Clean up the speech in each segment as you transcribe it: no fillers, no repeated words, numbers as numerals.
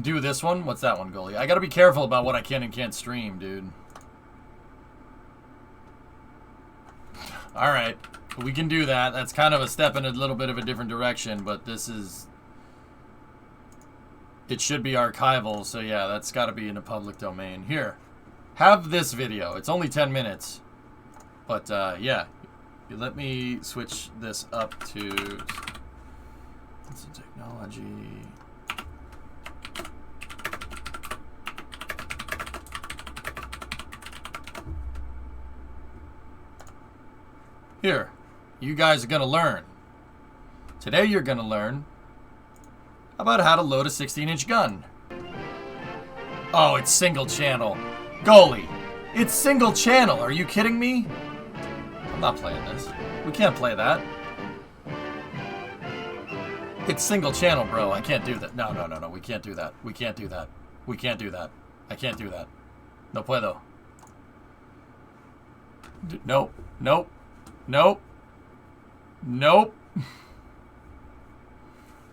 Do this one? What's that one, Goalie? I gotta be careful about what I can and can't stream, dude. Alright. We can do that. That's kind of a step in a little bit of a different direction, but this is... It should be archival, so yeah, that's gotta be in the public domain. Here. Have this video. It's only 10 minutes. But, yeah. Let me switch this up to... It's a technology... Here, you guys are going to learn. Today you're going to learn about how to load a 16-inch gun. Oh, it's single channel. Goalie, it's single channel. Are you kidding me? I'm not playing this. We can't play that. It's single channel, bro. I can't do that. No. We can't do that. We can't do that. We can't do that. I can't do that. No puedo. Nope. Nope. Nope. Nope.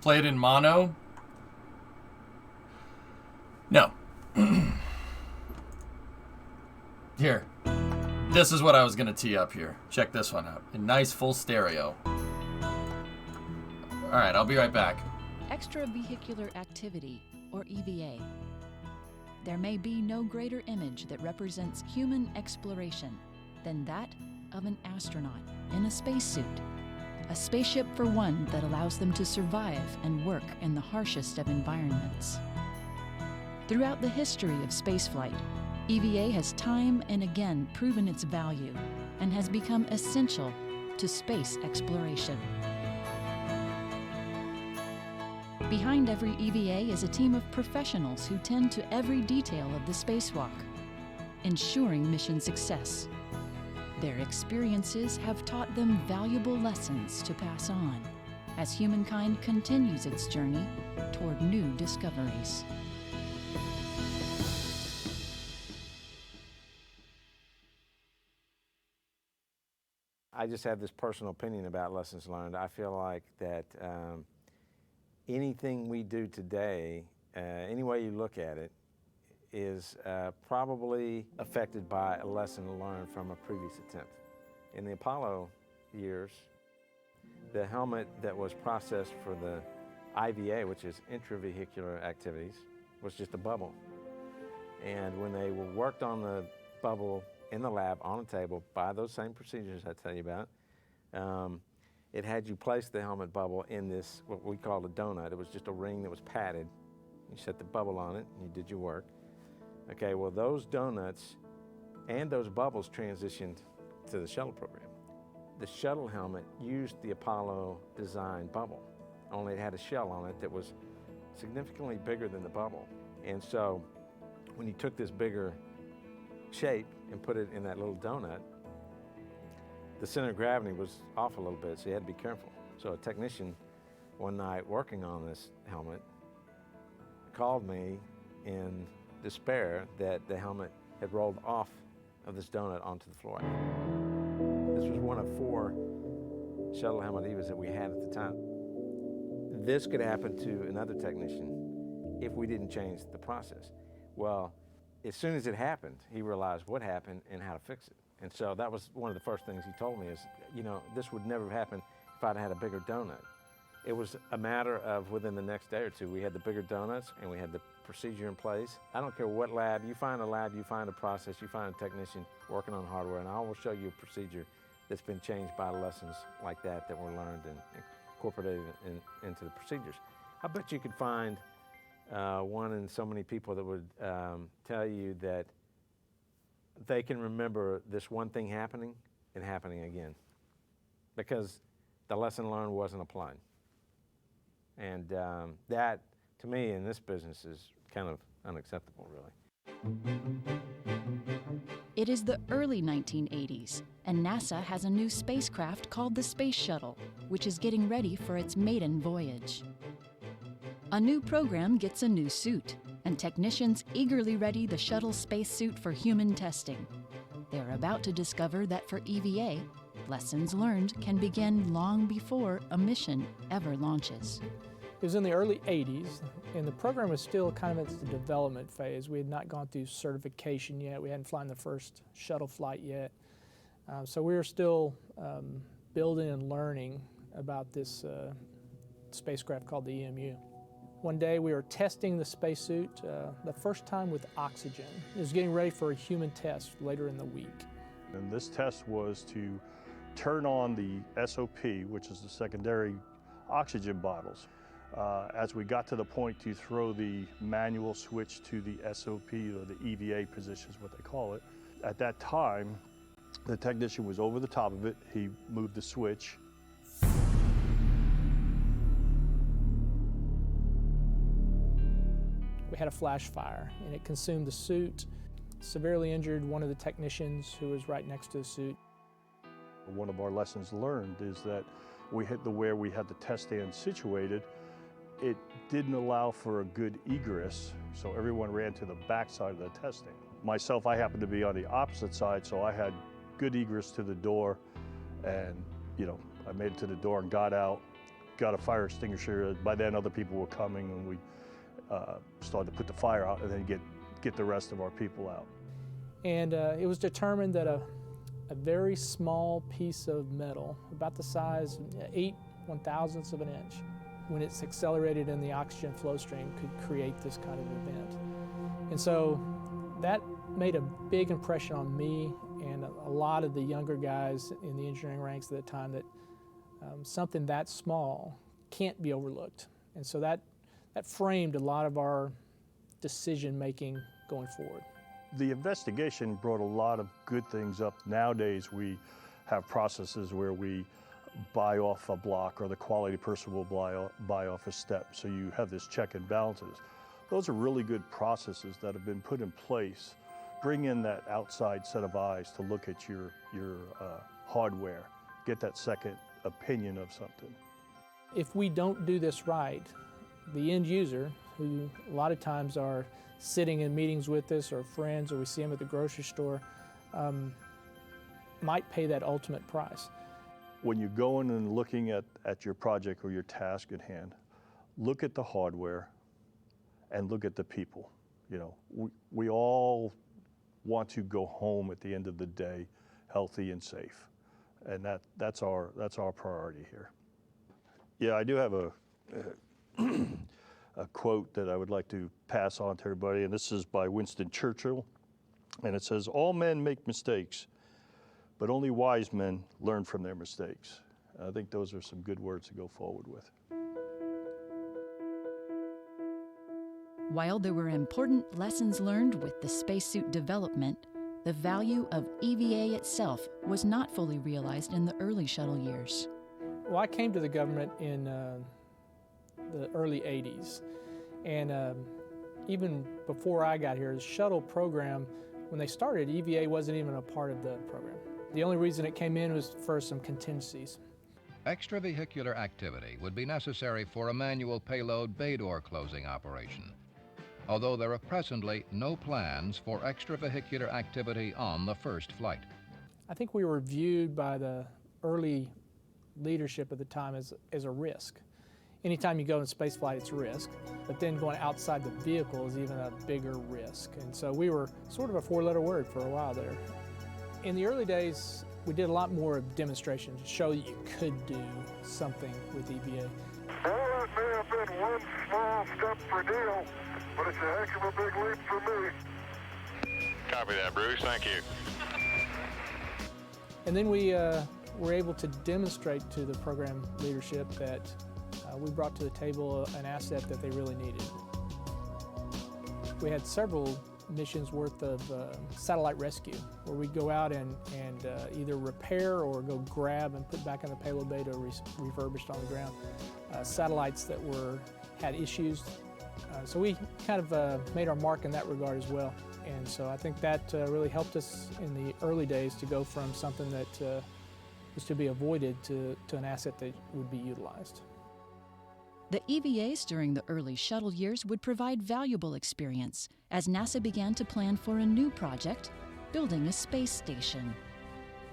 Play it in mono. No. Here. This is what I was going to tee up here. Check this one out. In nice full stereo. Alright, I'll be right back. Extravehicular activity, or EVA. There may be no greater image that represents human exploration than that of an astronaut in a spacesuit. A spaceship for one that allows them to survive and work in the harshest of environments. Throughout the history of spaceflight, EVA has time and again proven its value and has become essential to space exploration. Behind every EVA is a team of professionals who tend to every detail of the spacewalk, ensuring mission success. Their experiences have taught them valuable lessons to pass on as humankind continues its journey toward new discoveries. I just have this personal opinion about lessons learned. I feel like that anything we do today, any way you look at it, is probably affected by a lesson learned from a previous attempt. In the Apollo years, the helmet that was processed for the IVA, which is intravehicular activities, was just a bubble. And when they worked on the bubble in the lab on a table by those same procedures I tell you about, it had you place the helmet bubble in this, what we call a donut. It was just a ring that was padded. You set the bubble on it, and you did your work. Okay, well, those donuts and those bubbles transitioned to the shuttle program. The shuttle helmet used the Apollo design bubble, only it had a shell on it that was significantly bigger than the bubble. And so when you took this bigger shape and put it in that little donut, the center of gravity was off a little bit, so you had to be careful. So a technician one night working on this helmet called me in despair that the helmet had rolled off of this donut onto the floor. This was one of 4 shuttle helmet EVAs that we had at the time. This could happen to another technician if we didn't change the process. Well, as soon as it happened, he realized what happened and how to fix it. And so that was one of the first things he told me is, you know, this would never happen if I'd had a bigger donut. It was a matter of within the next day or two, we had the bigger donuts and we had the procedure in place. I don't care what lab, you find a process, you find a technician working on hardware, and I will show you a procedure that's been changed by lessons like that were learned and incorporated into the procedures. I bet you could find one in so many people that would tell you that they can remember this one thing happening and happening again because the lesson learned wasn't applied. And that, to me, in this business is kind of unacceptable, really. It is the early 1980s, and NASA has a new spacecraft called the Space Shuttle, which is getting ready for its maiden voyage. A new program gets a new suit, and technicians eagerly ready the shuttle spacesuit for human testing. They're about to discover that for EVA, lessons learned can begin long before a mission ever launches. It was in the early 80s, and the program was still kind of in its development phase. We had not gone through certification yet. We hadn't flown the first shuttle flight yet. So we were still building and learning about this spacecraft called the EMU. One day we were testing the spacesuit the first time with oxygen. It was getting ready for a human test later in the week. And this test was to turn on the SOP, which is the secondary oxygen bottles. As we got to the point to throw the manual switch to the SOP, or the EVA position is what they call it, at that time, the technician was over the top of it. He moved the switch. We had a flash fire, and it consumed the suit, severely injured one of the technicians who was right next to the suit. One of our lessons learned is that we hit where we had the test stand situated. It didn't allow for a good egress, so everyone ran to the back side of the test stand. Myself, I happened to be on the opposite side, so I had good egress to the door, and I made it to the door and got out, got a fire extinguisher. By then other people were coming, and we started to put the fire out and then get the rest of our people out. And it was determined that a very small piece of metal, about the size 8/1000ths of an inch, when it's accelerated in the oxygen flow stream, could create this kind of event. And so that made a big impression on me and a lot of the younger guys in the engineering ranks at the time, that something that small can't be overlooked. And so that framed a lot of our decision making going forward. The investigation brought a lot of good things up. Nowadays we have processes where we buy off a block, or the quality person will buy off a step, so you have this check and balances. Those are really good processes that have been put in place. Bring in that outside set of eyes to look at your hardware, get that second opinion of something. If we don't do this right, the end user, who a lot of times are sitting in meetings with us, or friends, or we see them at the grocery store, might pay that ultimate price. When you're going and looking at your project or your task at hand, look at the hardware and look at the people. We all want to go home at the end of the day healthy and safe, and that's our priority here. Yeah, I do have a quote that I would like to pass on to everybody, and this is by Winston Churchill, and it says, "All men make mistakes, but only wise men learn from their mistakes." I think those are some good words to go forward with. While there were important lessons learned with the spacesuit development, the value of EVA itself was not fully realized in the early shuttle years. Well, I came to the government in the early 80s, and even before I got here, the shuttle program, when they started, EVA wasn't even a part of the program. The only reason it came in was for some contingencies. Extravehicular activity would be necessary for a manual payload bay door closing operation, although there are presently no plans for extravehicular activity on the first flight. I think we were viewed by the early leadership at the time as a risk. Anytime you go in spaceflight, it's a risk, but then going outside the vehicle is even a bigger risk. And so we were sort of a four-letter word for a while there. In the early days, we did a lot more of demonstrations to show that you could do something with EVA. Well, it may have been one small step for Neil, but it's a heck of a big leap for me. Copy that, Bruce. Thank you. And then we were able to demonstrate to the program leadership that we brought to the table an asset that they really needed. We had several missions worth of satellite rescue, where we'd go out and either repair or go grab and put back in the payload bay to refurbished on the ground satellites that had issues. So we kind of made our mark in that regard as well. And so I think that really helped us in the early days to go from something that was to be avoided to an asset that would be utilized. The EVAs during the early shuttle years would provide valuable experience as NASA began to plan for a new project, building a space station.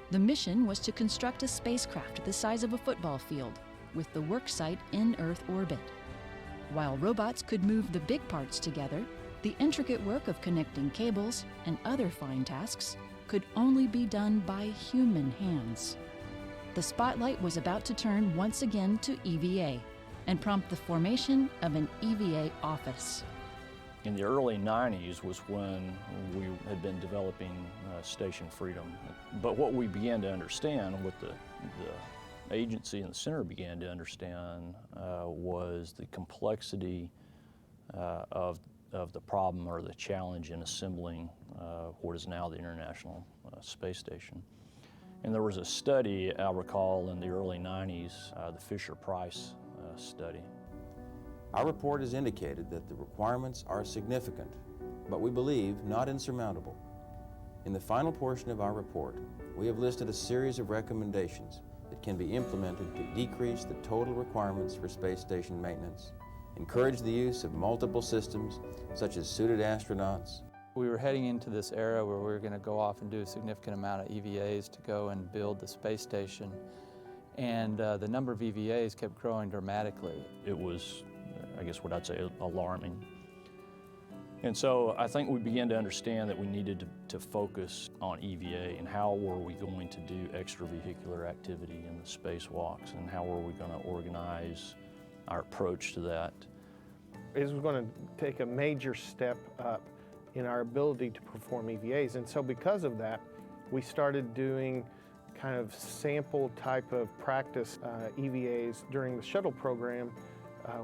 The mission was to construct a spacecraft the size of a football field with the work site in Earth orbit. While robots could move the big parts together, the intricate work of connecting cables and other fine tasks could only be done by human hands. The spotlight was about to turn once again to EVA and prompt the formation of an EVA office. In the early 90s was when we had been developing Station Freedom. But what we began to understand, what the agency and the center began to understand, was the complexity of the problem or the challenge in assembling what is now the International Space Station. And there was a study, I recall, in the early 90s, the Fisher-Price study. Our report has indicated that the requirements are significant, but we believe not insurmountable. In the final portion of our report, we have listed a series of recommendations that can be implemented to decrease the total requirements for space station maintenance, encourage the use of multiple systems, such as suited astronauts. We were heading into this era where we were going to go off and do a significant amount of EVAs to go and build the space station. And the number of EVAs kept growing dramatically. It was, I guess what I'd say, alarming. And so I think we began to understand that we needed to focus on EVA and how were we going to do extravehicular activity in the spacewalks and how were we going to organize our approach to that. It was going to take a major step up in our ability to perform EVAs. And so because of that, we started doing kind of sample type of practice EVAs during the Shuttle program,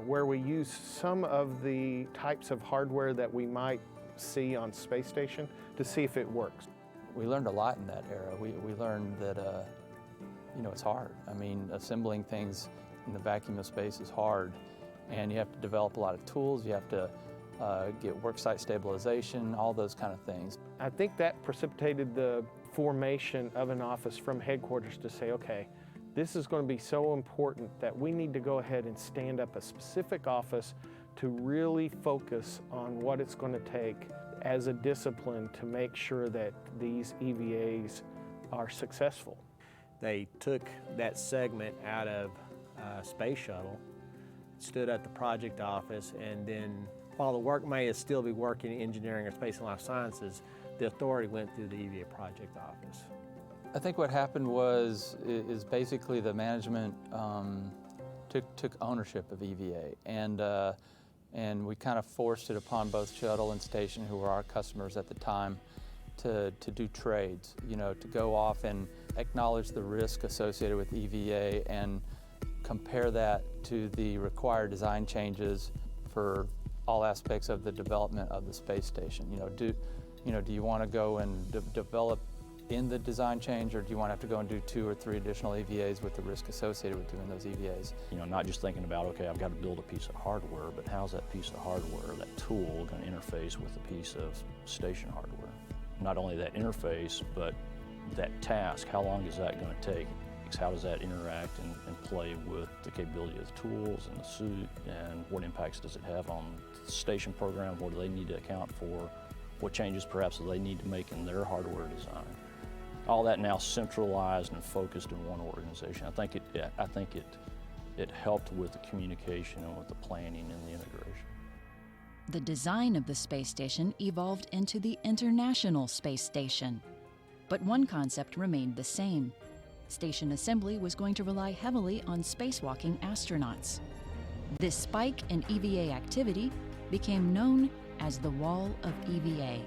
where we use some of the types of hardware that we might see on space station to see if it works. We learned a lot in that era. We learned that you know, it's hard. I mean, assembling things in the vacuum of space is hard, and you have to develop a lot of tools. You have to get worksite stabilization, all those kind of things. I think that precipitated the formation of an office from headquarters to say, okay, this is going to be so important that we need to go ahead and stand up a specific office to really focus on what it's going to take as a discipline to make sure that these EVAs are successful. They took that segment out of Space Shuttle, stood at the project office, and then while the work may still be working in engineering or space and life sciences, the authority went through the EVA project office. I think what happened was basically the management took ownership of EVA, and we kind of forced it upon both Shuttle and Station, who were our customers at the time, to do trades, you know, to go off and acknowledge the risk associated with EVA and compare that to the required design changes for all aspects of the development of the space station. Do you want to go and develop in the design change, or do you want to have to go and do 2 or 3 additional EVAs with the risk associated with doing those EVAs? You know, not just thinking about, okay, I've got to build a piece of hardware, but how's that piece of hardware, that tool, going to interface with a piece of station hardware? Not only that interface, but that task, how long is that going to take? How does that interact and play with the capability of the tools and the suit, and what impacts does it have on the station program? What do they need to account for? What changes perhaps do they need to make in their hardware design? All that now centralized and focused in one organization. I think it helped with the communication and with the planning and the integration. The design of the space station evolved into the International Space Station. But one concept remained the same. Station assembly was going to rely heavily on spacewalking astronauts. This spike in EVA activity became known as the Wall of EVA.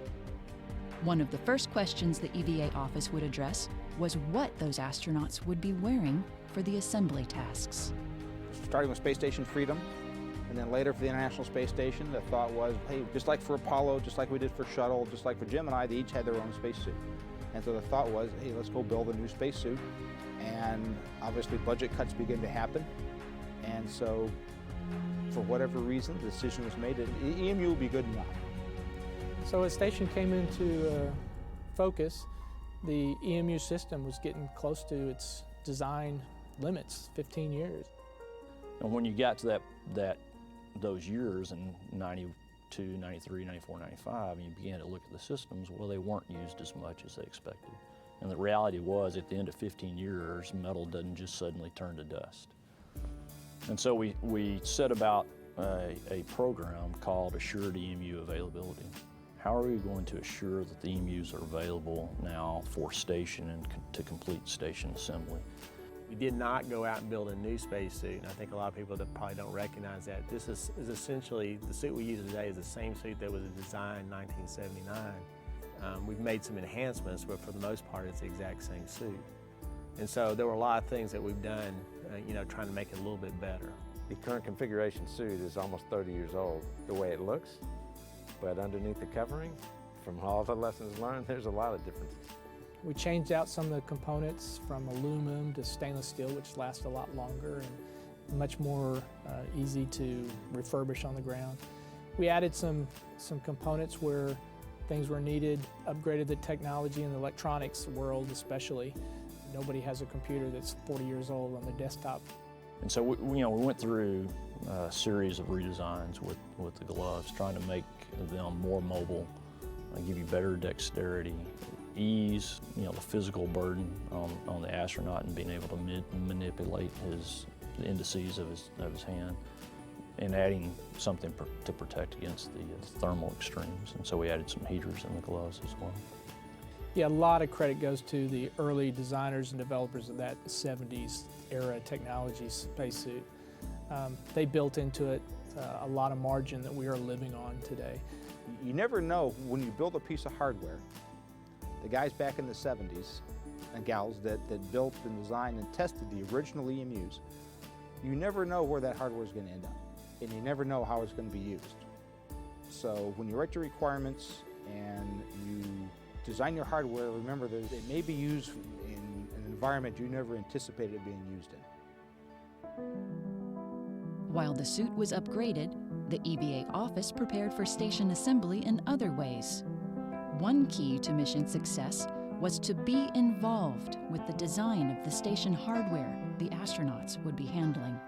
One of the first questions the EVA office would address was what those astronauts would be wearing for the assembly tasks. Starting with Space Station Freedom, and then later for the International Space Station, the thought was, hey, just like for Apollo, just like we did for Shuttle, just like for Gemini, they each had their own spacesuit. And so the thought was, hey, let's go build a new spacesuit. And obviously budget cuts begin to happen. And so for whatever reason, the decision was made that EMU will be good enough. So as Station came into focus, the EMU system was getting close to its design limits, 15 years. And when you got to those years in 92, 93, 94, 95, and you began to look at the systems, well, they weren't used as much as they expected. And the reality was, at the end of 15 years, metal doesn't just suddenly turn to dust. And so we set about a program called Assured EMU Availability. How are we going to assure that the EMUs are available now for station and to complete station assembly? We did not go out and build a new spacesuit, and I think a lot of people that probably don't recognize that. This is essentially, the suit we use today is the same suit that was designed in 1979. We've made some enhancements, but for the most part, it's the exact same suit. And so there were a lot of things that we've done, trying to make it a little bit better. The current configuration suit is almost 30 years old, the way it looks, but underneath the covering, from all the lessons learned, there's a lot of differences. We changed out some of the components from aluminum to stainless steel, which lasts a lot longer and much more easy to refurbish on the ground. We added some components where things were needed, upgraded the technology in the electronics world especially. Nobody has a computer that's 40 years old on their desktop. And so we went through a series of redesigns with the gloves, trying to make them more mobile, give you better dexterity, ease the physical burden on the astronaut and being able to manipulate the indices of his hand, and adding something to protect against the thermal extremes. And so we added some heaters in the gloves as well. Yeah, a lot of credit goes to the early designers and developers of that 70s era technology spacesuit. They built into it a lot of margin that we are living on today. You never know when you build a piece of hardware. The guys back in the 70s and gals that built and designed and tested the original EMUs, you never know where that hardware is going to end up, and you never know how it's going to be used. So when you write your requirements and you design your hardware, remember that it may be used in an environment you never anticipated it being used in. While the suit was upgraded, the EVA office prepared for station assembly in other ways. One key to mission success was to be involved with the design of the station hardware the astronauts would be handling.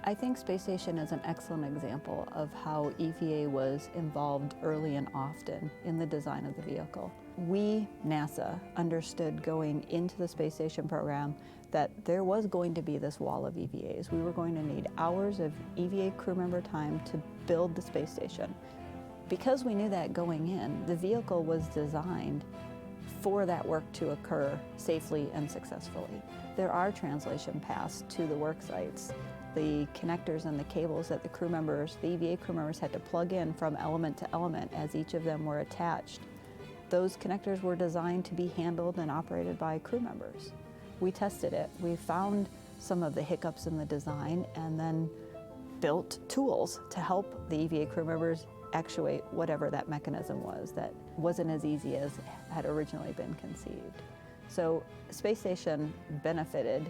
I think Space Station is an excellent example of how EVA was involved early and often in the design of the vehicle. We, NASA, understood going into the Space Station program that there was going to be this wall of EVAs. We were going to need hours of EVA crew member time to build the space station. Because we knew that going in, the vehicle was designed for that work to occur safely and successfully. There are translation paths to the work sites. The connectors and the cables that the EVA crew members had to plug in from element to element as each of them were attached. Those connectors were designed to be handled and operated by crew members. We tested it. We found some of the hiccups in the design and then built tools to help the EVA crew members actuate whatever that mechanism was that wasn't as easy as had originally been conceived. So Space Station benefited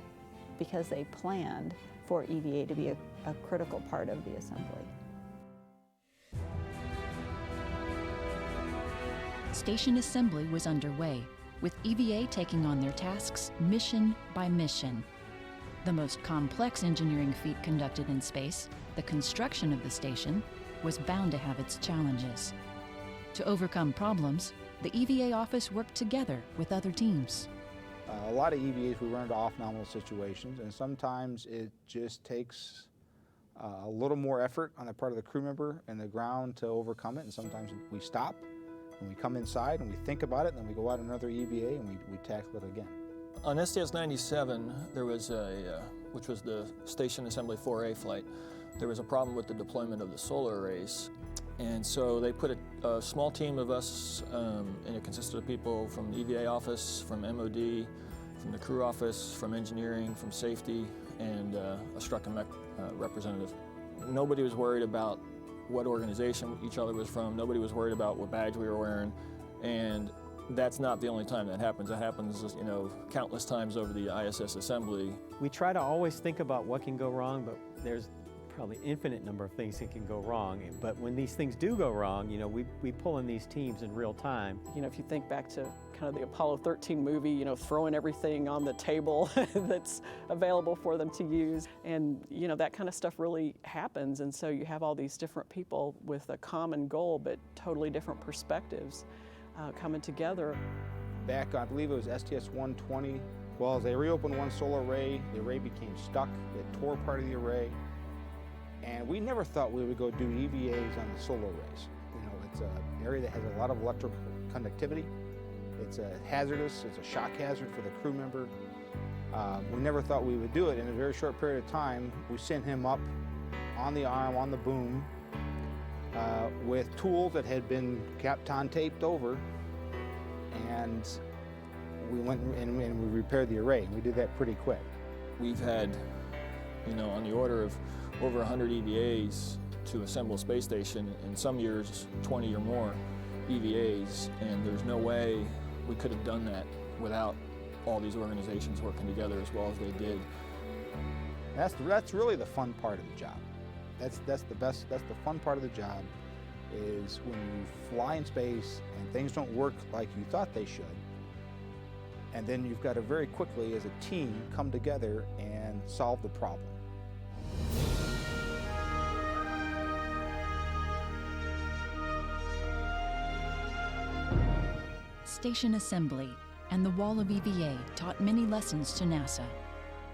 because they planned for EVA to be a critical part of the assembly. Station assembly was underway, with EVA taking on their tasks mission by mission. The most complex engineering feat conducted in space, the construction of the station, was bound to have its challenges. To overcome problems, the EVA office worked together with other teams. A lot of EVAs we run into off-nominal situations, and sometimes it just takes a little more effort on the part of the crew member and the ground to overcome it, and sometimes we stop and we come inside and we think about it, and then we go out another EVA and we tackle it again. On STS-97, there was which was the Station Assembly 4A flight, there was a problem with the deployment of the solar arrays. And so they put a small team of us, and it consisted of people from the EVA office, from MOD, from the crew office, from engineering, from safety, and a Struck and Mech representative. Nobody was worried about what organization each other was from. Nobody was worried about what badge we were wearing. And that's not the only time that happens. That happens, countless times over the ISS assembly. We try to always think about what can go wrong, but there's probably an infinite number of things that can go wrong. But when these things do go wrong, we pull in these teams in real time. If you think back to kind of the Apollo 13 movie, throwing everything on the table that's available for them to use. And, that kind of stuff really happens. And so you have all these different people with a common goal, but totally different perspectives coming together. Back, I believe it was STS-120, well, as they reopened one solar array, the array became stuck. It tore part of the array. And we never thought we would go do EVAs on the solar arrays. You know, it's an area that has a lot of electrical conductivity. It's hazardous, it's a shock hazard for the crew member. We never thought we would do it. In a very short period of time, we sent him up on the arm, on the boom, with tools that had been Kapton taped over, and we went and we repaired the array. We did that pretty quick. We've had, you know, on the order of over 100 EVAs to assemble a space station, in some years 20 or more EVAs, and there's no way we could have done that without all these organizations working together as well as they did. That's really the fun part of the job. That's the fun part of the job, is when you fly in space and things don't work like you thought they should, and then you've got to very quickly as a team come together and solve the problem. Station assembly and the wall of EVA taught many lessons to NASA.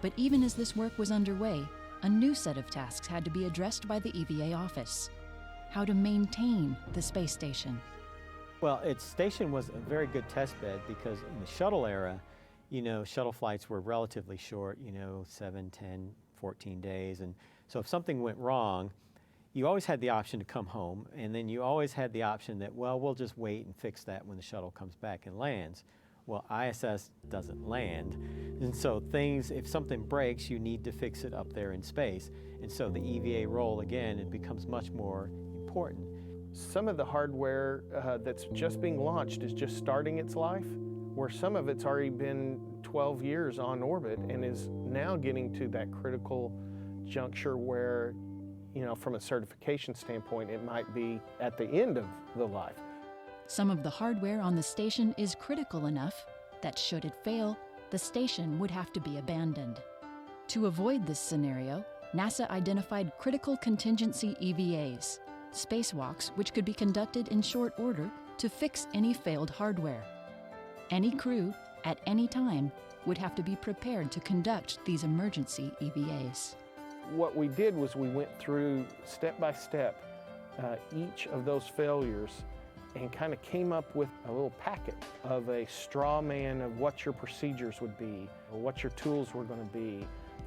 But even as this work was underway, a new set of tasks had to be addressed by the EVA office: how to maintain the space station. Well, its station was a very good test bed because in the shuttle era, you know, shuttle flights were relatively short, you know, 7, 10, 14 days. And so if something went wrong, you always had the option to come home, and then you always had the option that, well, we'll just wait and fix that when the shuttle comes back and lands. Well, ISS doesn't land, and so things, if something breaks, you need to fix it up there in space. And so the EVA role, again, it becomes much more important. Some of the hardware that's just being launched is just starting its life, where some of it's already been 12 years on orbit and is now getting to that critical juncture where, you know, from a certification standpoint, it might be at the end of the life. Some of the hardware on the station is critical enough that should it fail, the station would have to be abandoned. To avoid this scenario, NASA identified critical contingency EVAs, spacewalks which could be conducted in short order to fix any failed hardware. Any crew, at any time, would have to be prepared to conduct these emergency EVAs. What we did was we went through step by step each of those failures and kind of came up with a little packet of a straw man of what your procedures would be, or what your tools were going to be.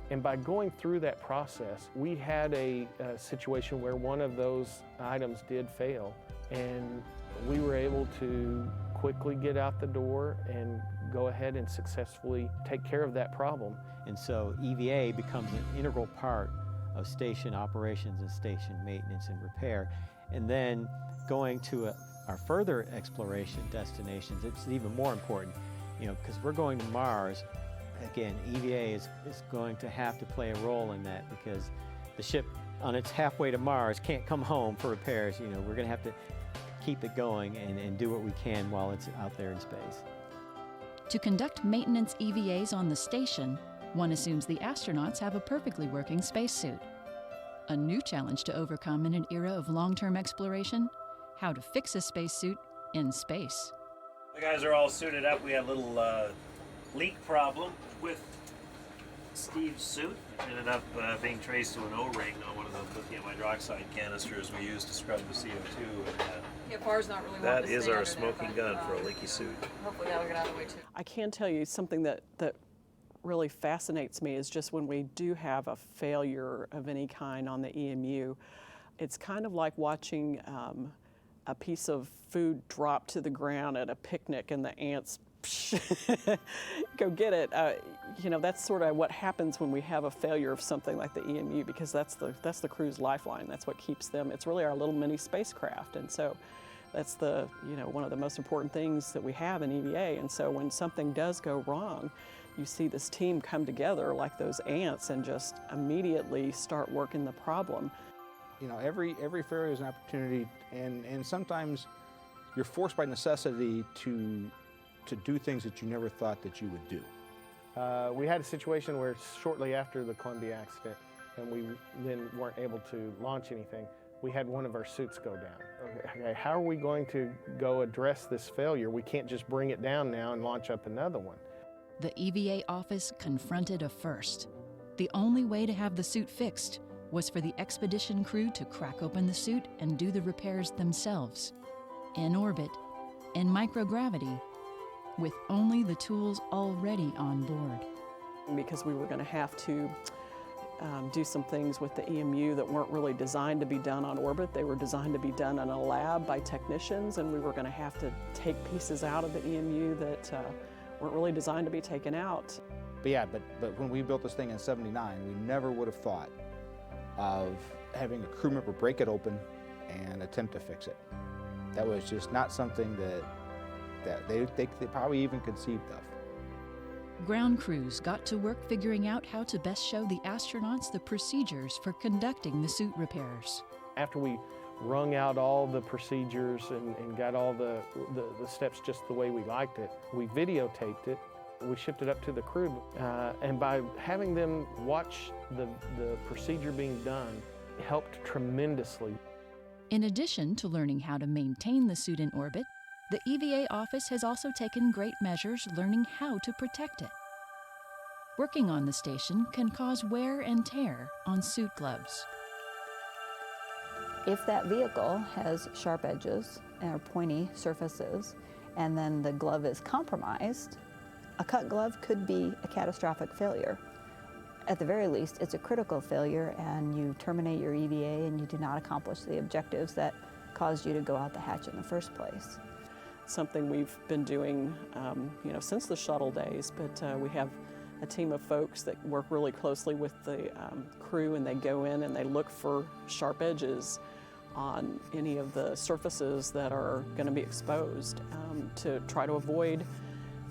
And by going through that process, we had a situation where one of those items did fail, and we were able to quickly get out the door and go ahead and successfully take care of that problem. And so EVA becomes an integral part of station operations and station maintenance and repair. And then going to our further exploration destinations, it's even more important, you know, because we're going to Mars. Again, EVA is going to have to play a role in that, because the ship on its halfway to Mars can't come home for repairs. You know, we're going to have to keep it going and do what we can while it's out there in space. To conduct maintenance EVAs on the station, one assumes the astronauts have a perfectly working spacesuit. A new challenge to overcome in an era of long-term exploration: how to fix a spacesuit in space. The guys are all suited up. We had a little leak problem with Steve's suit. It ended up being traced to an O-ring on one of the lithium hydroxide canisters we used to scrub the CO2. And, FR's not really that wanting to is stay our under there, smoking but, gun for a leaky suit. Hopefully that'll get out of the way too. I can tell you something that really fascinates me is just when we do have a failure of any kind on the EMU, it's kind of like watching a piece of food drop to the ground at a picnic and the ants go get it. You know, that's sort of what happens when we have a failure of something like the EMU, because that's the crew's lifeline. That's what keeps them. It's really our little mini spacecraft, and so that's one of the most important things that we have in EVA. And so when something does go wrong, you see this team come together like those ants and just immediately start working the problem. You know, every failure is an opportunity, and sometimes you're forced by necessity to do things that you never thought that you would do. We had a situation where shortly after the Columbia accident, and we then weren't able to launch anything, we had one of our suits go down. Okay, how are we going to go address this failure? We can't just bring it down now and launch up another one. The EVA office confronted a first. The only way to have the suit fixed was for the expedition crew to crack open the suit and do the repairs themselves, in orbit, in microgravity, with only the tools already on board. Because we were going to have to do some things with the EMU that weren't really designed to be done on orbit. They were designed to be done in a lab by technicians, and we were going to have to take pieces out of the EMU that weren't really designed to be taken out. But yeah, but when we built this thing in '79, we never would have thought of having a crew member break it open and attempt to fix it. That was just not something that they probably even conceived of. Ground crews got to work figuring out how to best show the astronauts the procedures for conducting the suit repairs. After we wrung out all the procedures and got all the steps just the way we liked it, we videotaped it, we shipped it up to the crew, and by having them watch the procedure being done, it helped tremendously. In addition to learning how to maintain the suit in orbit, the EVA office has also taken great measures learning how to protect it. Working on the station can cause wear and tear on suit gloves. If that vehicle has sharp edges or pointy surfaces, and then the glove is compromised, a cut glove could be a catastrophic failure. At the very least, it's a critical failure, and you terminate your EVA and you do not accomplish the objectives that caused you to go out the hatch in the first place. Something we've been doing since the shuttle days, but we have a team of folks that work really closely with the crew, and they go in and they look for sharp edges on any of the surfaces that are going to be exposed to try to avoid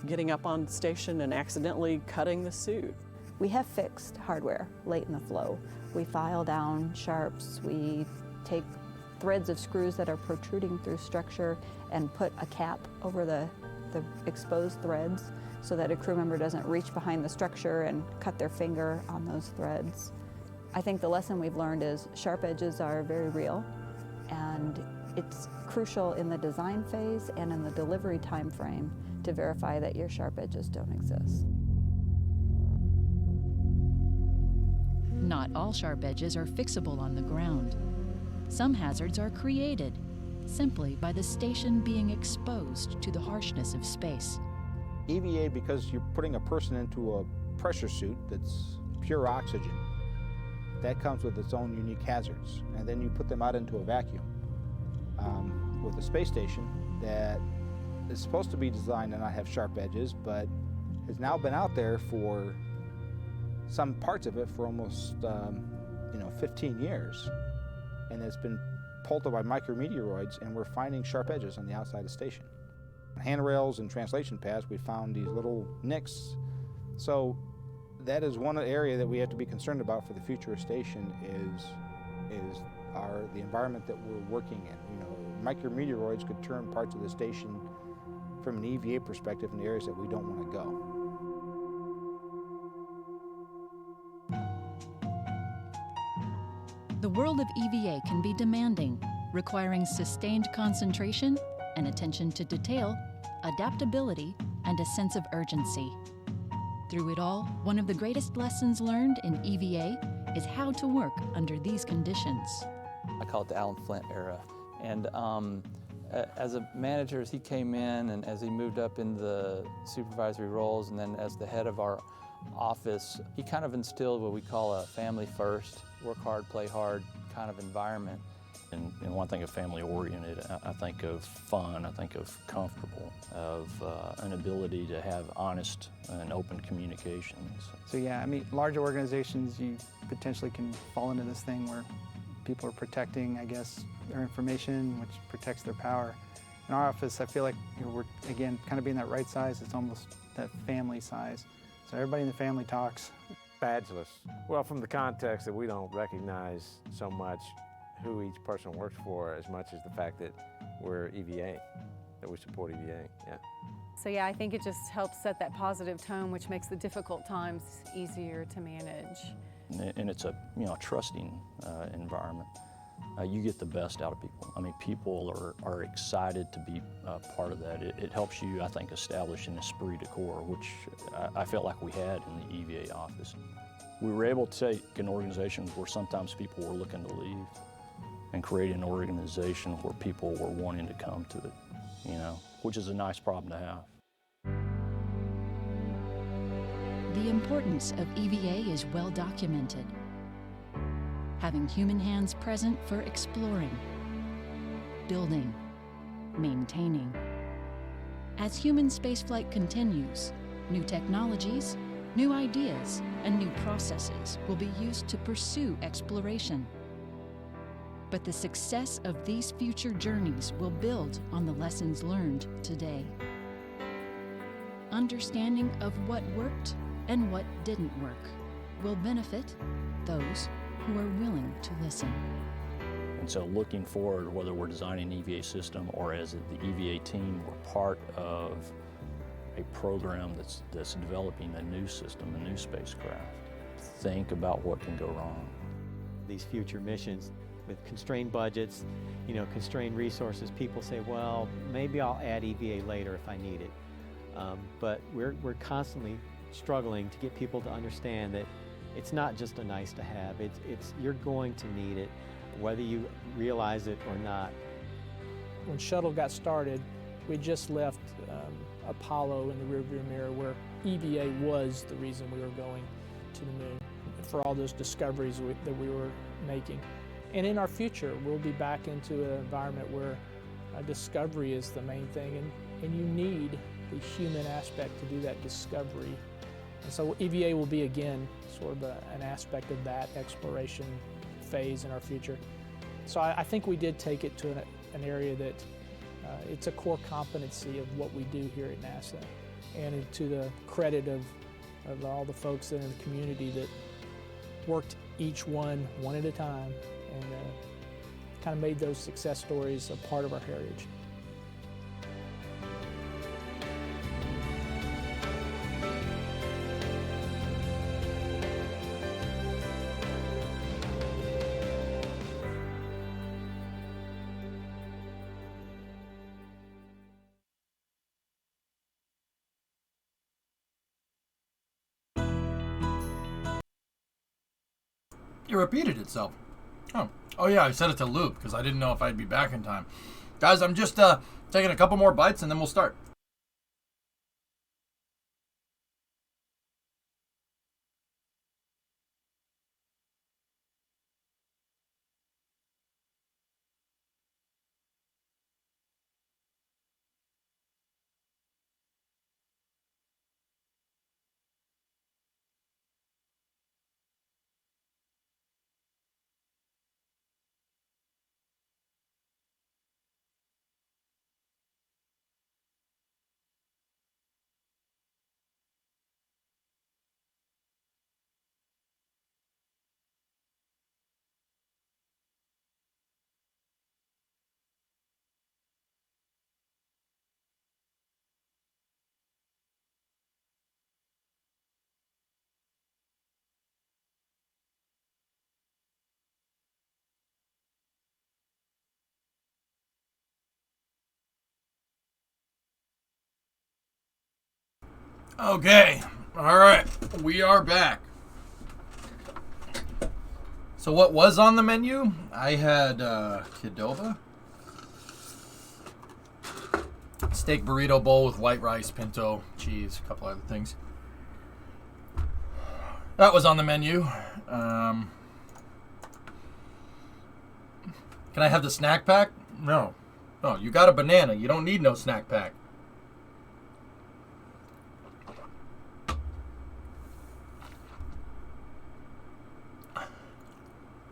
getting up on station and accidentally cutting the suit. We have fixed hardware late in the flow. We file down sharps, we take threads of screws that are protruding through structure and put a cap over the exposed threads so that a crew member doesn't reach behind the structure and cut their finger on those threads. I think the lesson we've learned is sharp edges are very real, and it's crucial in the design phase and in the delivery time frame to verify that your sharp edges don't exist. Not all sharp edges are fixable on the ground. Some hazards are created simply by the station being exposed to the harshness of space. EVA, because you're putting a person into a pressure suit that's pure oxygen, that comes with its own unique hazards. And then you put them out into a vacuum. With a space station that is supposed to be designed to not have sharp edges, but has now been out there for some parts of it for almost 15 years. And it's been pulted by micrometeoroids, and we're finding sharp edges on the outside of the station. On handrails and translation pads, we found these little nicks. So that is one area that we have to be concerned about for the future of station is the environment that we're working in. Micrometeoroids could turn parts of the station from an EVA perspective in areas that we don't want to go. The world of EVA can be demanding, requiring sustained concentration and attention to detail, adaptability, and a sense of urgency. Through it all, one of the greatest lessons learned in EVA is how to work under these conditions. I call it the Alan Flint era. And as a manager, as he came in and as he moved up in the supervisory roles and then as the head of our office, he kind of instilled what we call a family first, work hard, play hard kind of environment. And when I think of family oriented, I think of fun, I think of comfortable, of an ability to have honest and open communications. So yeah, I mean, larger organizations, you potentially can fall into this thing where people are protecting, I guess, their information, which protects their power. In our office, I feel like we're, again, kind of being that right size. It's almost that family size. So everybody in the family talks. Badgeless. Well, from the context that we don't recognize so much who each person works for as much as the fact that we're EVA, that we support EVA, yeah. So yeah, I think it just helps set that positive tone, which makes the difficult times easier to manage. And it's a trusting environment. You get the best out of people. I mean, people are excited to be part of that. It helps you, I think, establish an esprit de corps, which I felt like we had in the EVA office. We were able to take an organization where sometimes people were looking to leave and create an organization where people were wanting to come to it, you know, which is a nice problem to have. The importance of EVA is well documented. Having human hands present for exploring, building, maintaining. As human spaceflight continues, new technologies, new ideas, and new processes will be used to pursue exploration. But the success of these future journeys will build on the lessons learned today. Understanding of what worked and what didn't work will benefit those who are willing to listen. And so looking forward, whether we're designing an EVA system or as the EVA team, we're part of a program that's developing a new system, a new spacecraft. Think about what can go wrong. These future missions with constrained budgets, you know, constrained resources, people say, well, maybe I'll add EVA later if I need it. But we're constantly struggling to get people to understand that it's not just a nice to have, you're going to need it, whether you realize it or not. When Shuttle got started, we just left Apollo in the rearview mirror, where EVA was the reason we were going to the moon, for all those discoveries that we were making. And in our future, we'll be back into an environment where discovery is the main thing, and you need the human aspect to do that discovery. And so EVA will be, again, sort of an aspect of that exploration phase in our future. So I think we did take it to an area that it's a core competency of what we do here at NASA, and to the credit of all the folks in the community that worked each one at a time and kind of made those success stories a part of our heritage. It repeated itself. Oh yeah, I set it to loop because I didn't know if I'd be back in time. Guys, I'm just taking a couple more bites and then we'll start. Okay, all right, we are back. So what was on the menu? I had Qdoba, steak burrito bowl with white rice, pinto, cheese, a couple other things. That was on the menu. Can I have the snack pack? No. No, you got a banana. You don't need no snack pack.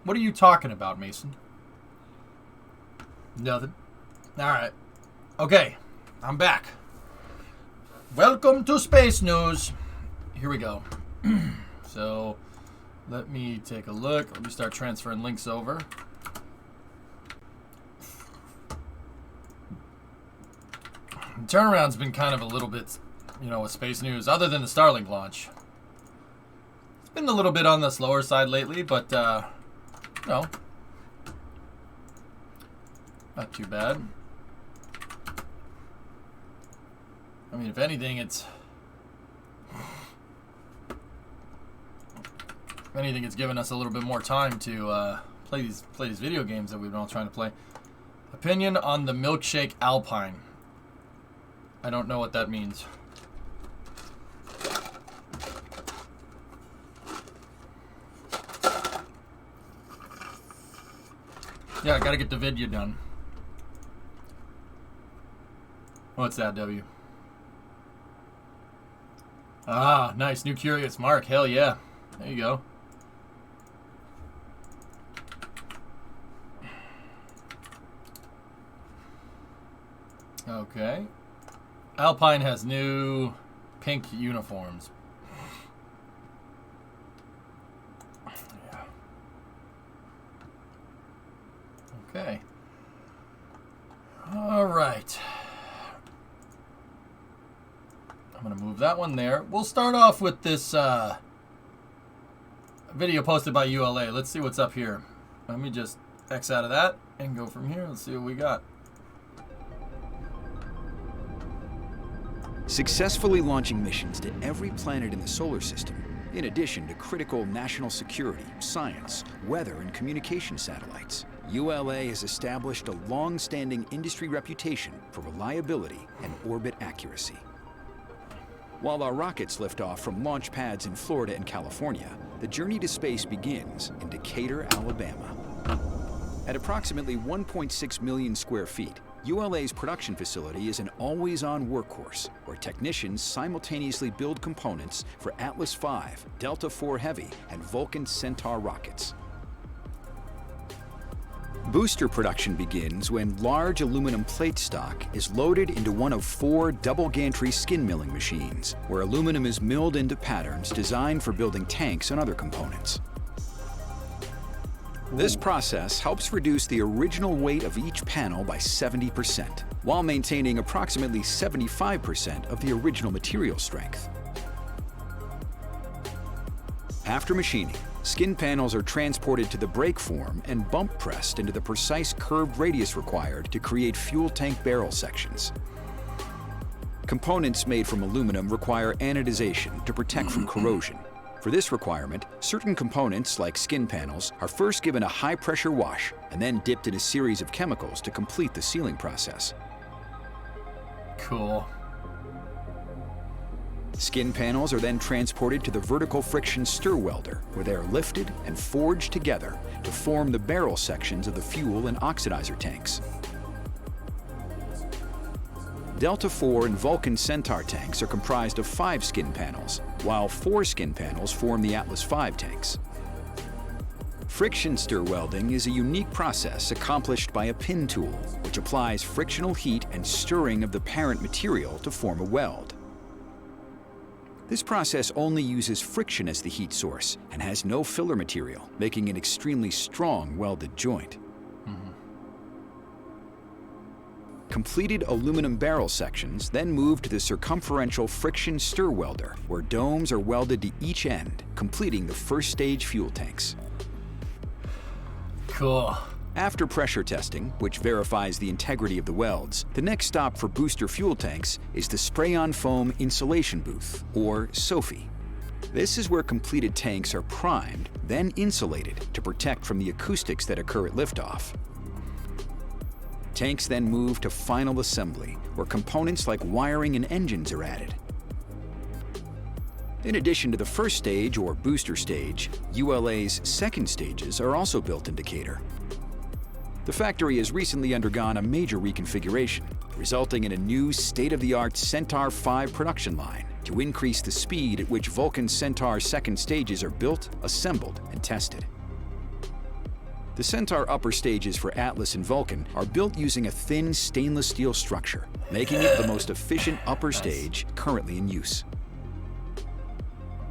What are you talking about, Mason? Nothing. All right. Okay, I'm back. Welcome to Space News. Here we go. So, let me take a look. Let me start transferring links over. The turnaround's been kind of a little bit, with Space News, other than the Starlink launch. It's been a little bit on the slower side lately, but, no. Not too bad. I mean, if anything, it's If anything, it's given us a little bit more time to play these video games that we've been all trying to play. Opinion on the milkshake Alpine. I don't know what that means. Yeah, I gotta get the video done. What's that, W? Ah, nice. New Curious Mark. Hell yeah. There you go. Okay. Alpine has new pink uniforms. Yeah. Okay. All right. I'm going to move that one there. We'll start off with this video posted by ULA. Let's see what's up here. Let me just X out of that and go from here. Let's see what we got. Successfully launching missions to every planet in the solar system, in addition to critical national security, science, weather, and communication satellites, ULA has established a long-standing industry reputation for reliability and orbit accuracy. While our rockets lift off from launch pads in Florida and California, the journey to space begins in Decatur, Alabama. At approximately 1.6 million square feet, ULA's production facility is an always-on workhorse where technicians simultaneously build components for Atlas V, Delta IV Heavy, and Vulcan Centaur rockets. Booster production begins when large aluminum plate stock is loaded into one of 4 double gantry skin milling machines, where aluminum is milled into patterns designed for building tanks and other components. This process helps reduce the original weight of each panel by 70%, while maintaining approximately 75% of the original material strength. After machining, skin panels are transported to the brake form and bump pressed into the precise curved radius required to create fuel tank barrel sections. Components made from aluminum require anodization to protect from corrosion. For this requirement, certain components, like skin panels, are first given a high-pressure wash and then dipped in a series of chemicals to complete the sealing process. Cool. Skin panels are then transported to the vertical friction stir welder, where they are lifted and forged together to form the barrel sections of the fuel and oxidizer tanks. Delta IV and Vulcan Centaur tanks are comprised of 5 skin panels, while 4 skin panels form the Atlas V tanks. Friction stir welding is a unique process accomplished by a pin tool, which applies frictional heat and stirring of the parent material to form a weld. This process only uses friction as the heat source and has no filler material, making an extremely strong welded joint. Completed aluminum barrel sections then move to the circumferential friction stir welder, where domes are welded to each end, completing the first stage fuel tanks. Cool. After pressure testing, which verifies the integrity of the welds, the next stop for booster fuel tanks is the spray-on foam insulation booth, or SOFI. This is where completed tanks are primed, then insulated to protect from the acoustics that occur at liftoff. Tanks then move to final assembly, where components like wiring and engines are added. In addition to the first stage, or booster stage, ULA's second stages are also built in Decatur. The factory has recently undergone a major reconfiguration, resulting in a new state-of-the-art Centaur V production line to increase the speed at which Vulcan Centaur second stages are built, assembled, and tested. The Centaur upper stages for Atlas and Vulcan are built using a thin stainless steel structure, making it the most efficient upper stage currently in use.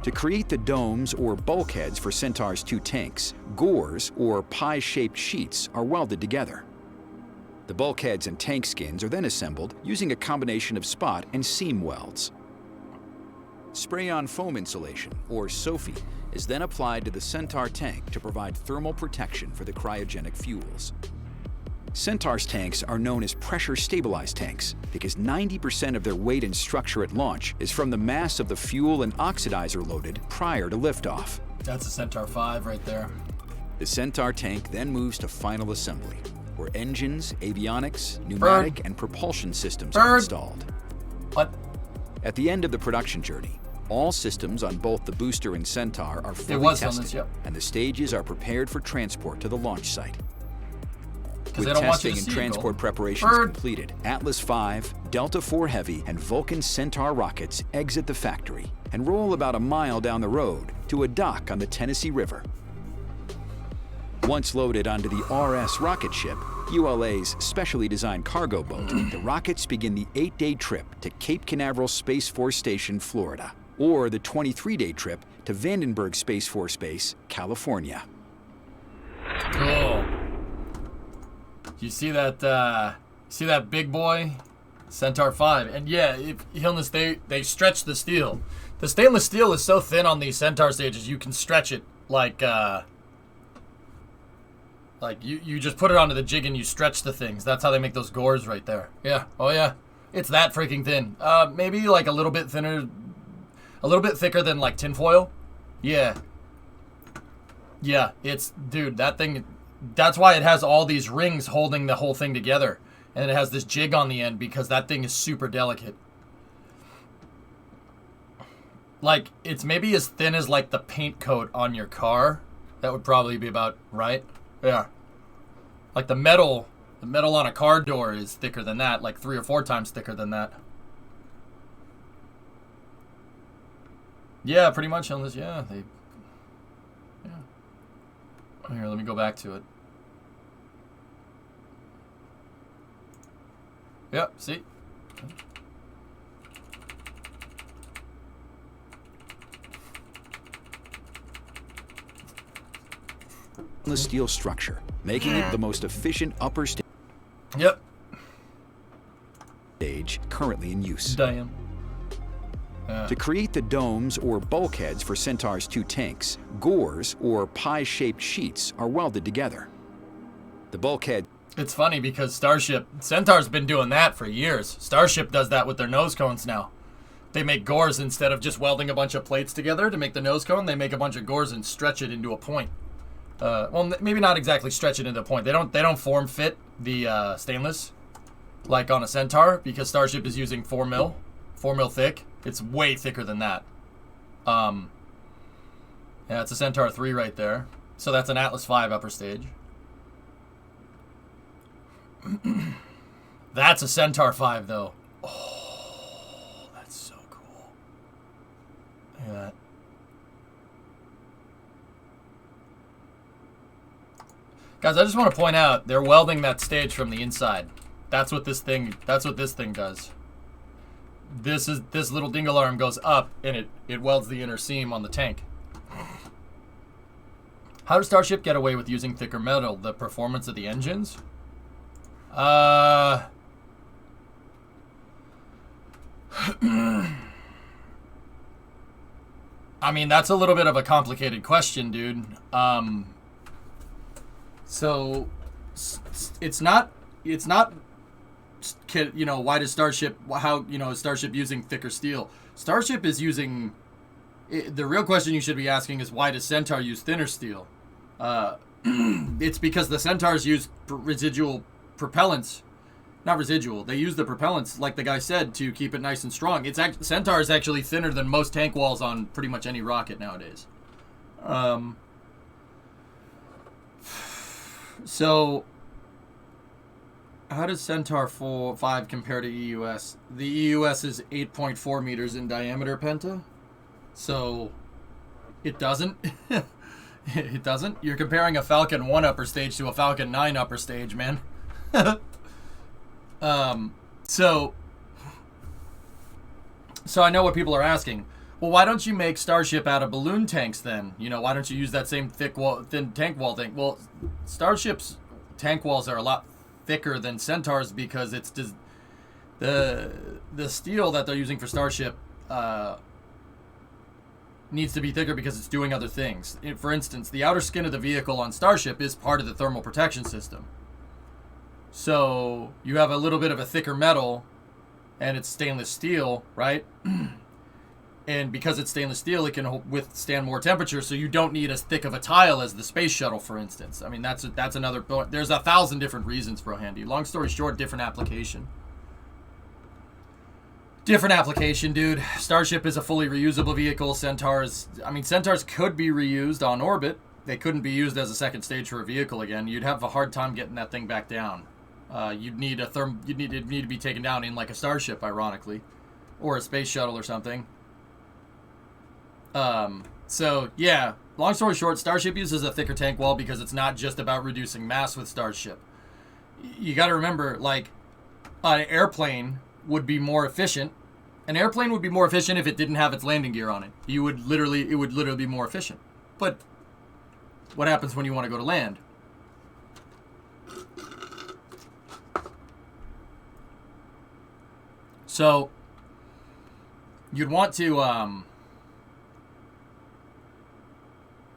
To create the domes or bulkheads for Centaur's 2 tanks, gores or pie-shaped sheets are welded together. The bulkheads and tank skins are then assembled using a combination of spot and seam welds. Spray-on foam insulation, or SOFI, is then applied to the Centaur tank to provide thermal protection for the cryogenic fuels. Centaur's tanks are known as pressure-stabilized tanks because 90% of their weight and structure at launch is from the mass of the fuel and oxidizer loaded prior to liftoff. That's a Centaur V right there. The Centaur tank then moves to final assembly, where engines, avionics, pneumatic, and propulsion systems are installed. What? At the end of the production journey, all systems on both the booster and Centaur are fully tested, and the stages are prepared for transport to the launch site. With testing and transport preparations completed, Atlas V, Delta IV Heavy, and Vulcan Centaur rockets exit the factory and roll about a mile down the road to a dock on the Tennessee River. Once loaded onto the RS rocket ship, ULA's specially designed cargo boat, the rockets begin the 8-day trip to Cape Canaveral Space Force Station, Florida, or the 23-day trip to Vandenberg Space Force Base, California. Cool. You see that big boy? Centaur V. And yeah, they stretch the steel. The stainless steel is so thin on these Centaur stages, you can stretch it like you just put it onto the jig and you stretch the things. That's how they make those gores right there. Yeah. Oh yeah. It's that freaking thin. Maybe like a little bit thinner, a little bit thicker than like tinfoil. Yeah. Yeah, dude, that thing, that's why it has all these rings holding the whole thing together. And it has this jig on the end because that thing is super delicate. Like, it's maybe as thin as like the paint coat on your car. That would probably be about right. Yeah. Like the metal on a car door is thicker than that, like 3 or 4 times thicker than that. Yeah, pretty much on this. Yeah, Here, let me go back to it. Yep, see? The steel structure, making it the most efficient upper stage currently in use. Damn. To create the domes or bulkheads for Centaur's 2 tanks, gores or pie-shaped sheets are welded together. The bulkhead. It's funny because Centaur's been doing that for years. Starship does that with their nose cones now. They make gores instead of just welding a bunch of plates together to make the nose cone. They make a bunch of gores and stretch it into a point. Well, maybe not exactly stretch it into a point. They don't form fit the stainless like on a Centaur because Starship is using 4 mil thick. It's way thicker than that. Yeah, it's a Centaur 3 right there. So that's an Atlas V upper stage. That's a Centaur V though. Oh, that's so cool. Look at that. Guys, I just want to point out they're welding that stage from the inside. That's what this thing does. This little dingle arm goes up and it welds the inner seam on the tank. How does Starship get away with using thicker metal? The performance of the engines? I mean, that's a little bit of a complicated question, dude. So it's not, why does Starship, is Starship using thicker steel? Starship is using, the real question you should be asking is why does Centaur use thinner steel? It's because the Centaurs use residual propellants. Not residual, they use the propellants, like the guy said, to keep it nice and strong. Centaur is actually thinner than most tank walls on pretty much any rocket nowadays. So, how does Centaur V compare to EUS? The EUS is 8.4 meters in diameter, Penta. So, it doesn't. It doesn't. You're comparing a Falcon 1 upper stage to a Falcon 9 upper stage, man. So I know what people are asking. Well, why don't you make Starship out of balloon tanks then? Why don't you use that same thin tank wall thing? Well, Starship's tank walls are a lot thicker than Centaur's because it's the steel that they're using for Starship needs to be thicker because it's doing other things. For instance, the outer skin of the vehicle on Starship is part of the thermal protection system. So you have a little bit of a thicker metal and it's stainless steel, right? And because it's stainless steel, it can withstand more temperature, so you don't need as thick of a tile as the space shuttle, for instance. I mean, that's another... There's 1,000 different reasons for a handy. Long story short, different application. Different application, dude. Starship is a fully reusable vehicle. Centaurs could be reused on orbit. They couldn't be used as a second stage for a vehicle again. You'd have a hard time getting that thing back down. You'd need to be taken down in like a Starship, ironically, or a space shuttle or something. So yeah, long story short, Starship uses a thicker tank wall because it's not just about reducing mass with Starship. You got to remember, like, an airplane would be more efficient. An airplane would be more efficient if it didn't have its landing gear on it. It would literally be more efficient. But what happens when you want to go to land? So you'd want to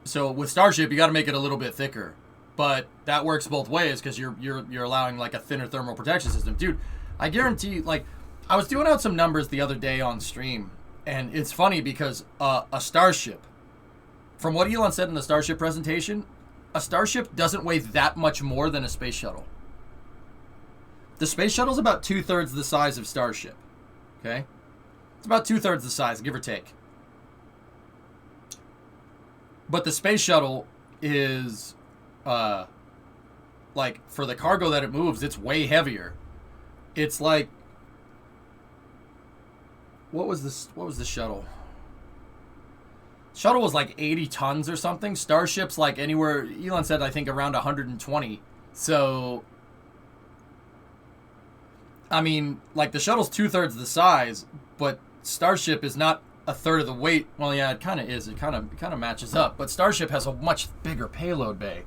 so with Starship, you got to make it a little bit thicker, but that works both ways because you're allowing like a thinner thermal protection system, dude. I guarantee, like, I was doing out some numbers the other day on stream, and it's funny because a Starship, from what Elon said in the Starship presentation, a Starship doesn't weigh that much more than a space shuttle. The space shuttle's about 2/3 the size of Starship. Okay, it's about 2/3 the size, give or take. But the space shuttle is, like, for the cargo that it moves, it's way heavier. It's like, what was the shuttle? Shuttle was like 80 tons or something. Starship's like anywhere, Elon said, I think around 120. So, I mean, like, the shuttle's 2/3 the size, but Starship is not 1/3 of the weight. Well, yeah, it kind of is. It kind of matches up. But Starship has a much bigger payload bay.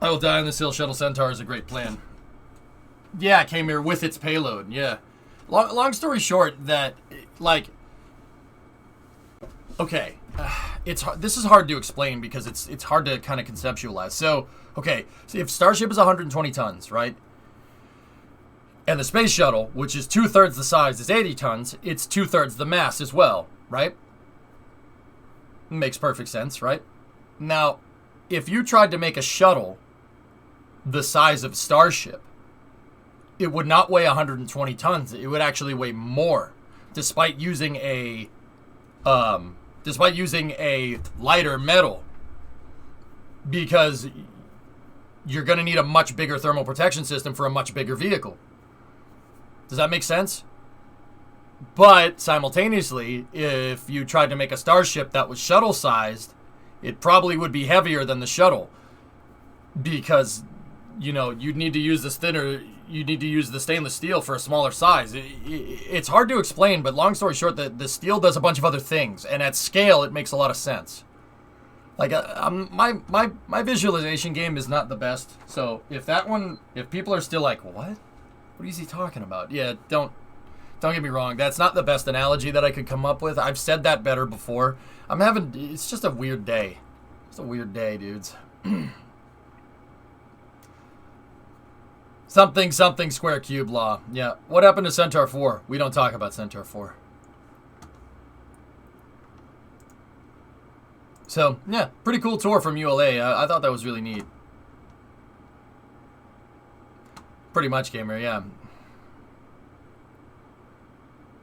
I will die on this hill. Shuttle Centaur is a great plan. Yeah, it came here with its payload. Yeah. Long story short, that, like, okay, this is hard to explain because it's hard to kind of conceptualize. So, okay, so if Starship is 120 tons, right? And the space shuttle, which is 2/3 the size, is 80 tons. It's 2/3 the mass as well, right? Makes perfect sense, right? Now, if you tried to make a shuttle the size of Starship, it would not weigh 120 tons. It would actually weigh more, despite using a lighter metal, because you're going to need a much bigger thermal protection system for a much bigger vehicle. Does that make sense? But simultaneously, if you tried to make a Starship that was shuttle-sized, it probably would be heavier than the shuttle, because, you know, you'd need to use this thinner. You need to use the stainless steel for a smaller size. It's hard to explain, but long story short, the steel does a bunch of other things, and at scale, it makes a lot of sense. Like, my visualization game is not the best, so if people are still like, what is he talking about? Yeah, don't get me wrong. That's not the best analogy that I could come up with. I've said that better before. It's just a weird day. It's a weird day, dudes. Something square cube law. Yeah. What happened to Centaur IV? We don't talk about Centaur IV. So, yeah, pretty cool tour from ULA. I thought that was really neat. Pretty much, gamer, yeah.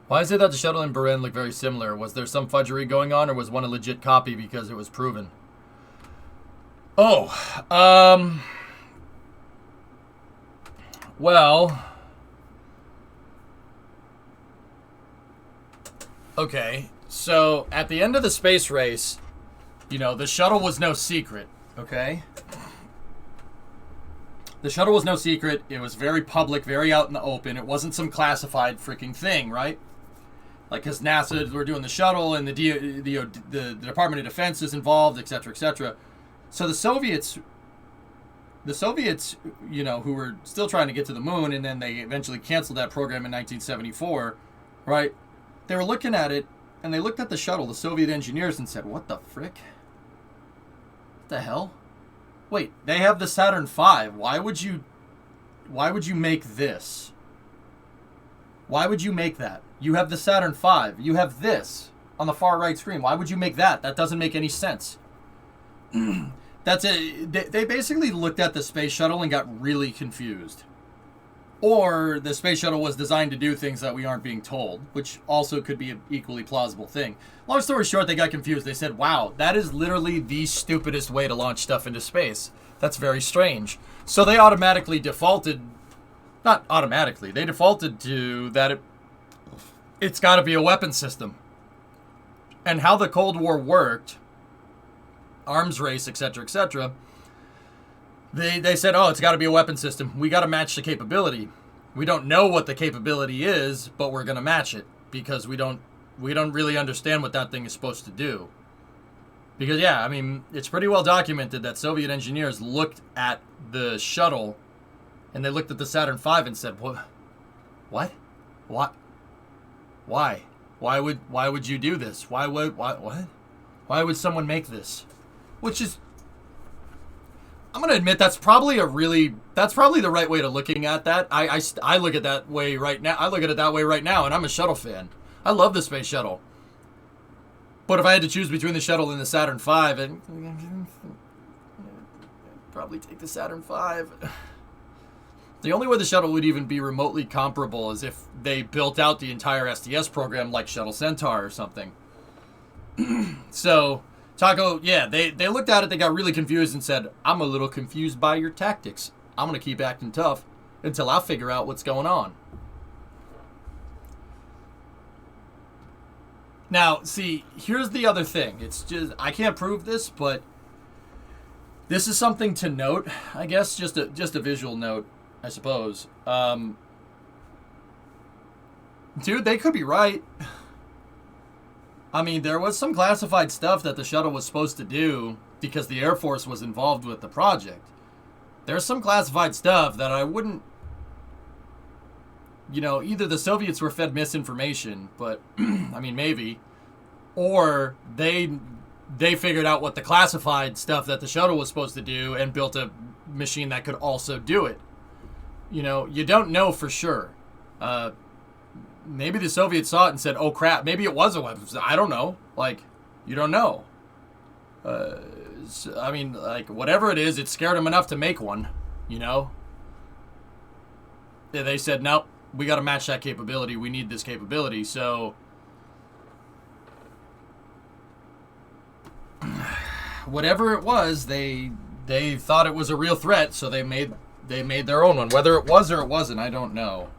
Why is it that the shuttle and Buran look very similar? Was there some fudgery going on, or was one a legit copy because it was proven? Oh, well, okay, so at the end of the space race, you know, the shuttle was no secret, okay? The shuttle was no secret. It was very public, very out in the open. It wasn't some classified freaking thing, right? Like, because NASA were doing the shuttle, and the Department of Defense is involved, et cetera, et cetera. So the Soviets, you know, who were still trying to get to the moon, and then they eventually canceled that program in 1974, right? They were looking at it, and they looked at the shuttle, the Soviet engineers, and said, what the frick? What the hell? Wait, they have the Saturn V. Why would you make this? Why would you make that? You have the Saturn V. You have this on the far right screen. Why would you make that? That doesn't make any sense. That's it. They basically looked at the space shuttle and got really confused. Or the space shuttle was designed to do things that we aren't being told, which also could be an equally plausible thing. Long story short, they got confused. They said, wow, that is literally the stupidest way to launch stuff into space. That's very strange. So they automatically defaulted, not automatically, they defaulted to that it's got to be a weapon system. And how the Cold War worked, arms race, etc., they said, oh, it's got to be a weapon system. We got to match the capability. We don't know what the capability is, but we're going to match it because we don't really understand what that thing is supposed to do. Because, yeah, I mean, it's pretty well documented that Soviet engineers looked at the shuttle and they looked at the Saturn V and said, what? What? Why? Why would you do this? Why would someone make this? Which is, I'm going to admit that's probably the right way to looking at that. I look at that way right now. I look at it that way right now, and I'm a shuttle fan. I love the space shuttle. But if I had to choose between the shuttle and the Saturn V, I'd probably take the Saturn V. The only way the shuttle would even be remotely comparable is if they built out the entire STS program like Shuttle Centaur or something. So, Taco, yeah, they looked at it, they got really confused and said, I'm a little confused by your tactics. I'm going to keep acting tough until I figure out what's going on. Now, see, here's the other thing. It's just, I can't prove this, but this is something to note, I guess, just a visual note, I suppose. Dude, they could be right. I mean, there was some classified stuff that the shuttle was supposed to do because the Air Force was involved with the project. There's some classified stuff that I wouldn't, you know, either the Soviets were fed misinformation, but, I mean, maybe, or they figured out what the classified stuff that the shuttle was supposed to do and built a machine that could also do it. You know, you don't know for sure. Maybe the Soviets saw it and said, oh crap, maybe it was a weapon. I don't know. Like, you don't know. I mean, like, whatever it is, it scared them enough to make one, you know? Yeah, they said, nope, we got to match that capability. We need this capability. So, whatever it was, they thought it was a real threat, so they made their own one. Whether it was or it wasn't, I don't know.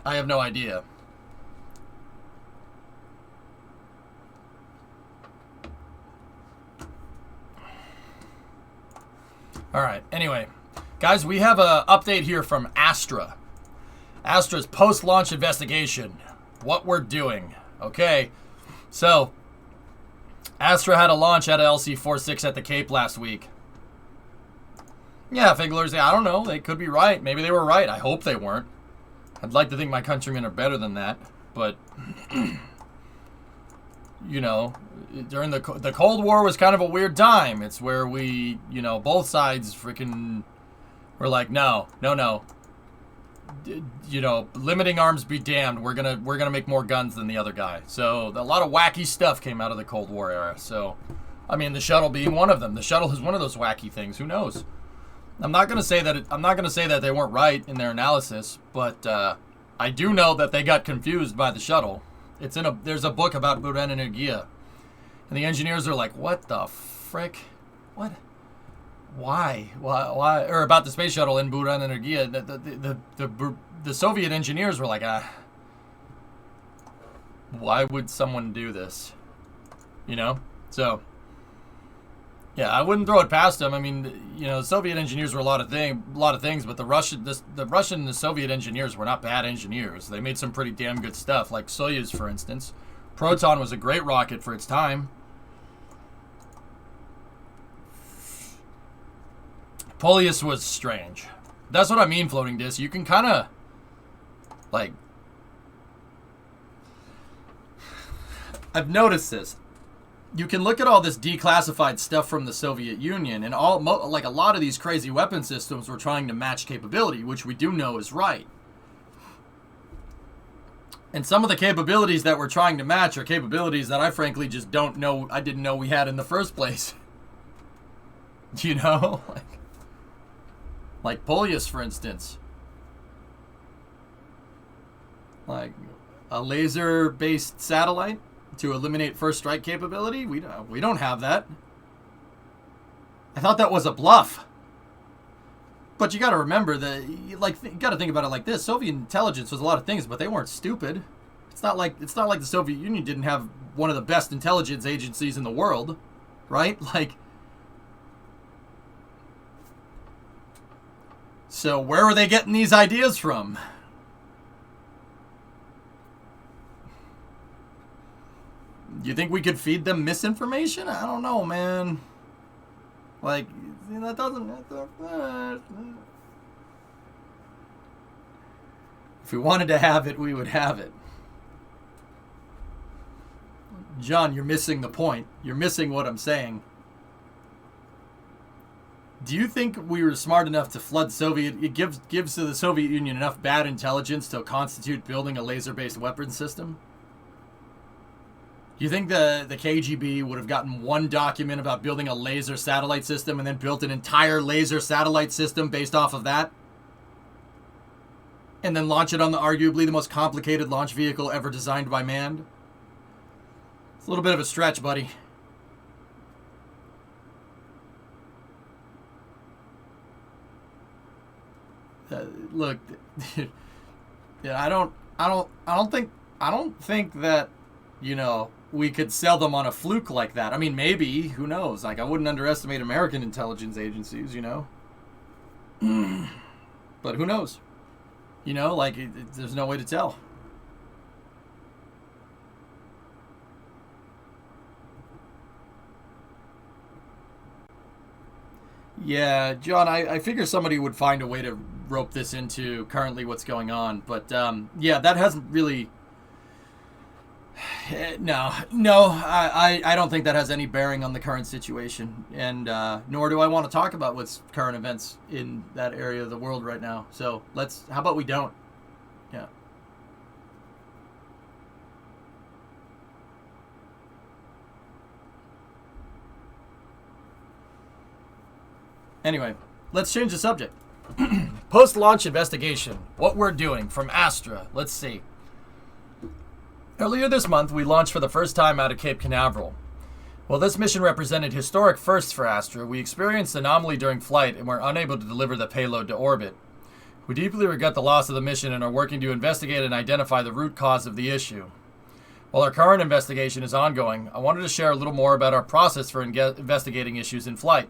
I have no idea. All right. Anyway, guys, we have an update here from ASTRA. ASTRA's post-launch investigation. What we're doing. Okay. So, ASTRA had a launch at LC-46 at the Cape last week. Yeah, Finglers, I don't know. They could be right. Maybe they were right. I hope they weren't. I'd like to think my countrymen are better than that, but, you know, during the Cold War was kind of a weird time. It's where we, you know, both sides freaking were like, no. You know, limiting arms be damned. We're gonna make more guns than the other guy. So a lot of wacky stuff came out of the Cold War era. So, I mean, the shuttle being one of them. The shuttle is one of those wacky things. Who knows? I'm not gonna say that they weren't right in their analysis, but I do know that they got confused by the shuttle. There's a book about Buran Energia, and the engineers are like, "What the frick? What? Why? Or about the space shuttle in Buran Energia." The Soviet engineers were like, "Why would someone do this?" You know, so. Yeah, I wouldn't throw it past them. I mean, you know, the Soviet engineers were a lot of things, but the Russian and the Soviet engineers were not bad engineers. They made some pretty damn good stuff, like Soyuz, for instance. Proton was a great rocket for its time. Polius was strange. That's what I mean, floating disc. You can kind of, like, I've noticed this. You can look at all this declassified stuff from the Soviet Union, and like a lot of these crazy weapon systems were trying to match capability, which we do know is right. And some of the capabilities that we're trying to match are capabilities that I frankly just don't know, I didn't know we had in the first place. You know? Like Polius, for instance. Like a laser-based satellite to eliminate first strike capability? We don't have that. I thought that was a bluff. But you got to remember that, like, you got to think about it like this: Soviet intelligence was a lot of things, but they weren't stupid. It's not like the Soviet Union didn't have one of the best intelligence agencies in the world, right? Like, so where were they getting these ideas from? You think we could feed them misinformation? I don't know, man. Like, that doesn't... If we wanted to have it, we would have it. John, you're missing the point. You're missing what I'm saying. Do you think we were smart enough to flood Soviet... It gives to the Soviet Union enough bad intelligence to constitute building a laser-based weapon system? Do you think the KGB would have gotten one document about building a laser satellite system and then built an entire laser satellite system based off of that? And then launch it on the arguably the most complicated launch vehicle ever designed by man? It's a little bit of a stretch, buddy. Look, yeah, I don't think that, you know, we could sell them on a fluke like that. I mean, maybe, who knows? Like, I wouldn't underestimate American intelligence agencies, you know? But who knows? You know, like, there's no way to tell. Yeah, John, I figure somebody would find a way to rope this into currently what's going on. But, yeah, that hasn't really... No, I don't think that has any bearing on the current situation, and nor do I want to talk about what's current events in that area of the world right now. So how about we don't? Yeah. Anyway, let's change the subject. Post-launch investigation. What we're doing from ASTRA. Let's see. Earlier this month, we launched for the first time out of Cape Canaveral. While this mission represented historic firsts for ASTRA, we experienced anomaly during flight and were unable to deliver the payload to orbit. We deeply regret the loss of the mission and are working to investigate and identify the root cause of the issue. While our current investigation is ongoing, I wanted to share a little more about our process for investigating issues in flight.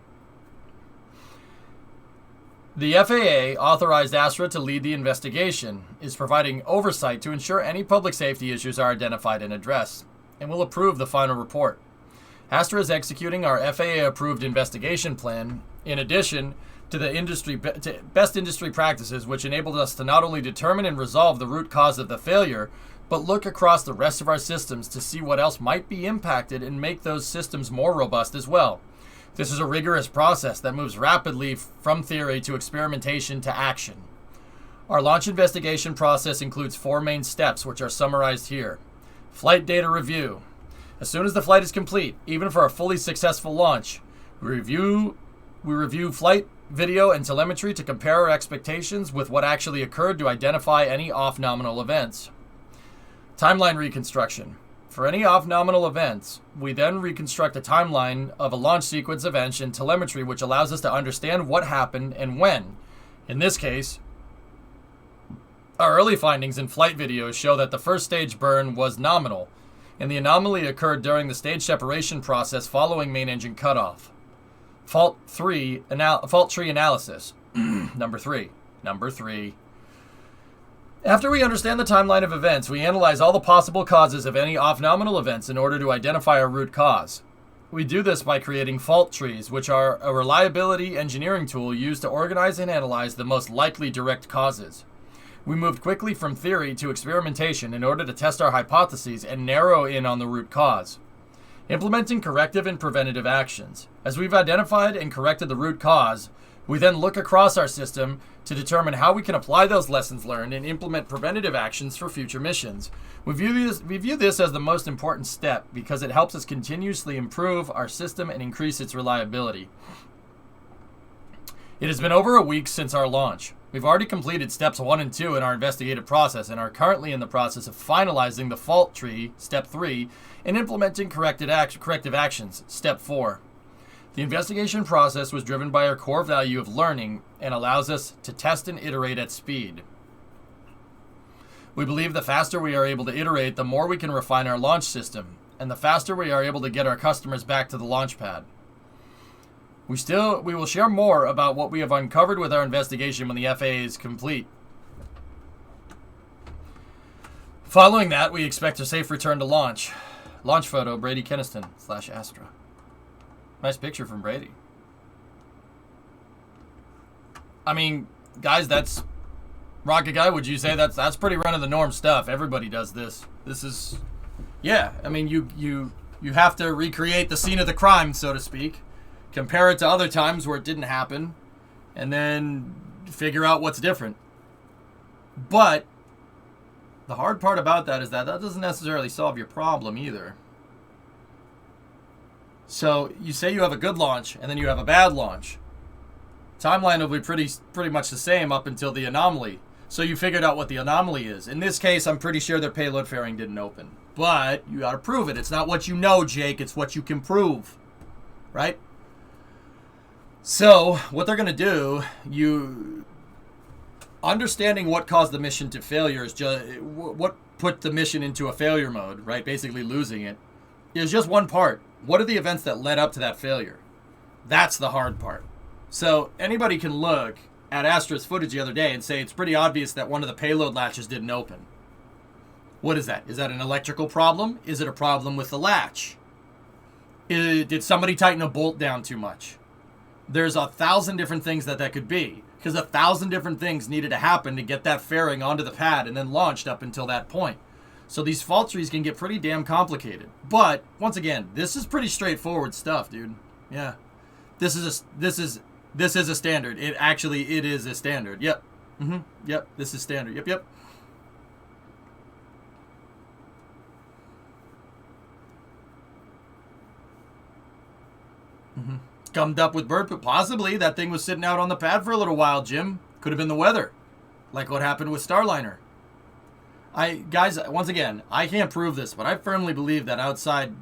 The FAA authorized ASTRA to lead the investigation, is providing oversight to ensure any public safety issues are identified and addressed, and will approve the final report. ASTRA is executing our FAA-approved investigation plan, in addition to the best industry practices, which enabled us to not only determine and resolve the root cause of the failure, but look across the rest of our systems to see what else might be impacted and make those systems more robust as well. This is a rigorous process that moves rapidly from theory to experimentation to action. Our launch investigation process includes 4 main steps, which are summarized here. Flight data review. As soon as the flight is complete, even for a fully successful launch, we review flight video and telemetry to compare our expectations with what actually occurred to identify any off-nominal events. Timeline reconstruction. For any off-nominal events, we then reconstruct a timeline of a launch sequence events and telemetry which allows us to understand what happened and when. In this case, our early findings in flight videos show that the first stage burn was nominal, and the anomaly occurred during the stage separation process following main engine cutoff. Fault tree analysis. Number three. After we understand the timeline of events, we analyze all the possible causes of any off-nominal events in order to identify a root cause. We do this by creating fault trees, which are a reliability engineering tool used to organize and analyze the most likely direct causes. We moved quickly from theory to experimentation in order to test our hypotheses and narrow in on the root cause. Implementing corrective and preventative actions. As we've identified and corrected the root cause, We then look across our system to determine how we can apply those lessons learned and implement preventative actions for future missions. We view this as the most important step because it helps us continuously improve our system and increase its reliability. It has been over a week since our launch. We've already completed steps 1 and 2 in our investigative process and are currently in the process of finalizing the fault tree, step 3, and implementing corrective actions, step 4. The investigation process was driven by our core value of learning and allows us to test and iterate at speed. We believe the faster we are able to iterate, the more we can refine our launch system, and the faster we are able to get our customers back to the launch pad. We will share more about what we have uncovered with our investigation when the FAA is complete. Following that, we expect a safe return to launch. Launch photo, Brady Keniston / ASTRA. Nice picture from Brady. I mean, guys, that's Rocket Guy. Would you say that's pretty run-of-the-norm stuff? Everybody does this. This is, yeah. I mean, you have to recreate the scene of the crime, so to speak. Compare it to other times where it didn't happen, and then figure out what's different. But the hard part about that is that doesn't necessarily solve your problem either. So you say you have a good launch, and then you have a bad launch. Timeline will be pretty much the same up until the anomaly. So you figured out what the anomaly is. In this case, I'm pretty sure their payload fairing didn't open. But you got to prove it. It's not what you know, Jake. It's what you can prove. Right? So what they're going to do, understanding what caused the mission to failure is just what put the mission into a failure mode, right? Basically losing it, is just one part. What are the events that led up to that failure? That's the hard part. So anybody can look at ASTRA's footage the other day and say it's pretty obvious that one of the payload latches didn't open. What is that? Is that an electrical problem? Is it a problem with the latch? Did somebody tighten a bolt down too much? There's 1,000 different things that could be, because 1,000 different things needed to happen to get that fairing onto the pad and then launched up until that point. So these fault trees can get pretty damn complicated. But once again, this is pretty straightforward stuff, dude. Yeah, this is a standard. It is a standard. Yep. Yep. This is standard. Yep. Gummed up with bird poop. Possibly that thing was sitting out on the pad for a little while, Jim. Could have been the weather, like what happened with Starliner. Guys, once again, I can't prove this, but I firmly believe that outside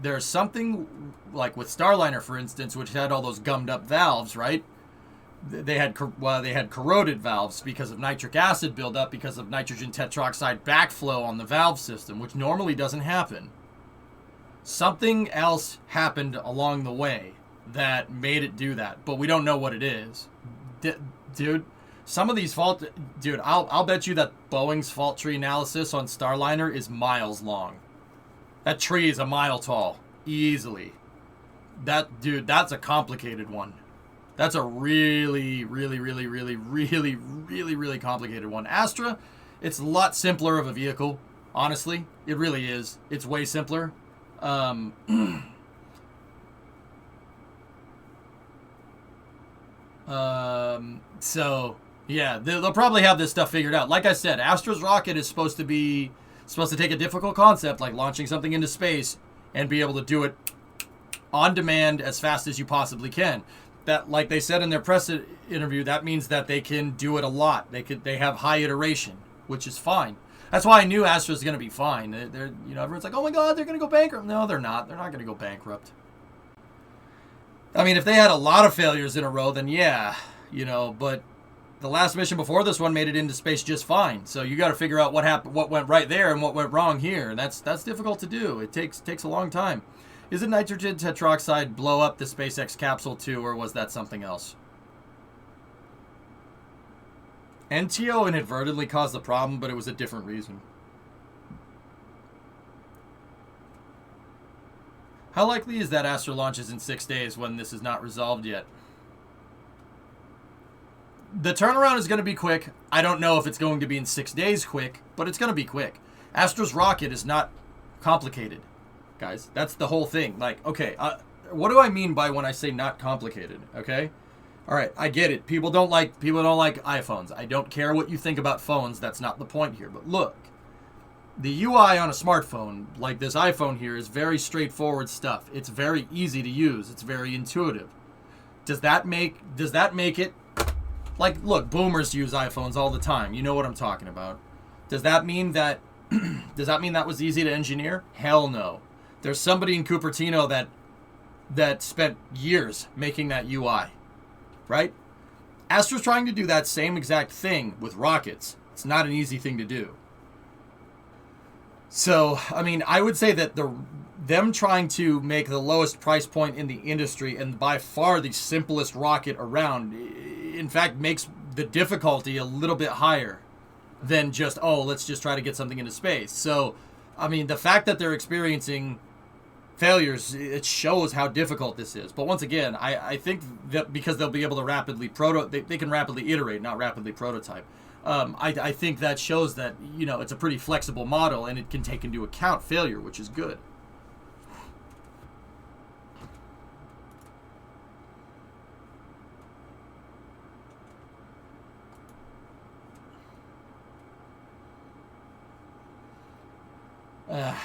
there's something like with Starliner, for instance, which had all those gummed up valves, right? They had corroded valves because of nitric acid buildup, because of nitrogen tetroxide backflow on the valve system, which normally doesn't happen. Something else happened along the way that made it do that, but we don't know what it is. Dude, some of these I'll bet you that Boeing's fault tree analysis on Starliner is miles long. That tree is a mile tall, easily. That's a complicated one. That's a really complicated one. ASTRA, it's a lot simpler of a vehicle, honestly. It really is. It's way simpler. So yeah, they'll probably have this stuff figured out. Like I said, ASTRA's rocket is supposed to take a difficult concept like launching something into space and be able to do it on demand as fast as you possibly can. That, like they said in their press interview, that means that they can do it a lot. They have high iteration, which is fine. That's why I knew ASTRA's going to be fine. They're everyone's like, oh my God, they're going to go bankrupt. No, they're not. They're not going to go bankrupt. I mean, if they had a lot of failures in a row, then yeah, but the last mission before this one made it into space just fine. So you got to figure out what happened, what went right there and what went wrong here. And that's difficult to do. It takes a long time. Is it nitrogen tetroxide blow up the SpaceX capsule too, or was that something else? NTO inadvertently caused the problem, but it was a different reason. How likely is that ASTRA launches in 6 days when this is not resolved yet? The turnaround is going to be quick. I don't know if it's going to be in 6 days quick, but it's going to be quick. ASTRA's rocket is not complicated, guys. That's the whole thing. Like, okay, what do I mean by when I say not complicated, okay? All right, I get it. People don't like iPhones. I don't care what you think about phones. That's not the point here. But look, the UI on a smartphone, like this iPhone here, is very straightforward stuff. It's very easy to use. It's very intuitive. Does that make it like, look, boomers use iPhones all the time. You know what I'm talking about. Does that mean that that was easy to engineer? Hell no. There's somebody in Cupertino that spent years making that UI. Right? ASTRA's trying to do that same exact thing with rockets. It's not an easy thing to do. So, I mean, I would say that them trying to make the lowest price point in the industry and by far the simplest rocket around, in fact, makes the difficulty a little bit higher than just, oh, let's just try to get something into space. So, I mean, the fact that they're experiencing failures, it shows how difficult this is. But once again, I think that because they'll be able to rapidly they can rapidly iterate, not rapidly prototype. I think that shows that, you know, it's a pretty flexible model and it can take into account failure, which is good.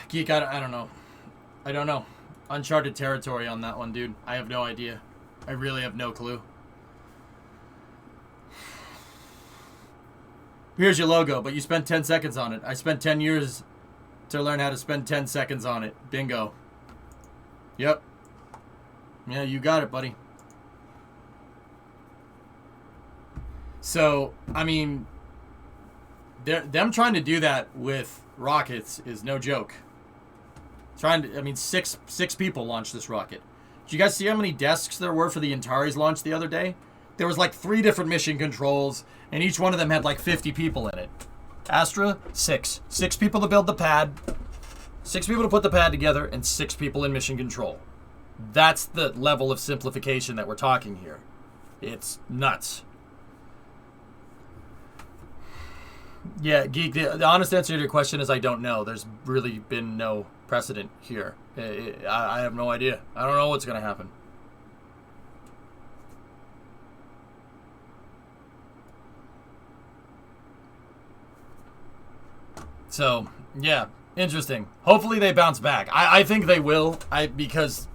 Geek, I don't know. I don't know. Uncharted territory on that one, dude. I have no idea. I really have no clue. Here's your logo, but you spent 10 seconds on it. I spent 10 years to learn how to spend 10 seconds on it. Bingo. Yep. Yeah, you got it, buddy. So, I mean, them trying to do that with rockets is no joke. Six people launched this rocket. Did you guys see how many desks there were for the Antares launch the other day? There was like 3 different mission controls, and each one of them had like 50 people in it. Astra, 6. 6 people to build the pad, 6 people to put the pad together, and 6 people in mission control. That's the level of simplification that we're talking here. It's nuts. Yeah, Geek, the honest answer to your question is I don't know. There's really been no precedent here. I have no idea. I don't know what's going to happen. So, yeah, interesting. Hopefully they bounce back. I think they will. Because,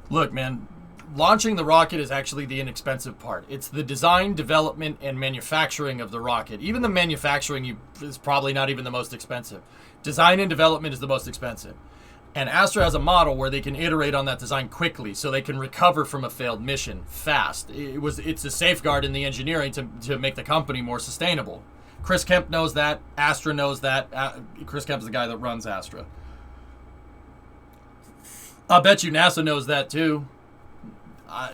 look, man, launching the rocket is actually the inexpensive part. It's the design, development, and manufacturing of the rocket. Even the manufacturing is probably not even the most expensive. Design and development is the most expensive. And ASTRA has a model where they can iterate on that design quickly so they can recover from a failed mission fast. It's a safeguard in the engineering to make the company more sustainable. Chris Kemp knows that. ASTRA knows that. Chris Kemp is the guy that runs ASTRA. I bet you NASA knows that too.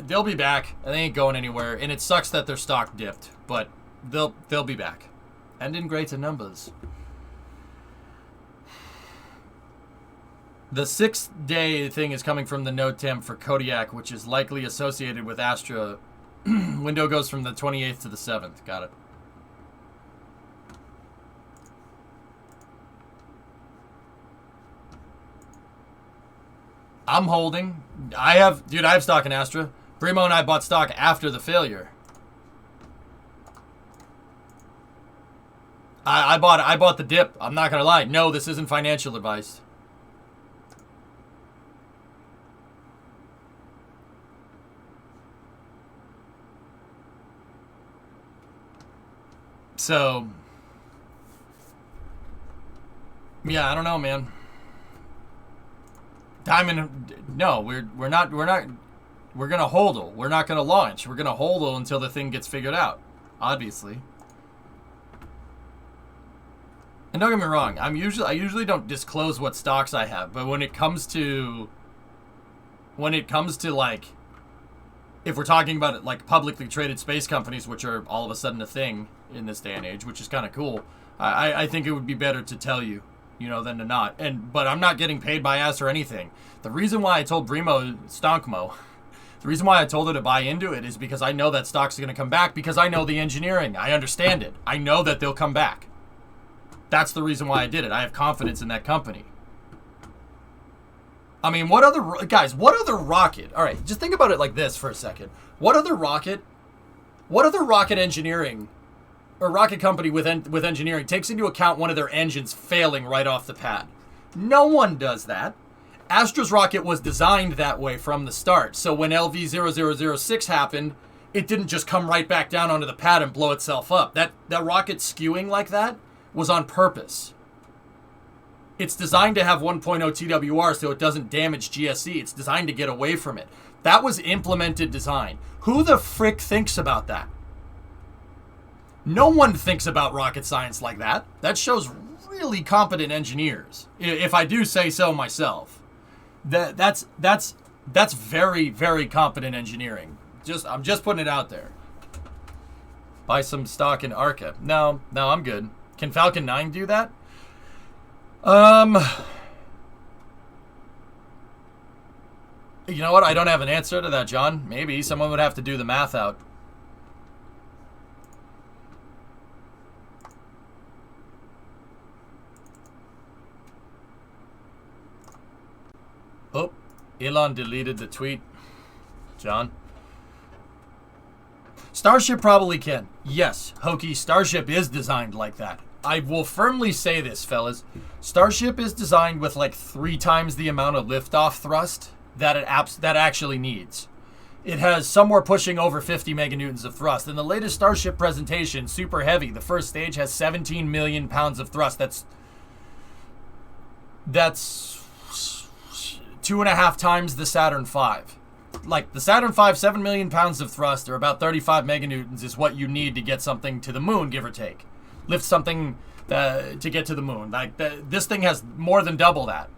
They'll be back. They ain't going anywhere. And it sucks that their stock dipped, but they'll be back. And in greater numbers. The 6-day thing is coming from the NOTAM for Kodiak, which is likely associated with ASTRA. Window goes from the 28th to the 7th. Got it. I'm holding. I have stock in ASTRA. Brimo and I bought stock after the failure. I bought the dip. I'm not gonna lie. No, this isn't financial advice. So, yeah, I don't know, man. Diamond, no, we're gonna hodl. We're not gonna launch. We're gonna hodl until the thing gets figured out, obviously. And don't get me wrong, I usually don't disclose what stocks I have, but when it comes to like, if we're talking about it like publicly traded space companies, which are all of a sudden a thing in this day and age, which is kind of cool, I think it would be better to tell you, than to not. But I'm not getting paid by ASTRA or anything. The reason why I told Brimo Stonkmo, the reason why I told her to buy into it is because I know that stock's going to come back, because I know the engineering. I understand it. I know that they'll come back. That's the reason why I did it. I have confidence in that company. I mean, what other rocket? All right, just think about it like this for a second. What other rocket What other rocket engineering or rocket company with engineering takes into account one of their engines failing right off the pad? No one does that. ASTRA's rocket was designed that way from the start. So when LV0006 happened, it didn't just come right back down onto the pad and blow itself up. That rocket skewing like that was on purpose. It's designed to have 1.0 TWR so it doesn't damage GSE. It's designed to get away from it. That was implemented design. Who the frick thinks about that? No one thinks about rocket science like that. That shows really competent engineers, if I do say so myself. That's very, very competent engineering. I'm just putting it out there. Buy some stock in ARCA. No, I'm good. Can Falcon 9 do that? You know what? I don't have an answer to that, John. Maybe someone would have to do the math out. Oh, Elon deleted the tweet. John. Starship probably can. Yes, Hokey, Starship is designed like that. I will firmly say this, fellas. Starship is designed with like 3 times the amount of liftoff thrust that it actually needs. It has somewhere pushing over 50 meganewtons of thrust. In the latest Starship presentation, Super Heavy, the first stage has 17 million pounds of thrust. That's 2.5 times the Saturn V. Like the Saturn V, 7 million pounds of thrust, or about 35 meganewtons, is what you need to get something to the moon, give or take. Lift something to get to the moon. Like this thing has more than double that.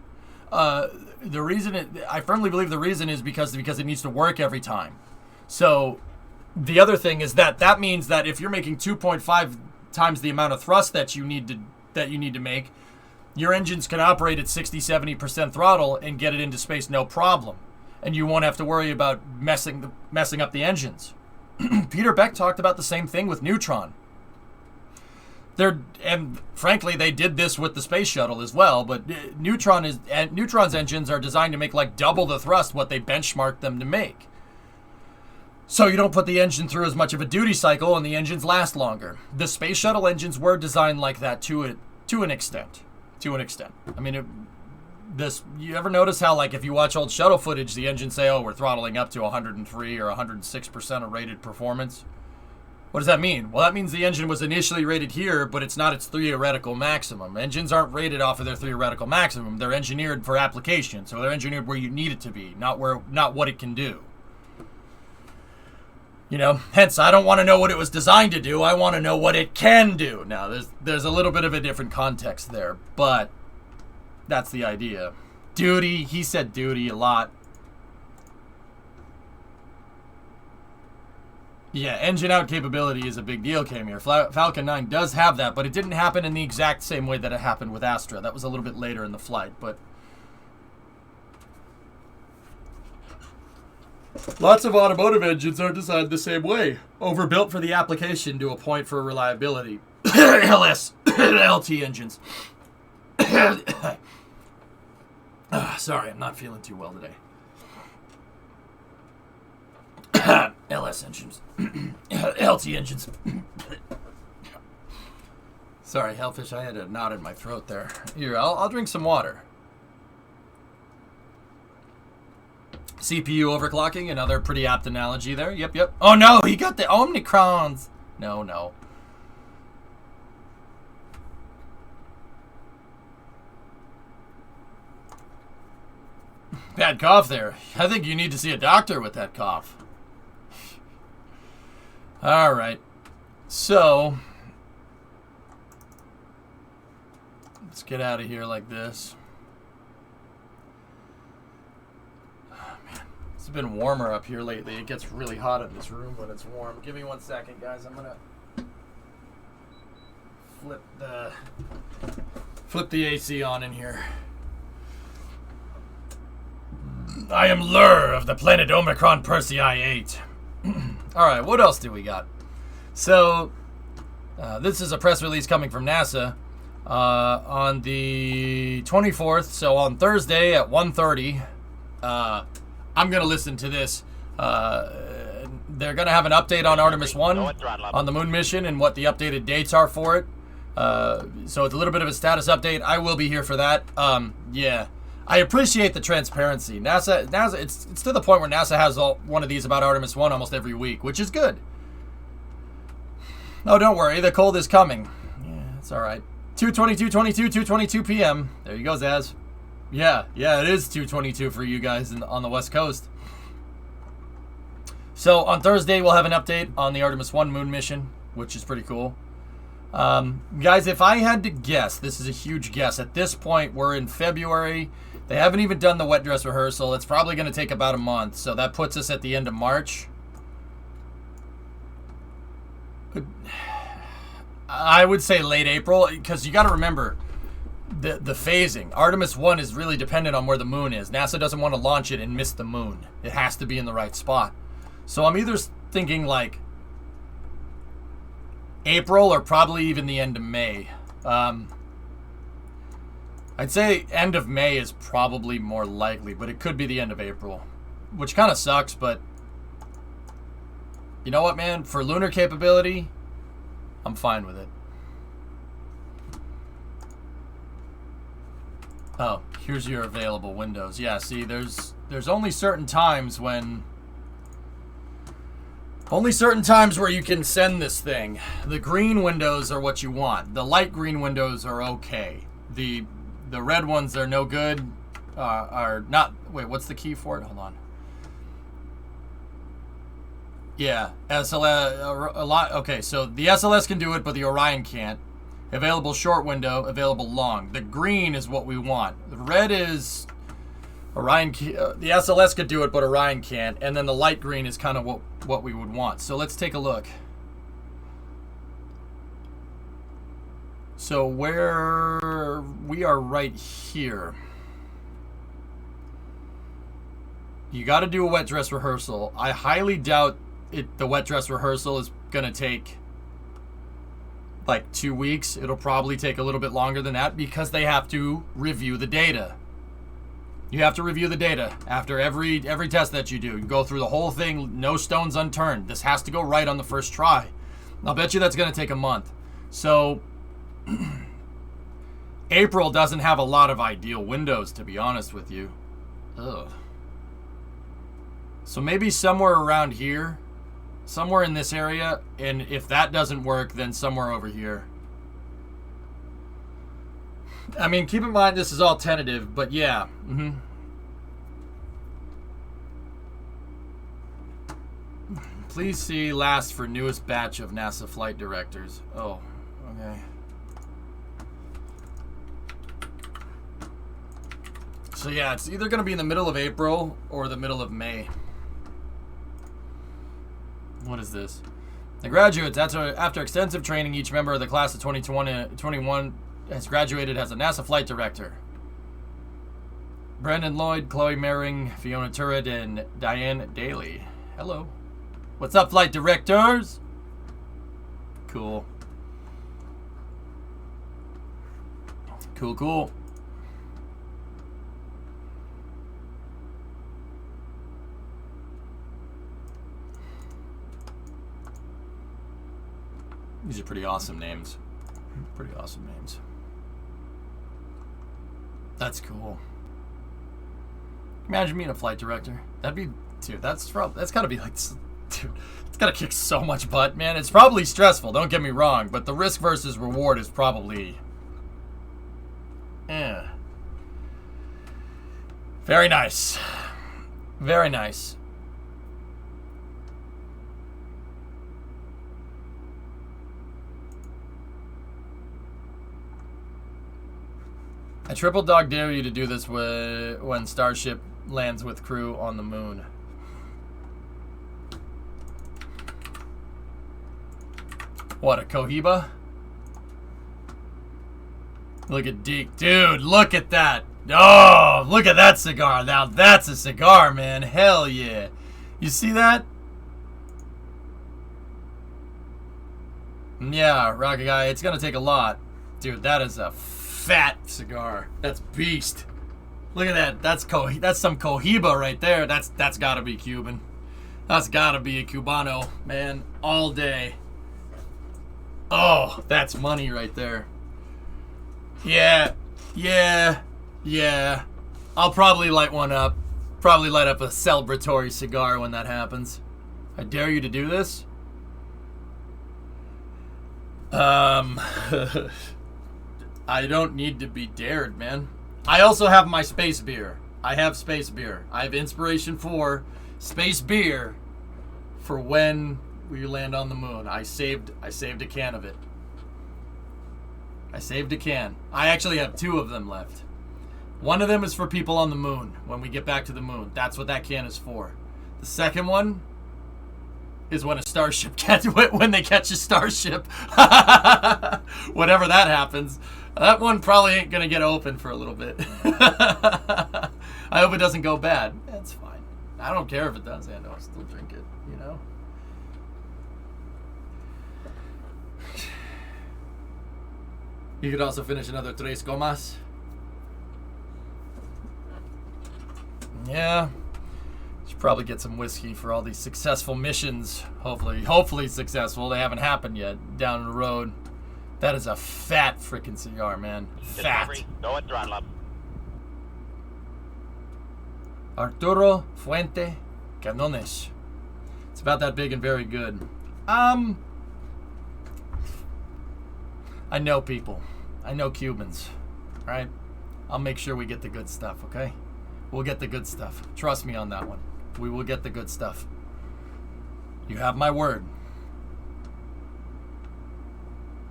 The reason I firmly believe the reason is because it needs to work every time. So the other thing is that means that if you're making 2.5 times the amount of thrust that you need to make, your engines can operate at 60-70% throttle and get it into space no problem, and you won't have to worry about messing up the engines. Peter Beck talked about the same thing with Neutron. And frankly, they did this with the space shuttle as well, but Neutron's engines are designed to make like double the thrust what they benchmarked them to make. So you don't put the engine through as much of a duty cycle and the engines last longer. The space shuttle engines were designed like that to an extent. I mean, you ever notice how, like, if you watch old shuttle footage, the engines say, oh, we're throttling up to 103 or 106% of rated performance? What does that mean? Well, that means the engine was initially rated here, but it's not its theoretical maximum. Engines aren't rated off of their theoretical maximum. They're engineered for application, so they're engineered where you need it to be, not what it can do. You know, hence, I don't want to know what it was designed to do. I want to know what it can do. Now, there's a little bit of a different context there, but that's the idea. Duty, he said duty a lot. Yeah, engine out capability is a big deal, Camir. Falcon 9 does have that, but it didn't happen in the exact same way that it happened with Astra. That was a little bit later in the flight, but lots of automotive engines are designed the same way. Overbuilt for the application to a point for reliability. LT engines. Sorry, I'm not feeling too well today. LS engines. LT engines. Sorry, Hellfish, I had a knot in my throat there. Here, I'll drink some water. CPU overclocking, another pretty apt analogy there. Yep. Oh no, he got the Omicrons. No. Bad cough there. I think you need to see a doctor with that cough. All right. So, let's get out of here like this. Oh, man. It's been warmer up here lately. It gets really hot in this room when it's warm. Give me 1 second, guys. I'm going to flip the AC on in here. I am Lur of the planet Omicron Persei 8. All right, what else do we got? So, this is a press release coming from NASA on the 24th. So on Thursday at 1:30, I'm going to listen to this they're going to have an update on Artemis 1 on the moon mission and what the updated dates are for it. So it's a little bit of a status update. I will be here for that. Yeah, I appreciate the transparency. NASA, it's to the point where NASA has one of these about Artemis 1 almost every week, which is good. Oh, don't worry, the cold is coming. Yeah, it's all right. 2:22 p.m. There you go, Zaz. Yeah, it is 2:22 for you guys on the West Coast. So on Thursday, we'll have an update on the Artemis 1 moon mission, which is pretty cool. Guys, if I had to guess, this is a huge guess. At this point, we're in February. They haven't even done the wet dress rehearsal. It's probably going to take about a month. So that puts us at the end of March. I would say late April, because you got to remember the phasing. Artemis 1 is really dependent on where the moon is. NASA doesn't want to launch it and miss the moon. It has to be in the right spot. So I'm either thinking like April or probably even the end of May. I'd say end of May is probably more likely, but it could be the end of April, which kind of sucks, but you know what, man? For lunar capability, I'm fine with it. Oh, here's your available windows. Yeah, see, there's only certain times when... Only certain times where you can send this thing. The green windows are what you want. The light green windows are okay. The red ones are no good. Are not... Wait, what's the key for it? Hold on. Yeah, SLS, a lot. Okay, so the SLS can do it, but the Orion can't. Available short window, available long. The green is what we want. The red is Orion. The SLS could do it, but Orion can't. And then the light green is kind of what we would want. So let's take a look. So where we are right here. You got to do a wet dress rehearsal. I highly doubt the wet dress rehearsal is going to take like 2 weeks. It'll probably take a little bit longer than that because they have to review the data. You have to review the data after every test that you do. You go through the whole thing, no stones unturned. This has to go right on the first try. I'll bet you that's going to take a month. So April doesn't have a lot of ideal windows, to be honest with you. Ugh. So maybe somewhere around here, somewhere in this area, and if that doesn't work, then somewhere over here. I mean, keep in mind this is all tentative, but yeah. Please see last for newest batch of NASA flight directors. Oh, okay. So yeah, it's either going to be in the middle of April or the middle of May. What is this? The graduates, after extensive training, each member of the class of 2021 has graduated as a NASA flight director. Brandon Lloyd, Chloe Mering, Fiona Turret, and Diane Daly. Hello. What's up, flight directors? Cool. Cool. These are pretty awesome names. That's cool. Imagine being a flight director. That'd be, dude, that's gotta be like, dude, it's gotta kick so much butt, man. It's probably stressful, don't get me wrong, but the risk versus reward is probably, very nice. Very nice. I triple dog dare you to do this when Starship lands with crew on the moon. What, a Cohiba? Look at Deke. Dude, look at that. Oh, look at that cigar. Now that's a cigar, man. Hell yeah. You see that? Yeah, Rocket Guy, it's going to take a lot. Dude, that is a fat cigar. That's beast. Look at that. That's some Cohiba right there. That's got to be Cuban. That's gotta be a Cubano, man. All day. Oh, that's money right there. Yeah. I'll probably light one up. Probably light up a celebratory cigar when that happens. I dare you to do this? I don't need to be dared, man. I also have my space beer. I have space beer. I have Inspiration 4 space beer for when we land on the moon. I saved a can of it. I saved a can. I actually have 2 of them left. One of them is for people on the moon when we get back to the moon. That's what that can is for. The second one is when a starship when they catch a starship. Whatever that happens. That one probably ain't gonna get open for a little bit. I hope it doesn't go bad. That's fine. I don't care if it does, and I'll still drink it, you know? You could also finish another tres gomas. Yeah. Should probably get some whiskey for all these successful missions. Hopefully successful. They haven't happened yet down the road. That is a fat freaking cigar, man. Fat. Arturo Fuente Canones. It's about that big and very good. I know people. I know Cubans. Right? I'll make sure we get the good stuff, okay? We'll get the good stuff. Trust me on that one. We will get the good stuff. You have my word.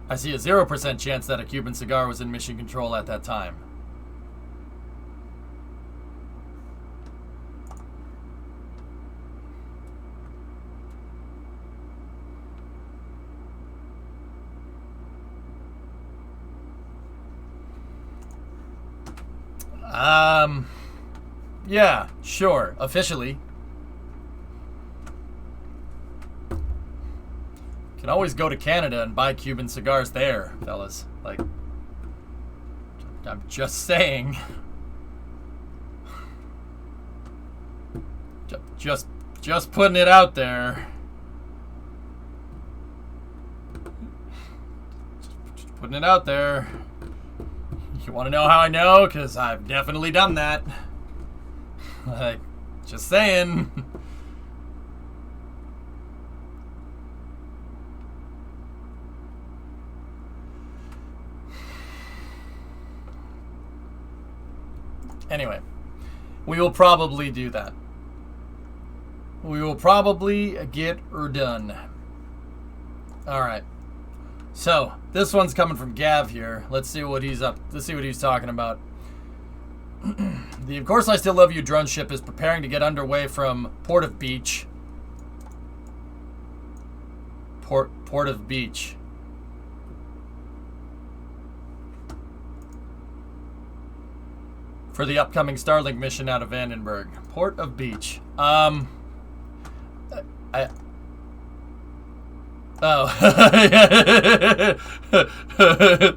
I see a 0% chance that a Cuban cigar was in mission control at that time. Yeah, sure, officially. Can always go to Canada and buy Cuban cigars there, fellas. Like, I'm just saying. Just putting it out there. Just putting it out there. You want to know how I know? Because I've definitely done that. Like, just saying. Anyway, we will probably do that. We will probably get her done. Alright. So, this one's coming from Gav here. Let's see what he's up. Let's see what he's talking about. The Of Course I Still Love You drone ship is preparing to get underway from Port of Beach. Port of Beach. For the upcoming Starlink mission out of Vandenberg. Port of Beach. Oh.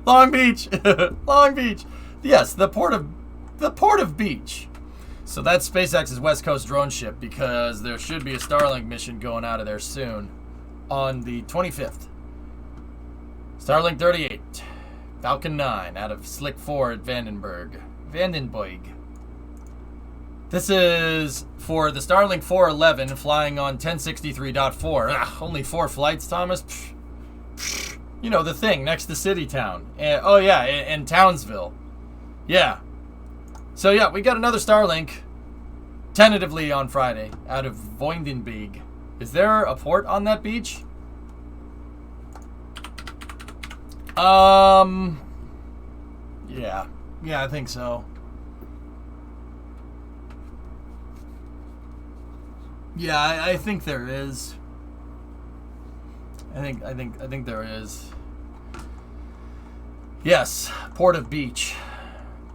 Long Beach. Long Beach. Yes, the Port of Beach. So that's SpaceX's West Coast drone ship, because there should be a Starlink mission going out of there soon on the 25th. Starlink 38. Falcon 9 out of Slick 4 at Vandenberg. This is for the Starlink 411 flying on 1063.4. Only 4 flights, Thomas? Pfft. You know, the thing next to Citytown. Oh, yeah, in Townsville. Yeah. So, yeah, we got another Starlink tentatively on Friday out of Voindenbeek. Is there a port on that beach? Yeah. Yeah, I think so. Yeah, I think there is. I think there is. Yes, Port of Beach.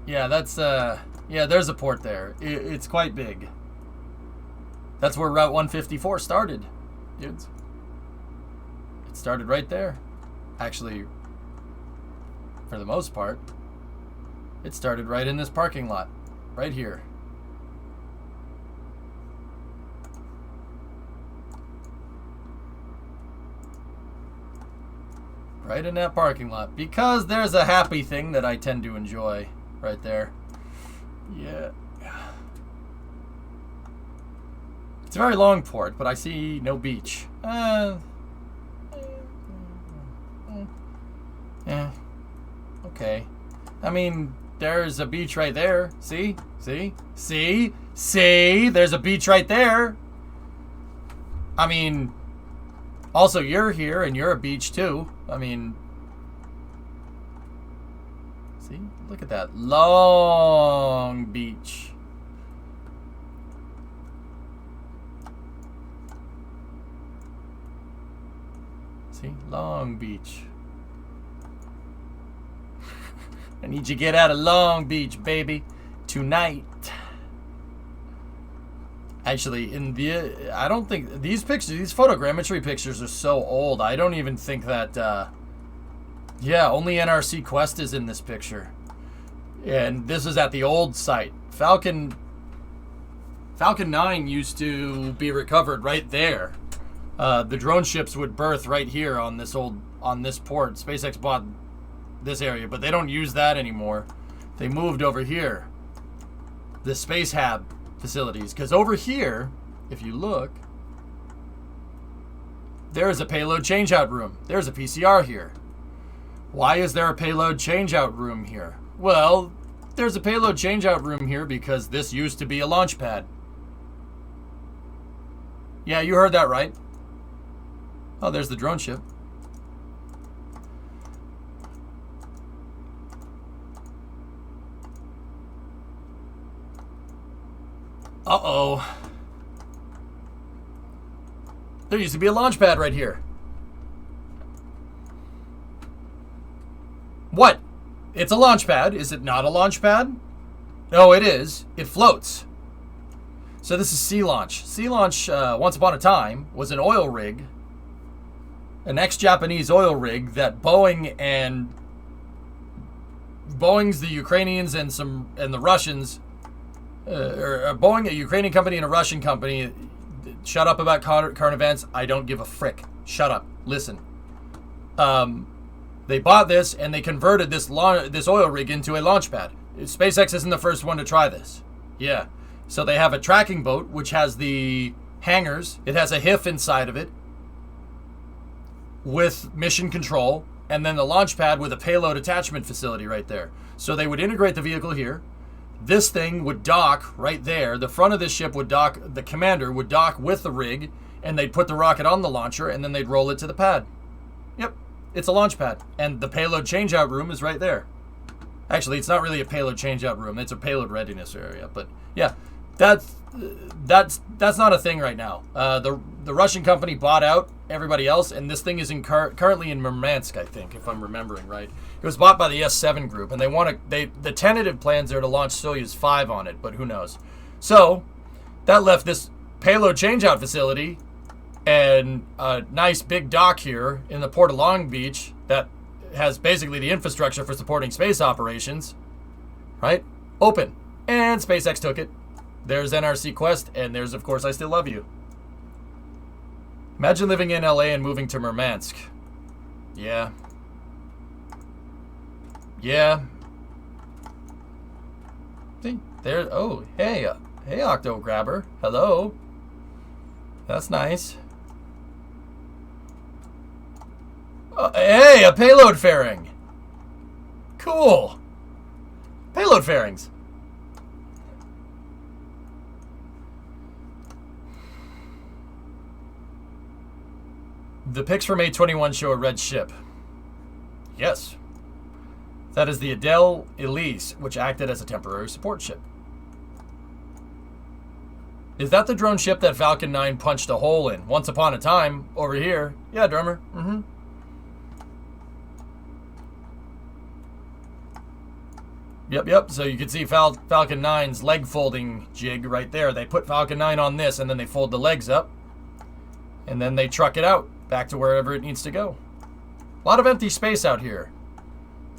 Yeah, that's yeah, there's a port there. It's quite big. That's where Route 154 started, dudes. It started right there. Actually, for the most part, it started right in this parking lot, right here. Right in that parking lot. Because there's a happy thing that I tend to enjoy right there. Yeah. It's a very long port, but I see no beach. Yeah. Okay. I mean, there's a beach right there. See? See? See? See? There's a beach right there. I mean, also you're here and you're a beach too. I mean, see? Look at that long beach. See? Long Beach. I need you to get out of Long Beach, baby. Tonight. Actually, I don't think these pictures, these photogrammetry pictures are so old. I don't even think that, yeah, only NRC Quest is in this picture. And this is at the old site. Falcon 9 used to be recovered right there. The drone ships would berth right here on this port. SpaceX bought this area, but they don't use that anymore. They moved over here. The Space Hab facilities. Because over here, if you look, there is a payload changeout room. There's a PCR here. Why is there a payload changeout room here? Well, there's a payload changeout room here because this used to be a launch pad. Yeah, you heard that right. Oh, there's the drone ship. Uh-oh. There used to be a launch pad right here. What? It's a launch pad. Is it not a launch pad? No, it is. It floats. So this is Sea Launch. Sea Launch, once upon a time, was an oil rig. An ex-Japanese oil rig that Boeing's the Ukrainians and the Russians, or Boeing, a Ukrainian company and a Russian company. Shut up about current events. I don't give a frick. Shut up. Listen. They bought this and they converted this oil rig into a launch pad. SpaceX isn't the first one to try this. Yeah. So they have a tracking boat which has the hangars. It has a HIF inside of it with mission control, and then the launch pad with a payload attachment facility right there. So they would integrate the vehicle here. This thing would dock right there. The front of this ship would dock, the commander would dock with the rig, and they'd put the rocket on the launcher, and then they'd roll it to the pad. Yep, it's a launch pad. And the payload changeout room is right there. Actually, it's not really a payload changeout room. It's a payload readiness area. But yeah, that's not a thing right now. The Russian company bought out everybody else, and this thing is currently in Murmansk, I think, if I'm remembering right. It was bought by the S7 group, and the tentative plans are to launch Soyuz 5 on it, but who knows. So that left this payload changeout facility and a nice big dock here in the port of Long Beach that has basically the infrastructure for supporting space operations, right? Open. And SpaceX took it. There's NRC Quest, and there's, of course, I Still Love You. Imagine living in LA and moving to Murmansk. Yeah. Yeah. See, there. Oh, hey, Octo Grabber. Hello. That's nice. Hey, a payload fairing. Cool. Payload fairings. The pics from A21 show a red ship. Yes. That is the Adele Elise, which acted as a temporary support ship. Is that the drone ship that Falcon 9 punched a hole in once upon a time over here? Yeah, drummer. Mm-hmm. Yep. So you can see Falcon 9's leg folding jig right there. They put Falcon 9 on this, and then they fold the legs up. And then they truck it out back to wherever it needs to go. A lot of empty space out here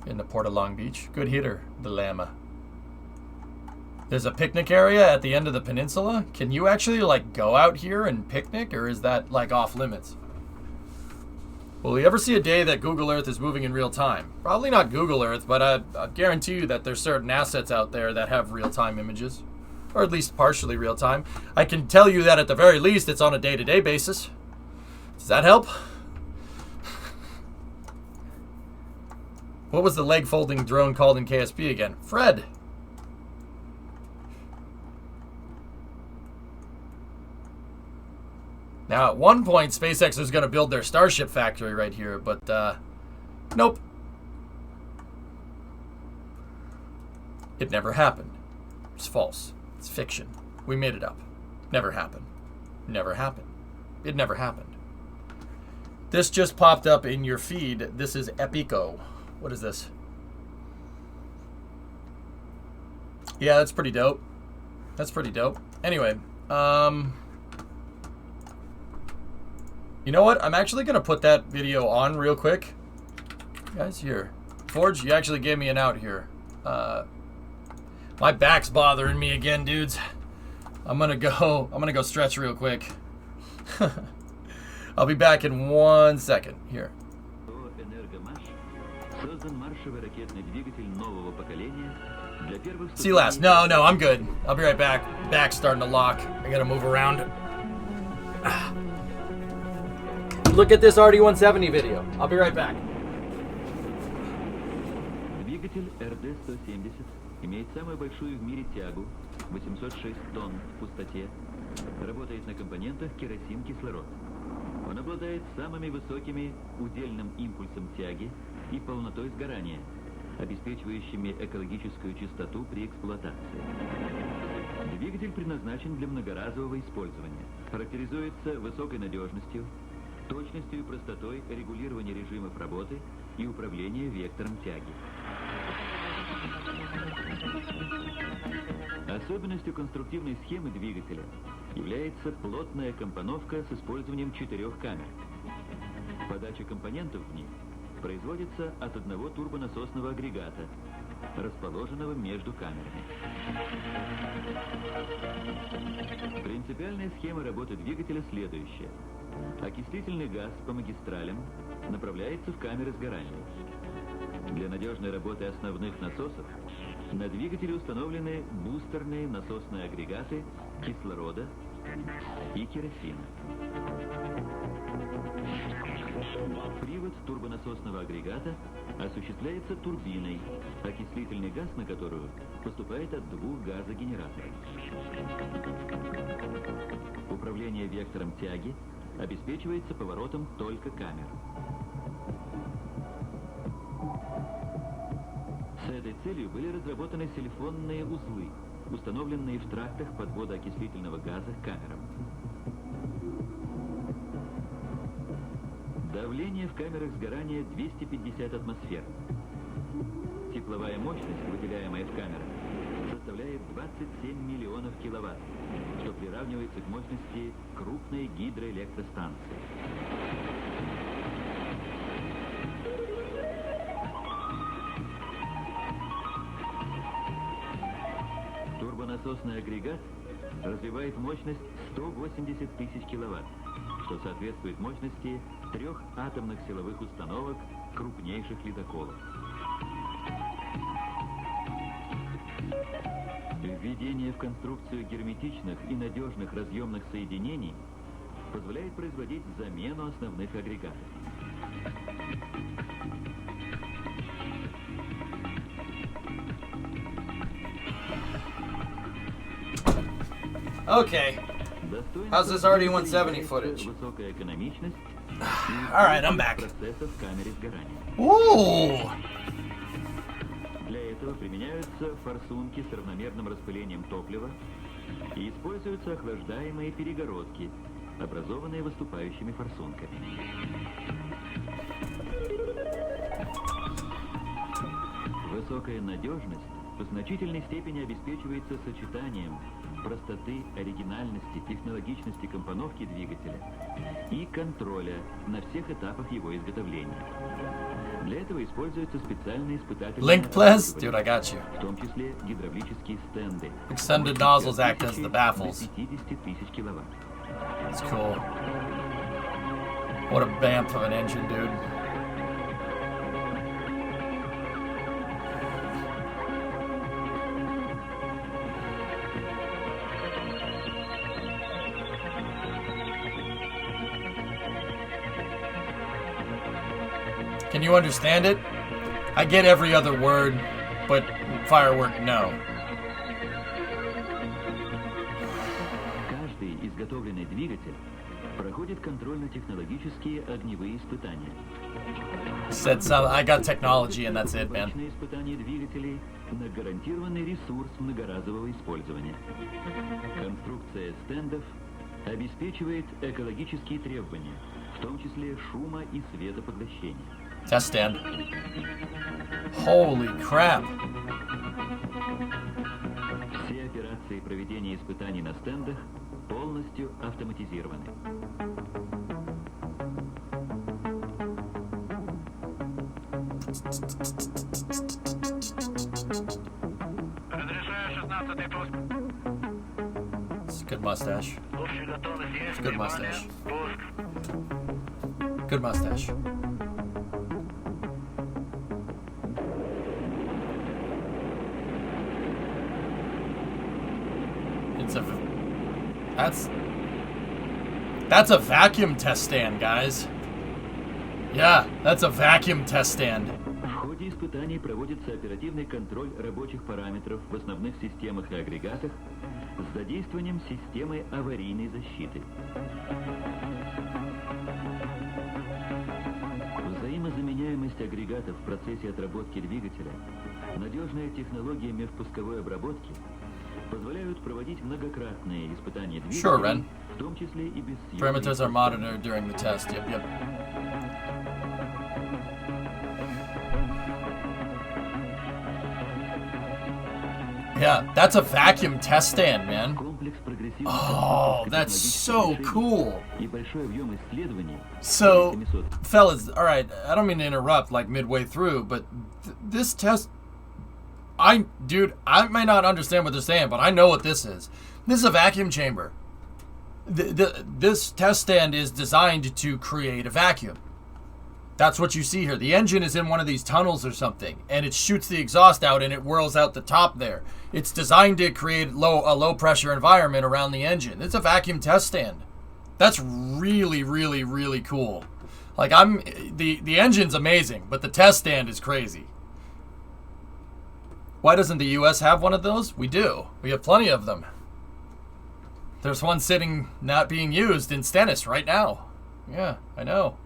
in the port of Long Beach. Good hitter, the Llama. There's a picnic area at the end of the peninsula. Can you actually, like, go out here and picnic, or is that, like, off limits? Will we ever see a day that Google Earth is moving in real time? Probably not Google Earth, but I guarantee you that there's certain assets out there that have real-time images. Or at least partially real-time. I can tell you that at the very least it's on a day-to-day basis. Does that help? What was the leg-folding drone called in KSP again? Fred. Now, at one point, SpaceX was going to build their Starship factory right here, but, nope. It never happened. It's false. It's fiction. We made it up. Never happened. Never happened. It never happened. This just popped up in your feed. This is Epico. What is this? Yeah, that's pretty dope. That's pretty dope. Anyway, you know what? I'm actually going to put that video on real quick. Guys, here. Forge, you actually gave me an out here. My back's bothering me again, dudes. I'm going to go stretch real quick. I'll be back in 1 second. Here. See you last. No, I'm good. I'll be right back. Back's starting to lock. I got to move around. Look at this RD-170 video. I'll be right back. Двигатель РД-170 имеет самую большую в мире тягу, 806 тонн в пустоте, работает на компонентах керосин-кислород. Он обладает самыми высокими удельным импульсом тяги и полнотой сгорания, обеспечивающими экологическую чистоту при эксплуатации. Двигатель предназначен для многоразового использования. Характеризуется высокой надежностью, точностью и простотой регулирования режимов работы и управления вектором тяги. Особенностью конструктивной схемы двигателя является плотная компоновка с использованием 4 камер. Подача компонентов в них производится от одного турбонасосного агрегата, расположенного между камерами. Принципиальная схема работы двигателя следующая. Окислительный газ по магистралям направляется в камеры сгорания. Для надежной работы основных насосов на двигателе установлены бустерные насосные агрегаты кислорода и керосина. Привод турбонасосного агрегата осуществляется турбиной, окислительный газ на которую поступает от 2 газогенераторов. Управление вектором тяги обеспечивается поворотом только камер. С этой целью были разработаны силифонные узлы, установленные в трактах подвода окислительного газа к камерам. Давление в камерах сгорания 250 атмосфер. Тепловая мощность, выделяемая в камерах, составляет 27 миллионов киловатт, что приравнивается к мощности крупной гидроэлектростанции. Турбонасосный агрегат развивает мощность 180 тысяч киловатт, что соответствует мощности 3 атомных силовых установок крупнейших ледоколов. Введение в конструкцию герметичных и надежных разъемных соединений позволяет производить замену основных агрегатов. Okay. How's this RD-170 footage? Alright, I'm back. Ooh! Для этого применяются форсунки с равномерным распылением топлива и используются охлаждаемые перегородки, образованные выступающими форсунками. Высокая надежность в значительной степени обеспечивается сочетанием простоты, оригинальности, технологичности компоновки двигателя и контроля на всех этапах его изготовления. Для этого используются специальные испытательные Link plus? Dude, I got you. в том числе гидравлические стенды. Extended nozzles act as the baffles. 50 тысяч киловатт. That's cool. What a bamf of an engine, dude. Can you understand it? I get every other word, but firework, no. Каждый изготовленный двигатель проходит контрольно-технологические огневые испытания. Said some, I got technology and that's it, man. Испытания двигателей на гарантированный ресурс многоразового использования. Конструкция стендов обеспечивает экологические требования, в том числе шума и светопоглощения. Test stand. Holy crap. Все операции проведения испытаний на стендах полностью автоматизированы. It's a good mustache. It's a good mustache. Good mustache. It's a... That's a vacuum test stand, guys. Yeah, that's a vacuum test stand. В ходе испытаний проводится оперативный контроль рабочих параметров в основных системах и агрегатах с задействованием системы аварийной защиты. Взаимозаменяемость агрегатов в процессе отработки двигателя, надежная технология межпусковой обработки позволяют проводить многократные испытания двигателей, Sure, Ren. в том числе и без съемки. Parameters are monitored during the test. Yep, yep. Yeah, that's a vacuum test stand, man. Oh, that's so cool. So, fellas, all right, I don't mean to interrupt like midway through, but this test, dude, I may not understand what they're saying, but I know what this is. This is a vacuum chamber. This test stand is designed to create a vacuum. That's what you see here. The engine is in one of these tunnels or something, and it shoots the exhaust out and it whirls out the top there. It's designed to create a low pressure environment around the engine. It's a vacuum test stand. That's really, really, really cool. Like, the engine's amazing, but the test stand is crazy. Why doesn't the US have one of those? We do. We have plenty of them. There's one sitting not being used in Stennis right now. Yeah, I know.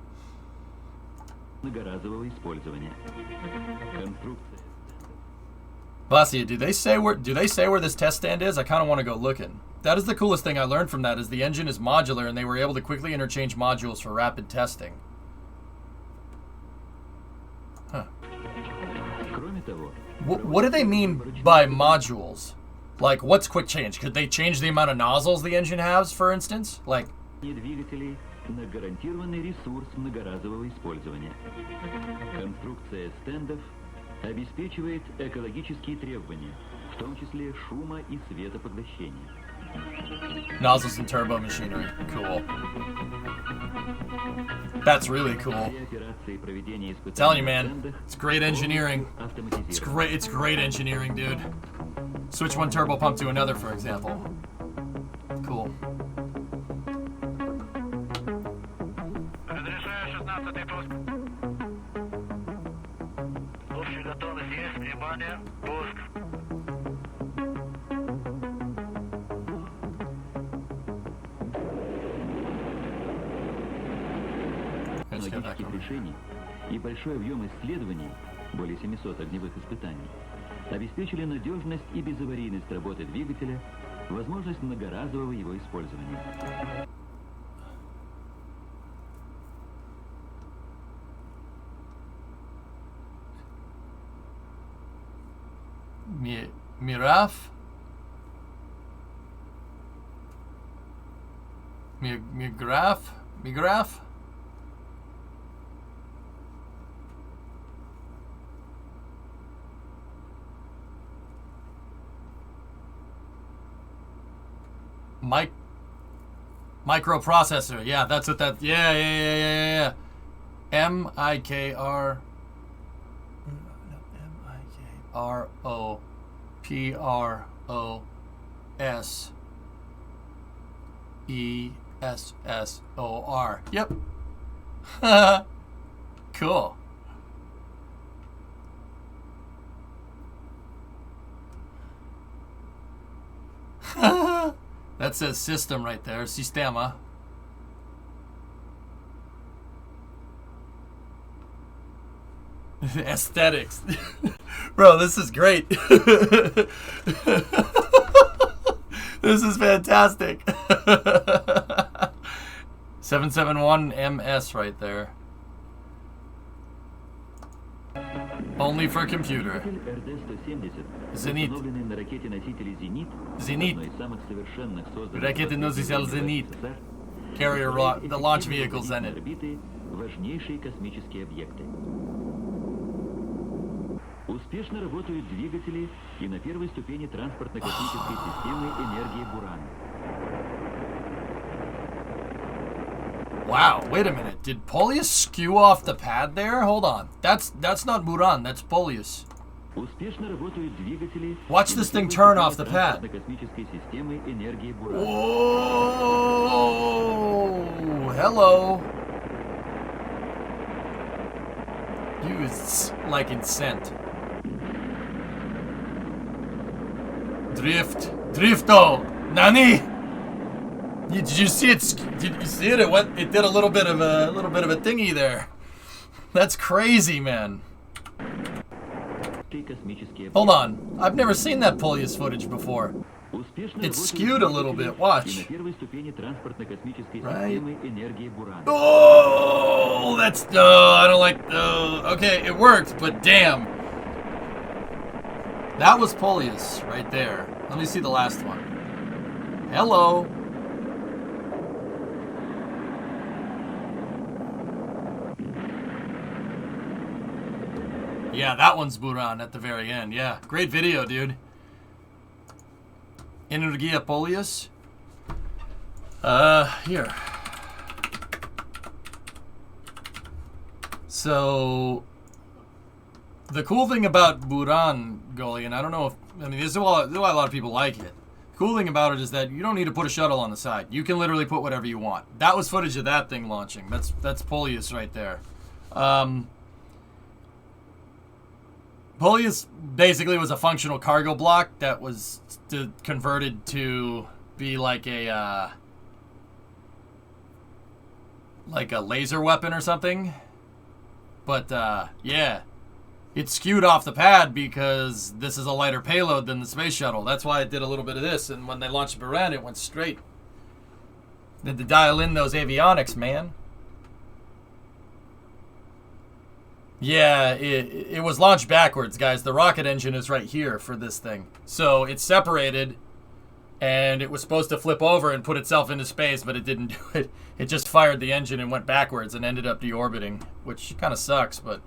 Многоразового использования. Конструкция. Vasia, do they say where this test stand is? I kind of want to go looking. That is the coolest thing I learned from that, is the engine is modular and they were able to quickly interchange modules for rapid testing. Huh. Кроме того, What do they mean by modules? Like, what's quick change? Could they change the amount of nozzles the engine has, for instance? Like, двигателей на гарантированный ресурс многоразового использования. Конструкция стендов обеспечивает экологические требования, в том числе шума и светопоглощения. nozzles and turbo machinery. Cool. That's really cool. Все операции проведения испытаний Telling you, на man, стендах it's great engineering. автоматизированы. It's great engineering, dude. Switch one turbo pump to another, for example. Cool. Технологических решений и большой объем исследований, более 700 огневых испытаний, обеспечили надежность и безаварийность работы двигателя, возможность многоразового его использования. Miraf? Migraph? Microprocessor. Yeah, that's what that. Yeah. M-I-K-R. M-I-K-R-O-P-R-O-S-E-S-S-O-R. Yep. Cool. That says system right there. Sistema. Aesthetics. Bro, this is great. This is fantastic. 771 MS right there. Only for computer. Zenit. Zenit. Ракеты носитель Zenit. Carrier, the launch vehicle Zenit. Важнейшие космические объекты. Успешно работают двигатели и на первой ступени транспортно-космической системы энергии Буран. Wow, wait a minute. Did Polius skew off the pad there? Hold on. That's not Buran, that's Polius. Успешно работают двигатели. Watch this thing turn off the pad. Транспортно-космической системы энергии Буран. Whoa! Hello. He was like incensed. Drifto! Nani? Did you see it? Did you see it? It did a little bit of a thingy there. That's crazy, man. Hold on. I've never seen that Polius footage before. It's skewed a little bit. Watch. Right. Oh, that's I don't like. Okay, it worked, but damn. That was Polius right there. Let me see the last one. Hello. Yeah, that one's Buran at the very end. Yeah, great video, dude. Energia Polius. Here. So, the cool thing about Buran, Goli, and I don't know if, I mean, this is why a lot of people like it. The cool thing about it is that you don't need to put a shuttle on the side. You can literally put whatever you want. That was footage of that thing launching. That's Polius right there. Polius basically was a functional cargo block that was converted to be like a laser weapon or something. But yeah, it skewed off the pad because this is a lighter payload than the space shuttle. That's why it did a little bit of this, and when they launched Buran, it went straight. They had to dial in those avionics, man. Yeah, it was launched backwards, guys. The rocket engine is right here for this thing. So it's separated, and it was supposed to flip over and put itself into space, but it didn't do it. It just fired the engine and went backwards and ended up deorbiting, which kind of sucks, but...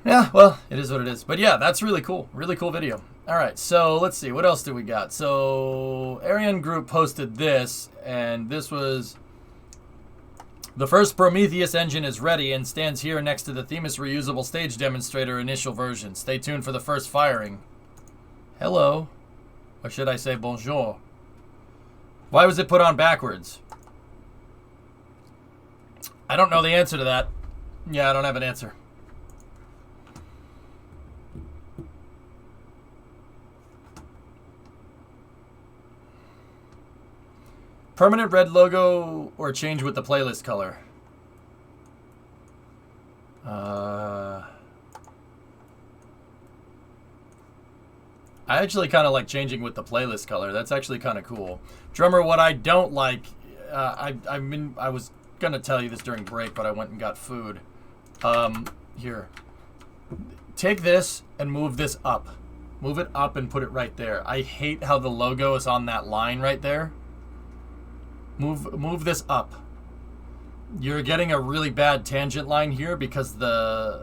yeah, well, it is what it is. But yeah, that's really cool. Really cool video. All right, so let's see. What else do we got? So Arian Group posted this, and this was... the first Prometheus engine is ready and stands here next to the Themis reusable stage demonstrator initial version. Stay tuned for the first firing. Hello. Or should I say bonjour? Why was it put on backwards? I don't know the answer to that. Yeah, I don't have an answer. Permanent red logo or change with the playlist color? I actually kind of like changing with the playlist color. That's actually kind of cool. Drummer, what I don't like, I was gonna tell you this during break, but I went and got food. Here. Take this and move this up. Move it up and put it right there. I hate how the logo is on that line right there. Move this up. You're getting a really bad tangent line here because the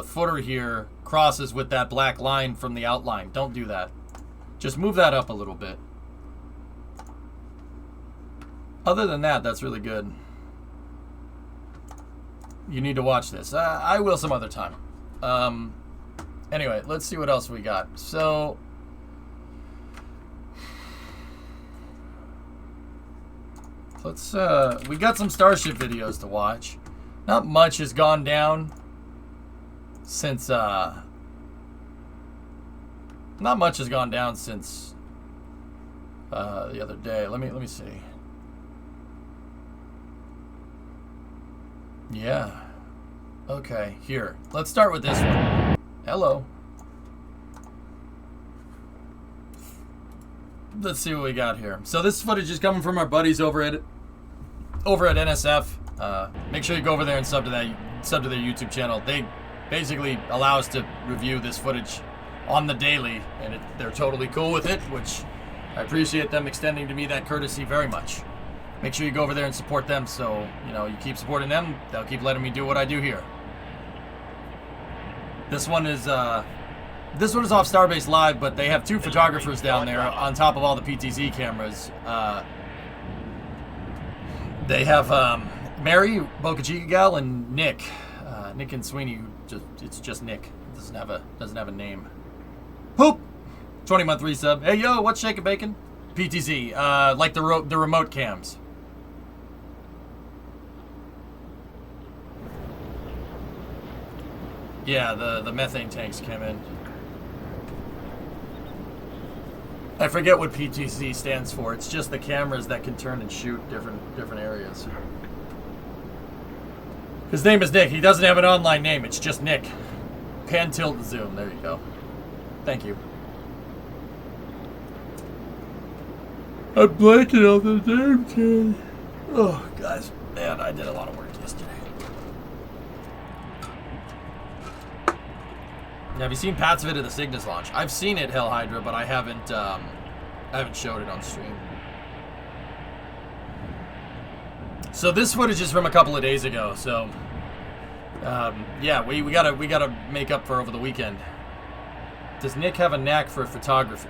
footer here crosses with that black line from the outline. Don't do that. Just move that up a little bit. Other than that, that's really good. You need to watch this. I will some other time. Anyway, let's see what else we got. So, let's, we got some Starship videos to watch. Not much has gone down since, not much has gone down since, the other day. Let me see. Yeah. Okay, here. Let's start with this one. Hello. Let's see what we got here. So this footage is coming from our buddies over at NSF. Make sure you go over there and sub to their YouTube channel. They basically allow us to review this footage on the daily, and they're totally cool with it, which I appreciate them extending to me that courtesy very much. Make sure you go over there and support them, so you know you keep supporting them. They'll keep letting me do what I do here. This one is off Starbase Live, but they have 2 photographers down there on top of all the PTZ cameras. They have Mary, Boca Chica gal, and Nick. Nick and Sweeney. It's just Nick. It doesn't have a name. Poop. 20-month resub. Hey yo, what's shaking bacon? PTZ. Like the remote cams. Yeah, the methane tanks came in. I forget what PTZ stands for. It's just the cameras that can turn and shoot different areas. His name is Nick. He doesn't have an online name. It's just Nick. Pan, tilt, and zoom. There you go. Thank you. I'm blanking on the name, too. Oh, guys. Man, I did a lot of work yesterday. Now, have you seen Pat's vid of the Cygnus launch? I've seen it, Hell Hydra, but I haven't showed it on stream. So this footage is from a couple of days ago. So, yeah, we gotta make up for over the weekend. Does Nick have a knack for photography?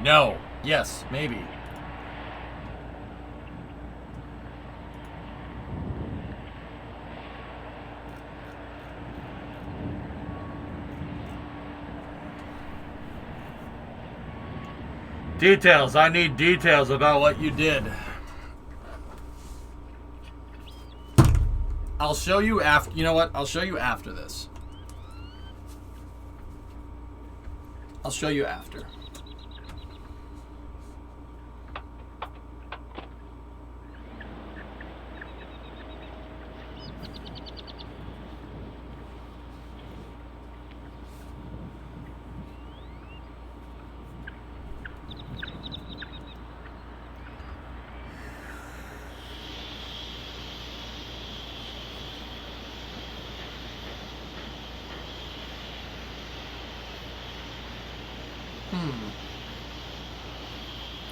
No. Yes. Maybe. Details. I need details about what you did. I'll show you after. You know what? I'll show you after this. I'll show you after.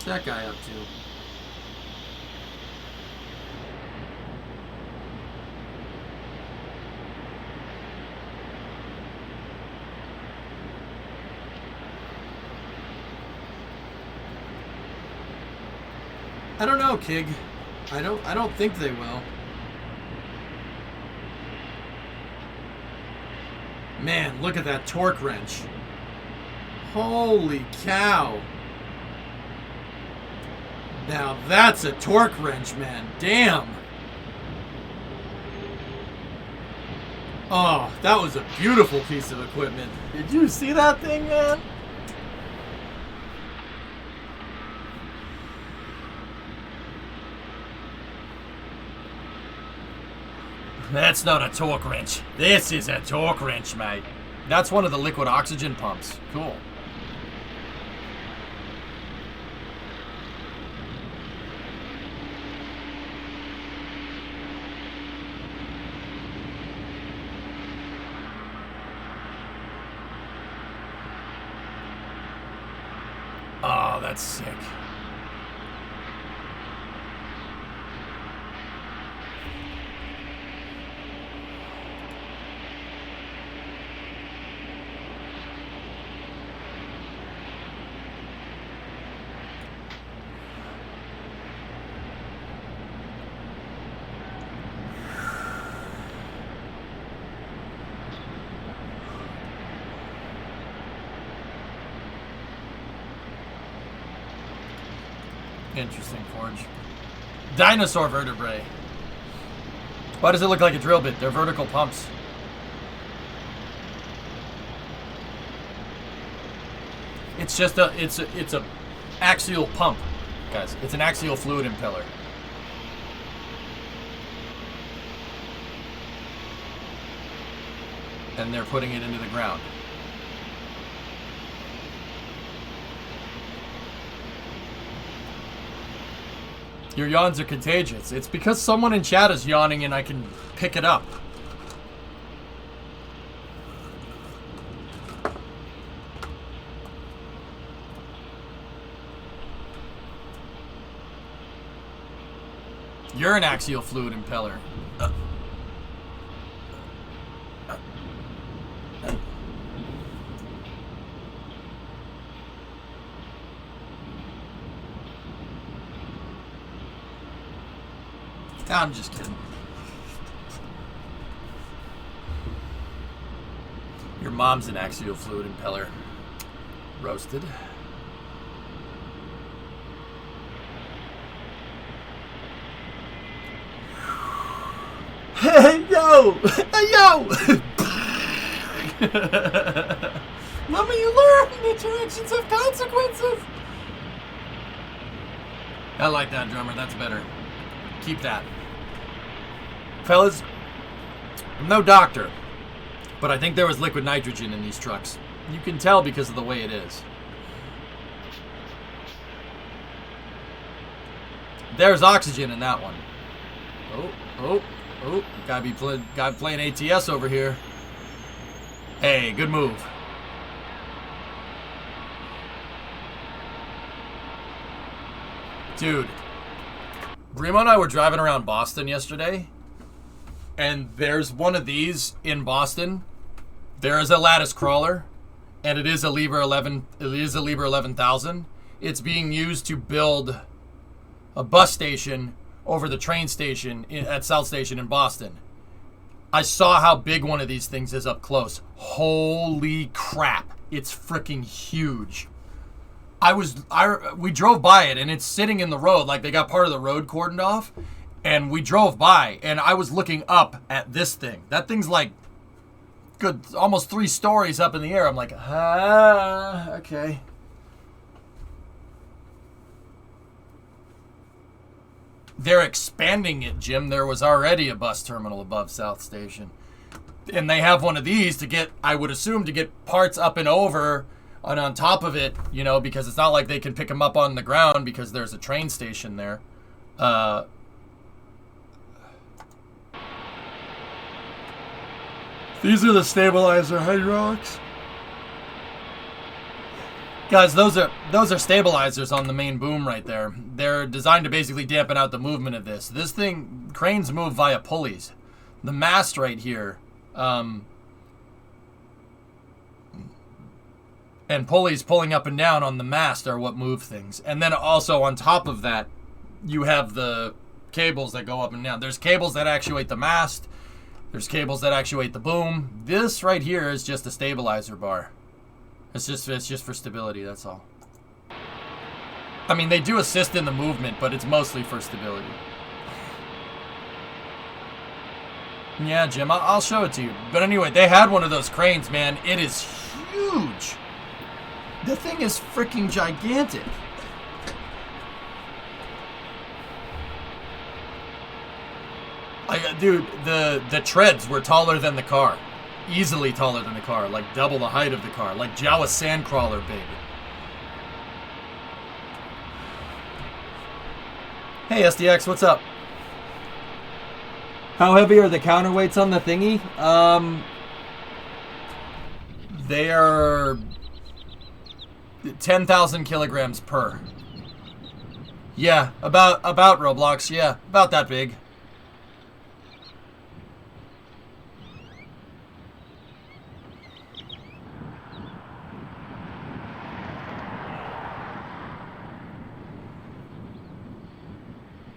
What's that guy up to? I don't know, Kig. I don't think they will. Man, look at that torque wrench. Holy cow. Now that's a torque wrench, man. Damn. Oh, that was a beautiful piece of equipment. Did you see that thing, man? That's not a torque wrench. This is a torque wrench, mate. That's one of the liquid oxygen pumps. Cool. Oh, that's sick. Interesting, Forge. Dinosaur vertebrae. Why does it look like a drill bit? They're vertical pumps. It's just it's a axial pump, guys. It's an axial fluid impeller. And they're putting it into the ground. Your yawns are contagious. It's because someone in chat is yawning and I can pick it up. You're an axial fluid impeller. I'm just kidding. Your mom's an axial fluid impeller. Roasted. Hey, yo! Hey, yo! Mama, you learn! Interactions have consequences! I like that, drummer. That's better. Keep that. Fellas, I'm no doctor, but I think there was liquid nitrogen in these trucks. You can tell because of the way it is. There's oxygen in that one. Oh. Guy playing ATS over here. Hey, good move. Dude, Remo and I were driving around Boston yesterday, and there's one of these in Boston. There is a lattice crawler, and it is a Liebherr 11. It is a Liebherr 11,000. It's being used to build a bus station over the train station at South Station in Boston. I saw how big one of these things is up close. Holy crap! It's freaking huge. We drove by it, and it's sitting in the road, like they got part of the road cordoned off, and we drove by, and I was looking up at this thing. That thing's like good, almost 3 stories up in the air. I'm like, okay. They're expanding it, Jim. There was already a bus terminal above South Station. And they have one of these to get, I would assume, to get parts up and over and on top of it, you know, because it's not like they can pick them up on the ground because there's a train station there. These are the stabilizer hydraulics. Guys, those are stabilizers on the main boom right there. They're designed to basically dampen out the movement of this. This thing, cranes move via pulleys. The mast right here, and pulleys pulling up and down on the mast are what move things. And then also on top of that, you have the cables that go up and down. There's cables that actuate the mast. There's cables that actuate the boom. This right here is just a stabilizer bar. It's just for stability, that's all. I mean, they do assist in the movement, but it's mostly for stability. Yeah, Jim, I'll show it to you. But anyway, they had one of those cranes, man. It is huge. The thing is freaking gigantic. Dude, the treads were taller than the car. Easily taller than the car. Like double the height of the car. Like Jawa Sandcrawler big. Hey, SDX, what's up? How heavy are the counterweights on the thingy? They are 10,000 kilograms per. Yeah, about Roblox. Yeah, about that big.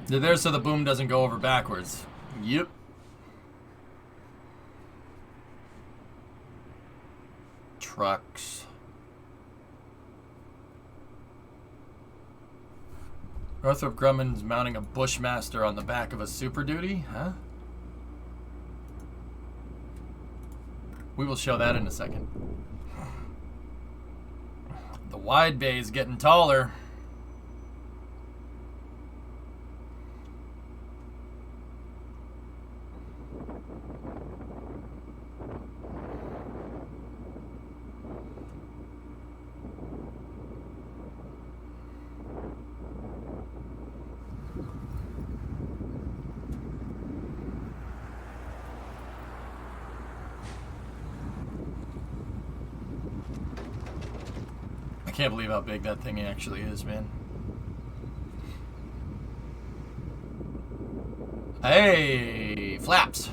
They're there so the boom doesn't go over backwards. Yep. Trucks. Northrop Grumman's mounting a Bushmaster on the back of a Super Duty? Huh? We will show that in a second. The wide bay is getting taller. I can't believe how big that thing actually is, man. Hey, flaps.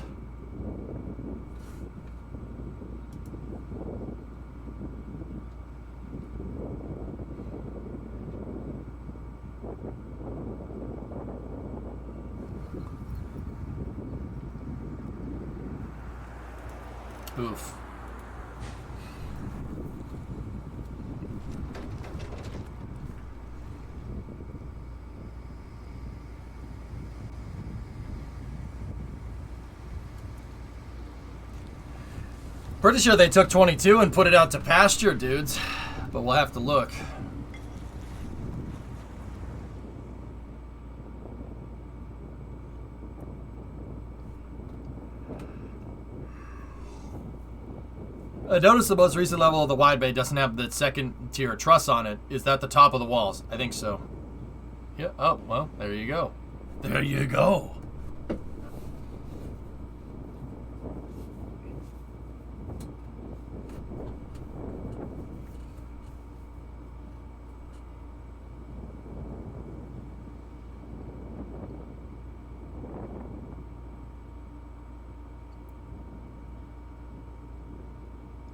Oof. Pretty sure they took 22 and put it out to pasture, dudes. But we'll have to look. I noticed the most recent level of the wide bay doesn't have the second tier truss on it. Is that the top of the walls? I think so. Yeah. Oh, well, there you go. There you go.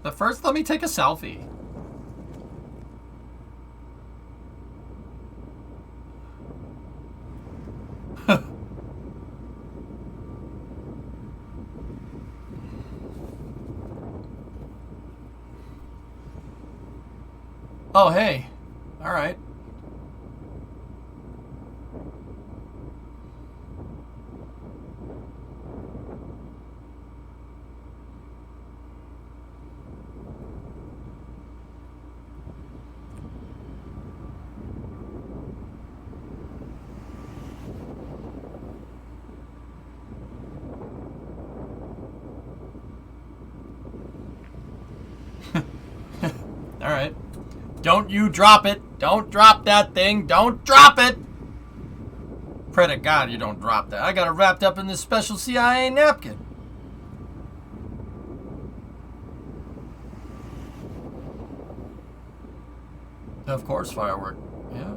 But first, let me take a selfie. Oh, hey. All right. All right. Don't you drop it. Don't drop that thing. Don't drop it. Pray to God you don't drop that. I got it wrapped up in this special CIA napkin. Of course, firework. Yeah.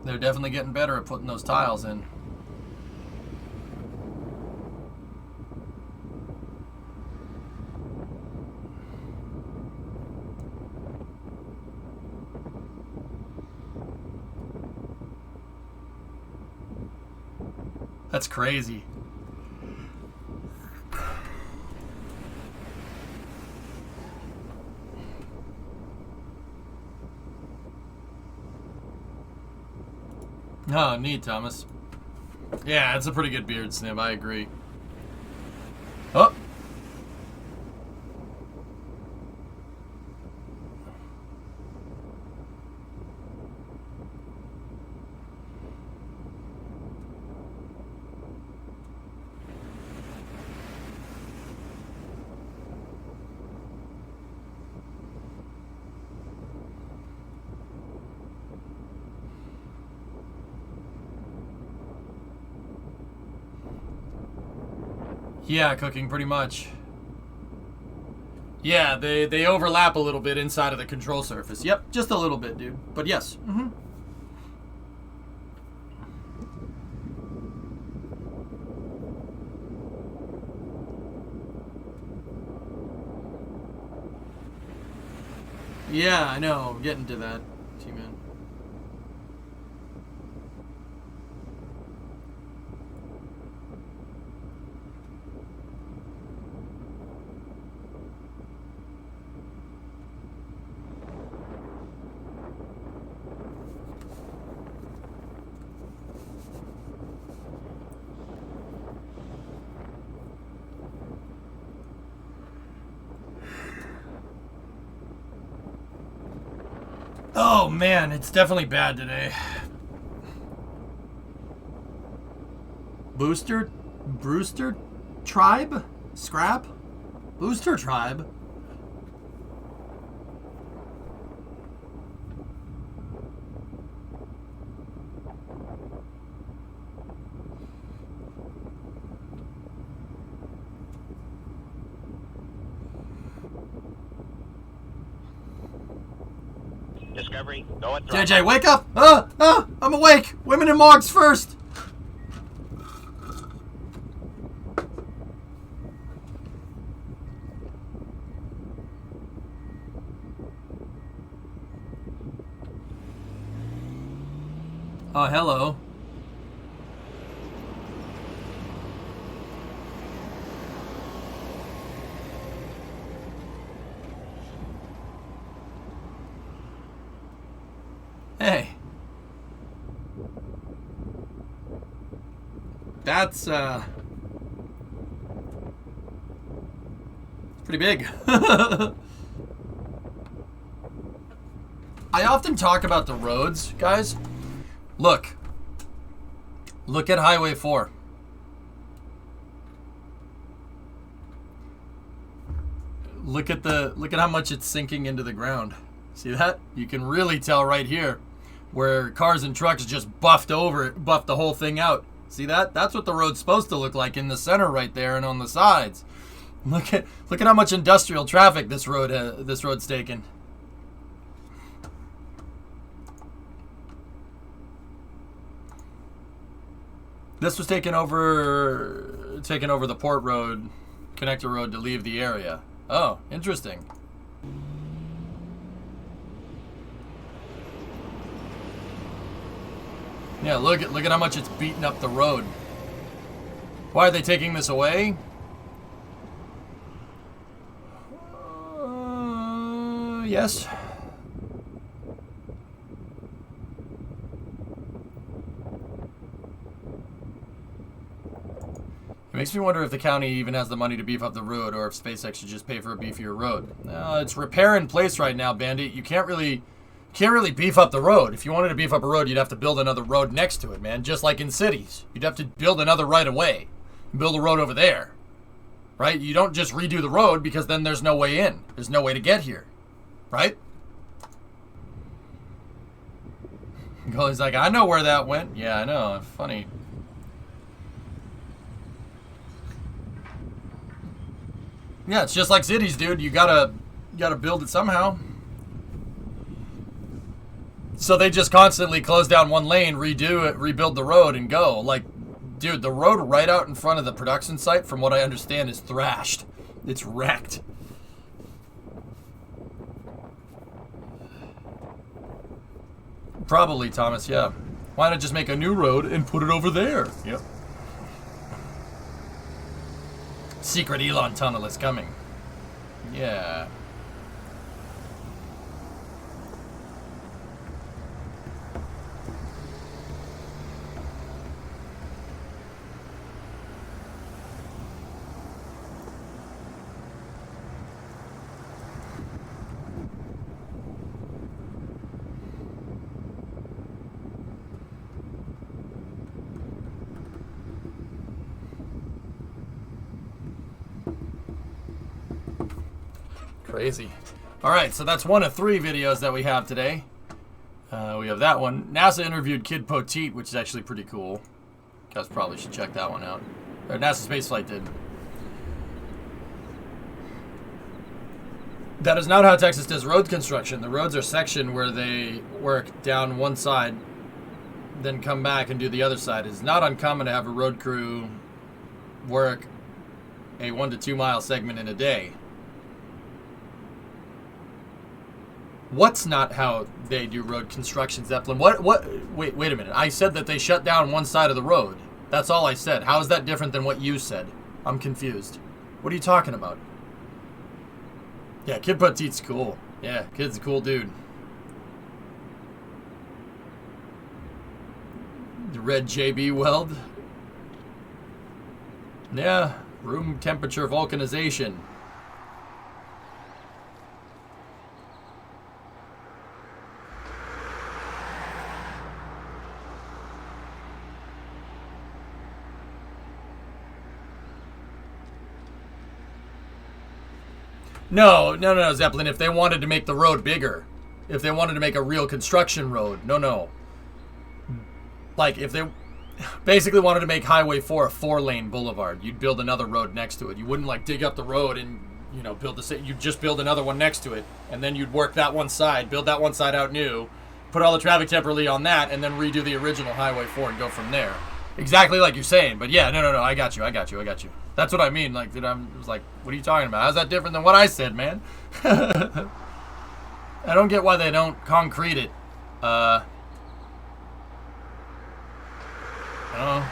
They're definitely getting better at putting those tiles in. That's crazy. Oh, neat, Thomas. Yeah, it's a pretty good beard snip, I agree. Oh! Yeah, cooking pretty much. Yeah, they overlap a little bit inside of the control surface. Yep, just a little bit, dude. But yes. Mm-hmm. Yeah, I know. I'm getting to that, T-Man. Oh man, it's definitely bad today. Brewster Tribe? Scrap? Booster Tribe? Discovery, go at JJ, wake up! I'm awake! Women in morgues first! Oh, hello. Hey. That's, pretty big. I often talk about the roads, guys. Look at Highway 4. Look at how much it's sinking into the ground. See that? You can really tell right here where cars and trucks just buffed the whole thing out. See that? That's what the road's supposed to look like in the center right there and on the sides. Look at how much industrial traffic this road's taken. This was taken over the port road, connector road to leave the area. Oh, interesting. Yeah, look at how much it's beaten up the road. Why are they taking this away? Yes. It makes me wonder if the county even has the money to beef up the road, or if SpaceX should just pay for a beefier road. It's repair in place right now, Bandit. You can't really beef up the road. If you wanted to beef up a road, you'd have to build another road next to it, man. Just like in cities, you'd have to build another right of way, build a road over there, right? You don't just redo the road because then there's no way in. There's no way to get here, right? He's like, I know where that went. Yeah, I know. Funny. Yeah, it's just like cities, dude. You gotta build it somehow. So they just constantly close down one lane, redo it, rebuild the road, and go. Like, dude, the road right out in front of the production site, from what I understand, is thrashed. It's wrecked. Probably, Thomas, yeah. Why not just make a new road and put it over there? Yep. Secret Elon tunnel is coming. Yeah. Crazy. Alright, so that's one of 3 videos that we have today. We have that one. NASA interviewed Kid Poteet, which is actually pretty cool. You guys probably should check that one out. Or NASA Spaceflight did. That is not how Texas does road construction. The roads are sectioned where they work down one side, then come back and do the other side. It's not uncommon to have a road crew work a 1 to 2 mile segment in a day. What's not how they do road construction, Zeppelin? What? Wait a minute. I said that they shut down one side of the road. That's all I said. How is that different than what you said? I'm confused. What are you talking about? Yeah, Kid Poteet's cool. Yeah, Kid's a cool dude. The red JB weld. Yeah, room temperature vulcanization. No, Zeppelin. If they wanted to make the road bigger, if they wanted to make a real construction road, no. Like, if they basically wanted to make Highway 4 a 4-lane boulevard, you'd build another road next to it. You wouldn't, like, dig up the road and, you know, you'd just build another one next to it, and then you'd work that one side, build that one side out new, put all the traffic temporarily on that, and then redo the original Highway 4 and go from there. Exactly like you're saying, but yeah, no, I got you. That's what I mean. Like, dude, I was like, what are you talking about? How's that different than what I said, man? I don't get why they don't concrete it. I don't know.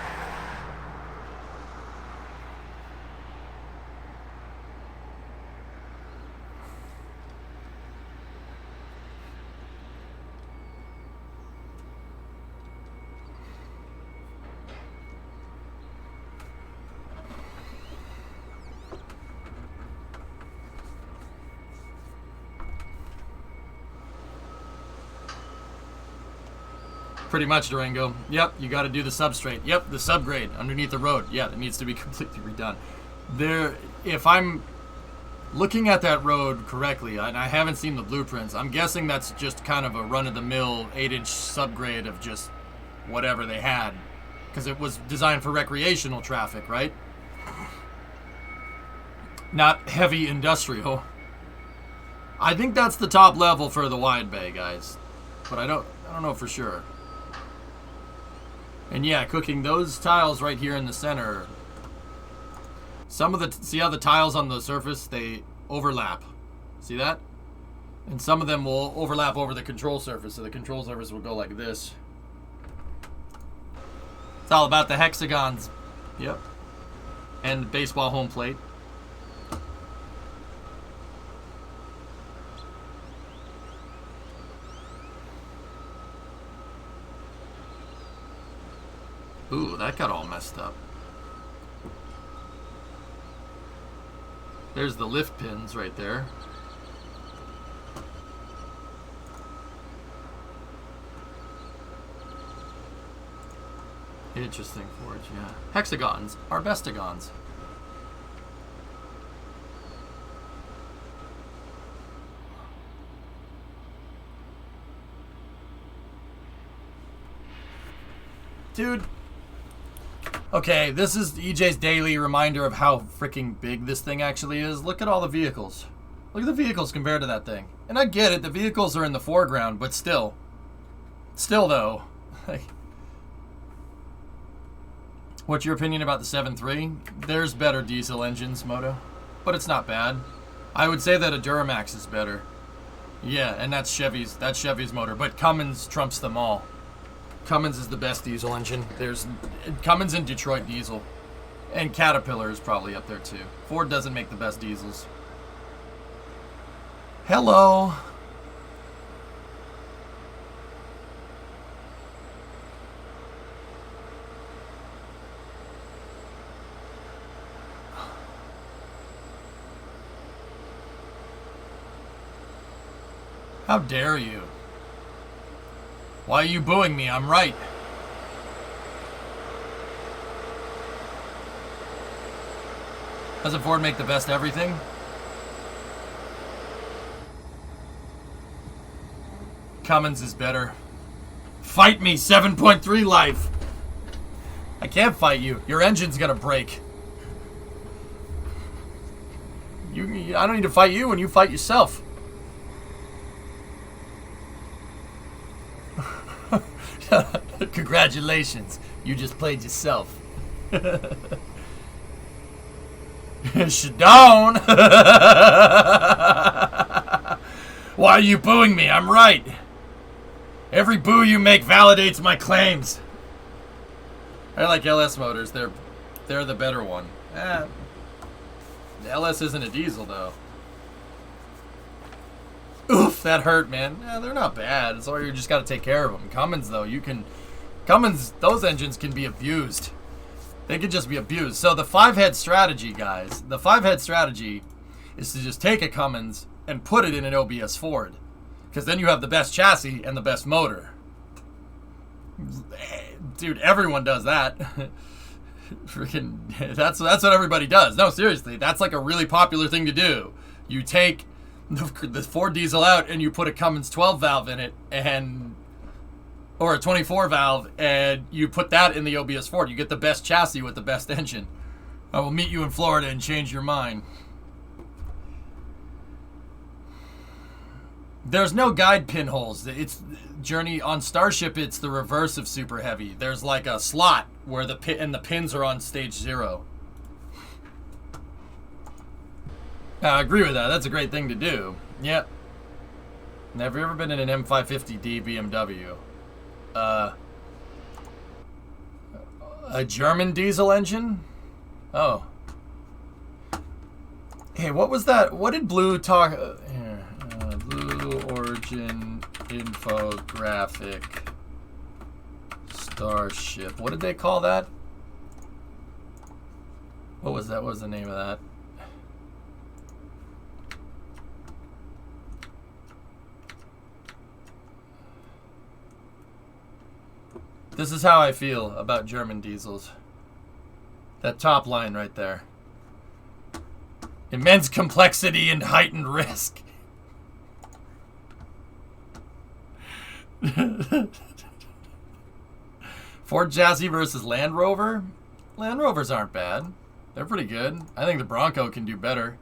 Pretty much, Durango. Yep, you got to do the substrate. Yep, the subgrade underneath the road. Yeah, it needs to be completely redone. If I'm looking at that road correctly, and I haven't seen the blueprints, I'm guessing that's just kind of a run-of-the-mill 8-inch subgrade of just whatever they had, because it was designed for recreational traffic, right? Not heavy industrial. I think that's the top level for the wide bay, guys, but I don't know for sure. And yeah, cooking those tiles right here in the center. See how the tiles on the surface, they overlap. See that? And some of them will overlap over the control surface, so the control surface will go like this. It's all about the hexagons. Yep. And baseball home plate. Ooh, that got all messed up. There's the lift pins right there. Interesting forge, yeah. Hexagons are bestagons. Dude. Okay, this is EJ's daily reminder of how freaking big this thing actually is. Look at all the vehicles. Look at the vehicles compared to that thing. And I get it, the vehicles are in the foreground, but still. Still, though. What's your opinion about the 7.3? There's better diesel engines, Moto. But it's not bad. I would say that a Duramax is better. Yeah, and that's Chevy's motor. But Cummins trumps them all. Cummins is the best diesel engine. There's Cummins and Detroit diesel. And Caterpillar is probably up there too. Ford doesn't make the best diesels. Hello. How dare you? Why are you booing me? I'm right. Doesn't Ford make the best everything? Cummins is better. Fight me, 7.3 life. I can't fight you. Your engine's gonna break. I don't need to fight you when you fight yourself. Congratulations, you just played yourself. Shadone! Why are you booing me? I'm right. Every boo you make validates my claims. I like LS motors. They're the better one. The LS isn't a diesel though. Oof, that hurt, man. Yeah, they're not bad. It's all you just got to take care of them. Cummins, though, Cummins, those engines can be abused. They can just be abused. So the 5-head strategy, guys, the 5-head strategy is to just take a Cummins and put it in an OBS Ford. Because then you have the best chassis and the best motor. Dude, everyone does that. Freaking, that's what everybody does. No, seriously, that's like a really popular thing to do. You take the Ford diesel out and you put a Cummins 12 valve in it, or a 24 valve, and you put that in the OBS Ford. You get the best chassis with the best engine. I will meet you in Florida and change your mind. There's no guide pinholes. It's Journey on Starship. It's the reverse of Super Heavy. There's like a slot where the pins are on stage 0. I agree with that. That's a great thing to do. Yep. Have you ever been in an M550D BMW? A German diesel engine? Oh. Hey, what was that? What did Blue talk? Blue Origin infographic Starship. What did they call that? What was that? What was the name of that? This is how I feel about German diesels. That top line right there. Immense complexity and heightened risk. Ford chassis versus Land Rover? Land Rovers aren't bad. They're pretty good. I think the Bronco can do better.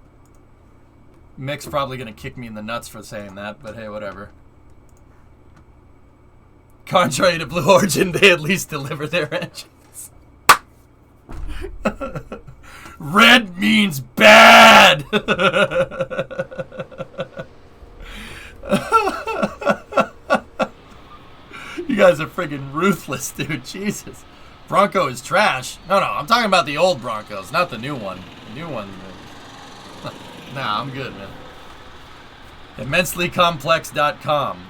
Mick's probably going to kick me in the nuts for saying that, but hey, whatever. Contrary to Blue Origin, they at least deliver their engines. Red means bad! You guys are friggin' ruthless, dude. Jesus. Bronco is trash. No, I'm talking about the old Broncos, not the new one. The new one. Nah, I'm good, man. ImmenselyComplex.com.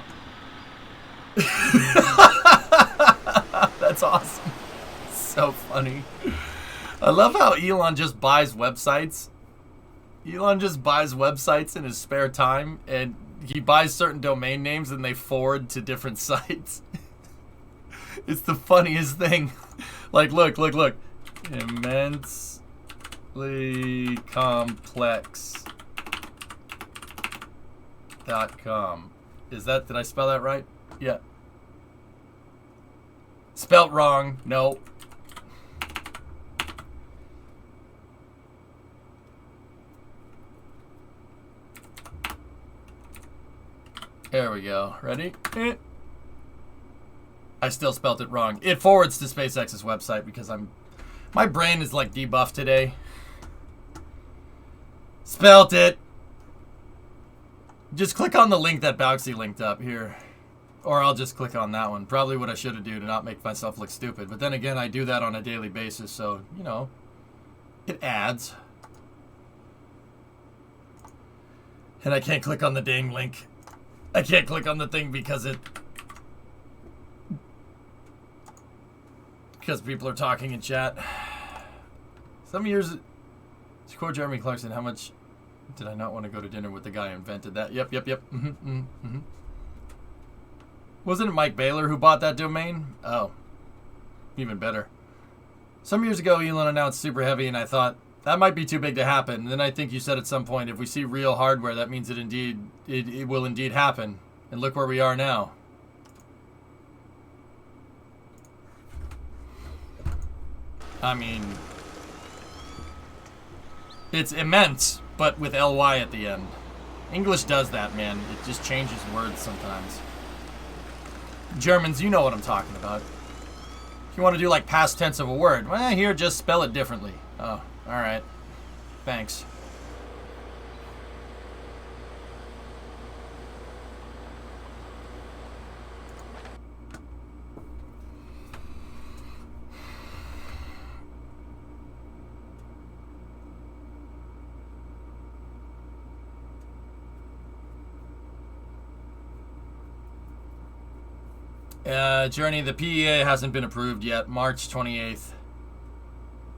That's awesome. So funny. I love how Elon just buys websites. Elon just buys websites in his spare time, and he buys certain domain names and they forward to different sites. It's the funniest thing. Like, look. ImmenselyComplex.com. Is that, did I spell that right? Yeah. Spelt wrong. No. There we go. Ready? I still spelt it wrong. It forwards to SpaceX's website because my brain is like debuffed today. Spelt it. Just click on the link that Bauxy linked up here. Or I'll just click on that one. Probably what I should have done to not make myself look stupid. But then again, I do that on a daily basis, so, you know, it adds. And I can't click on the dang link. I can't click on the thing because people are talking in chat. Some years, to quote Jeremy Clarkson, how much did I not want to go to dinner with the guy who invented that? Yep. Wasn't it Mike Baylor who bought that domain? Oh, even better. Some years ago, Elon announced Super Heavy, and I thought, that might be too big to happen. And then I think you said at some point, if we see real hardware, that means it will indeed happen. And look where we are now. I mean, it's immense, but with LY at the end. English does that, man. It just changes words sometimes. Germans, you know what I'm talking about. If you want to do like past tense of a word, well, here, just spell it differently. Oh, alright. Thanks. Journey, the PEA hasn't been approved yet. March 28th.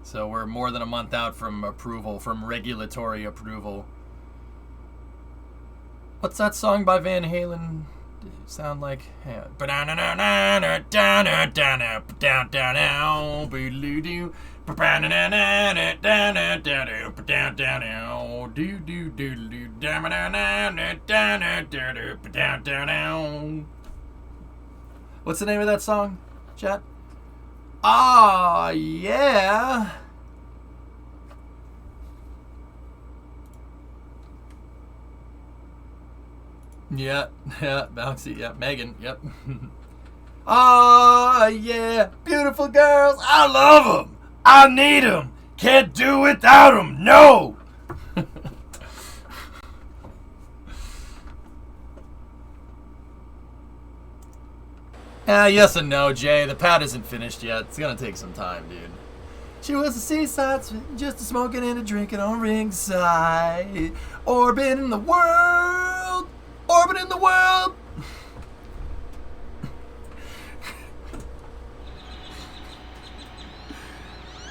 So we're more than a month out from approval, from regulatory approval. What's that song by Van Halen sound like? What's the name of that song, chat? Ah, yeah. Yeah, Bouncy, yeah, Megan, yep. Ah, yeah, beautiful girls, I love them. I need them. Can't do without them, no. Yes and no, Jay. The pad isn't finished yet. It's gonna take some time, dude. She was a seaside, just a smoking and a drinking on ringside. Orbiting the world. Orbiting the world.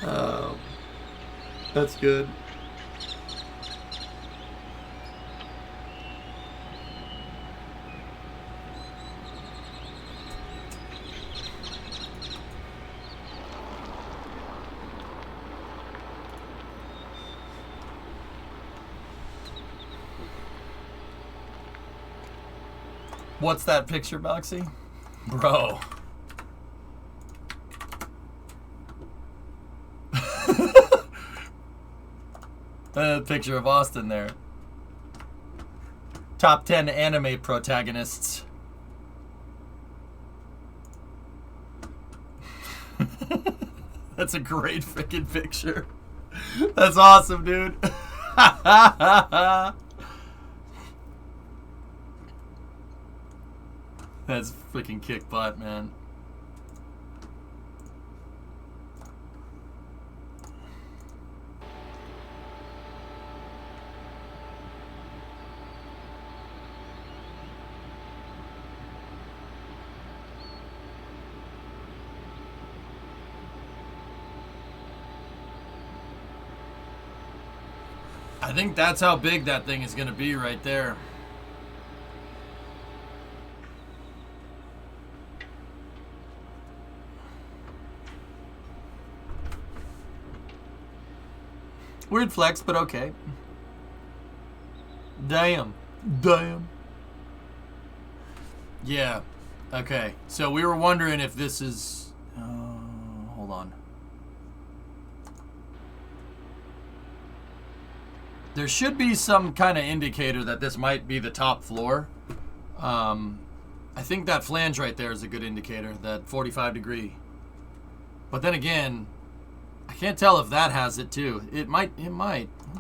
Oh, that's good. What's that picture, Boxy? Bro. Picture of Austin there. Top 10 anime protagonists. That's a great freaking picture. That's awesome, dude. That's freaking kick butt, man. I think that's how big that thing is going to be right there. Weird flex, but okay. Damn. Damn. Yeah. Okay. So we were wondering if this is... hold on. There should be some kind of indicator that this might be the top floor. I think that flange right there is a good indicator, that 45 degree. But then again, I can't tell if that has it too. It might. Who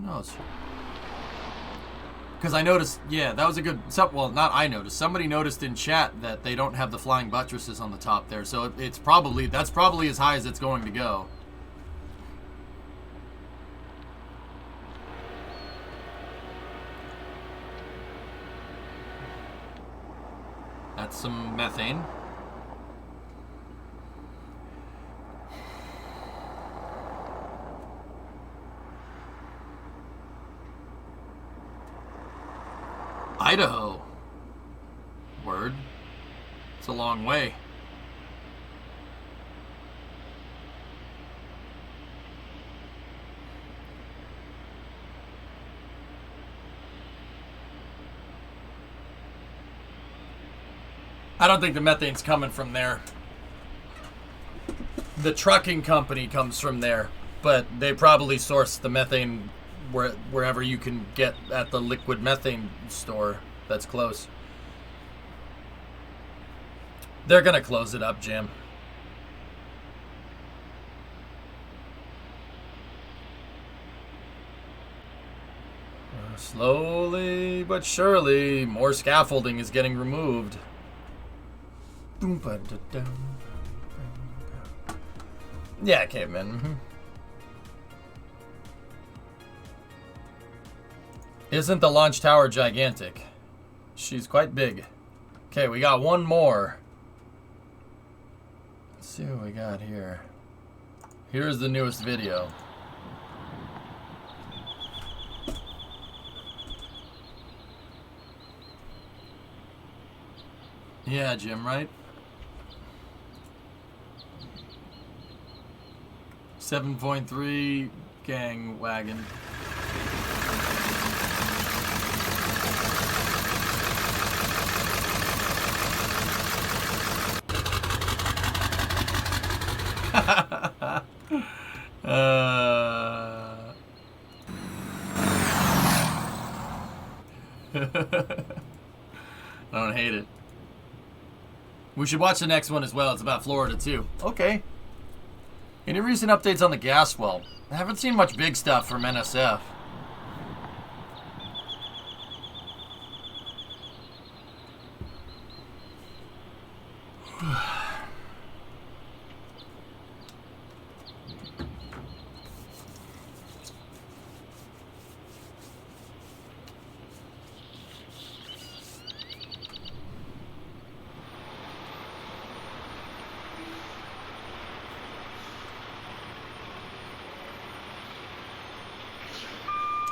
knows? Because I noticed, yeah, that was a good, well, not I noticed. Somebody noticed in chat that they don't have the flying buttresses on the top there. So it's probably, that's probably as high as it's going to go. That's some methane. Idaho. Word. It's a long way. I don't think the methane's coming from there. The trucking company comes from there, but they probably source the methane wherever you can get at the liquid methane store that's close. They're gonna close it up, Jim. Slowly but surely, more scaffolding is getting removed. Yeah, caveman. Isn't the launch tower gigantic? She's quite big. Okay, we got one more. Let's see what we got here. Here's the newest video. Yeah, Jim, right? 7.3 gang wagon. I don't hate it. We should watch the next one as well. It's about Florida too. Okay. Any recent updates on the gas well? I haven't seen much big stuff from NSF.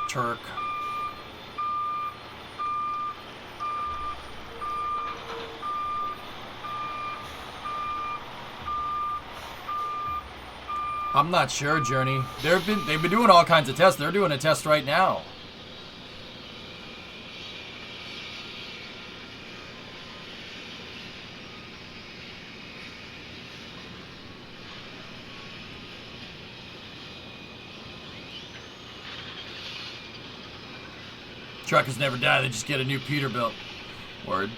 Turk. I'm not sure, Journey. They've been doing all kinds of tests. They're doing a test right now. Truckers never die, they just get a new Peterbilt. Word.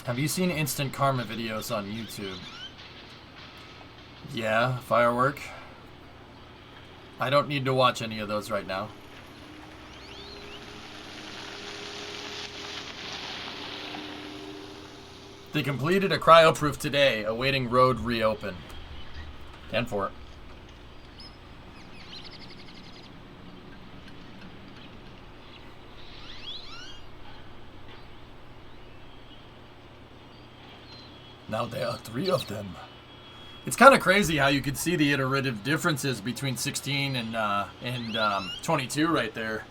Have you seen instant karma videos on YouTube? Yeah, firework. I don't need to watch any of those right now. They completed a cryoproof today, awaiting road reopen. 10-4. Now there are 3 of them. It's kind of crazy how you could see the iterative differences between 16 and 22 right there.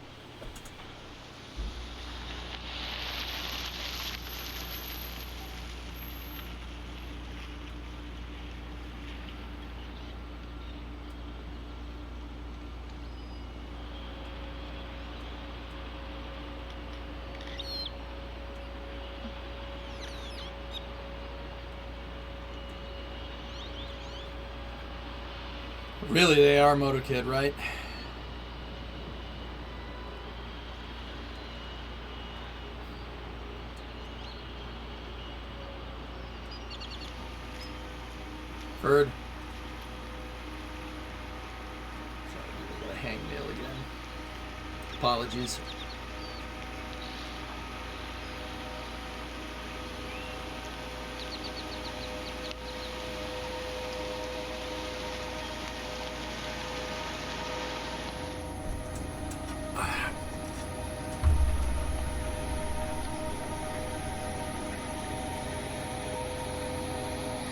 Really, they are Motorkid, right? Bird. Sorry, we got a hangnail again. Apologies.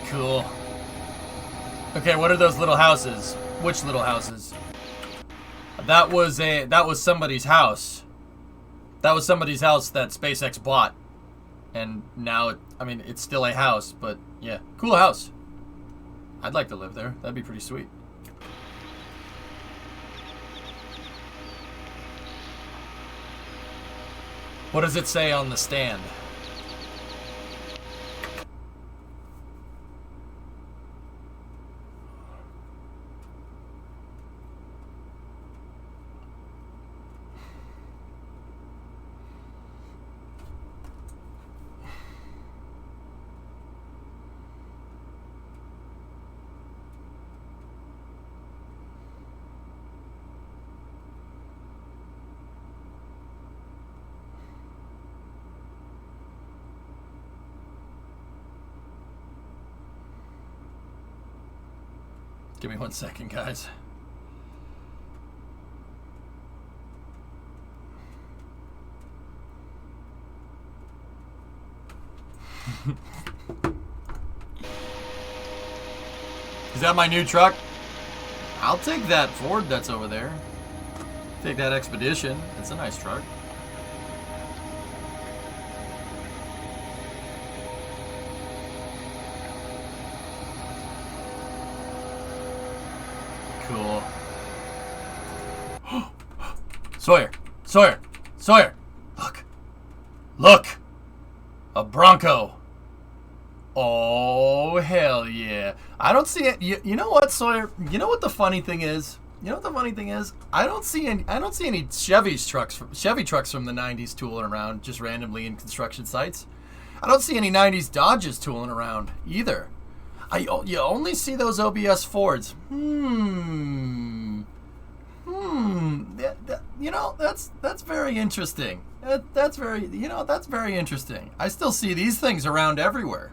Cool. Okay, what are those little houses? Which little houses? That was somebody's house. That was somebody's house that SpaceX bought. And now it's still a house, but yeah, cool house. I'd like to live there. That'd be pretty sweet. What does it say on the stand? Give me 1 second, guys. Is that my new truck? I'll take that Ford that's over there. Take that Expedition. It's a nice truck. cool. Sawyer! Sawyer! Sawyer! Look! Look! A Bronco! Oh, hell yeah. I don't see it. You know what, Sawyer? You know what the funny thing is? You know what the funny thing is? I don't see any Chevy trucks from the 90s tooling around just randomly in construction sites. I don't see any 90s Dodges tooling around either. You only see those OBS Fords. You know, that's very interesting. That's very interesting. I still see these things around everywhere.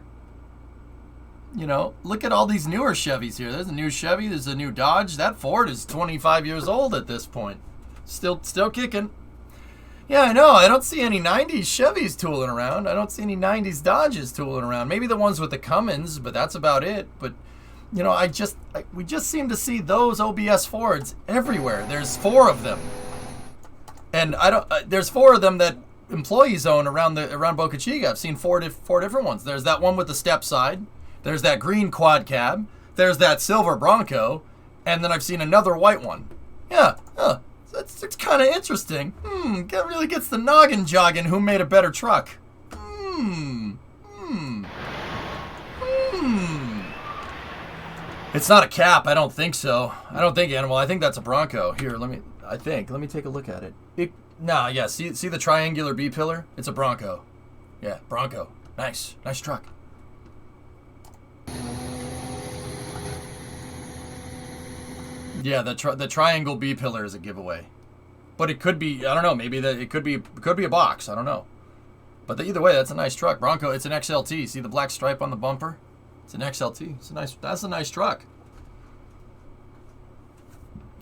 You know, look at all these newer Chevys here. There's a new Chevy, there's a new Dodge. That Ford is 25 years old at this point. Still kicking. Yeah, I know. I don't see any 90s Chevys tooling around. I don't see any 90s Dodges tooling around. Maybe the ones with the Cummins, but that's about it. But, you know, we just seem to see those OBS Fords everywhere. There's 4 of them. And there's 4 of them that employees own around Boca Chica. I've seen 4 different ones. There's that one with the step side. There's that green quad cab. There's that silver Bronco. And then I've seen another white one. Yeah, it's kind of interesting. Really gets the noggin jogging who made a better truck. It's not a cap. I don't think so. I don't think, Animal. I think that's a Bronco. Here, let me take a look at it. Yeah, see the triangular B-pillar? It's a Bronco. Yeah, Bronco. Nice truck. Yeah, the triangle B pillar is a giveaway, but it could be, I don't know, maybe it could be a box, I don't know, but either way, that's a nice truck. Bronco, it's an XLT. See the black stripe on the bumper? It's an XLT. That's a nice truck.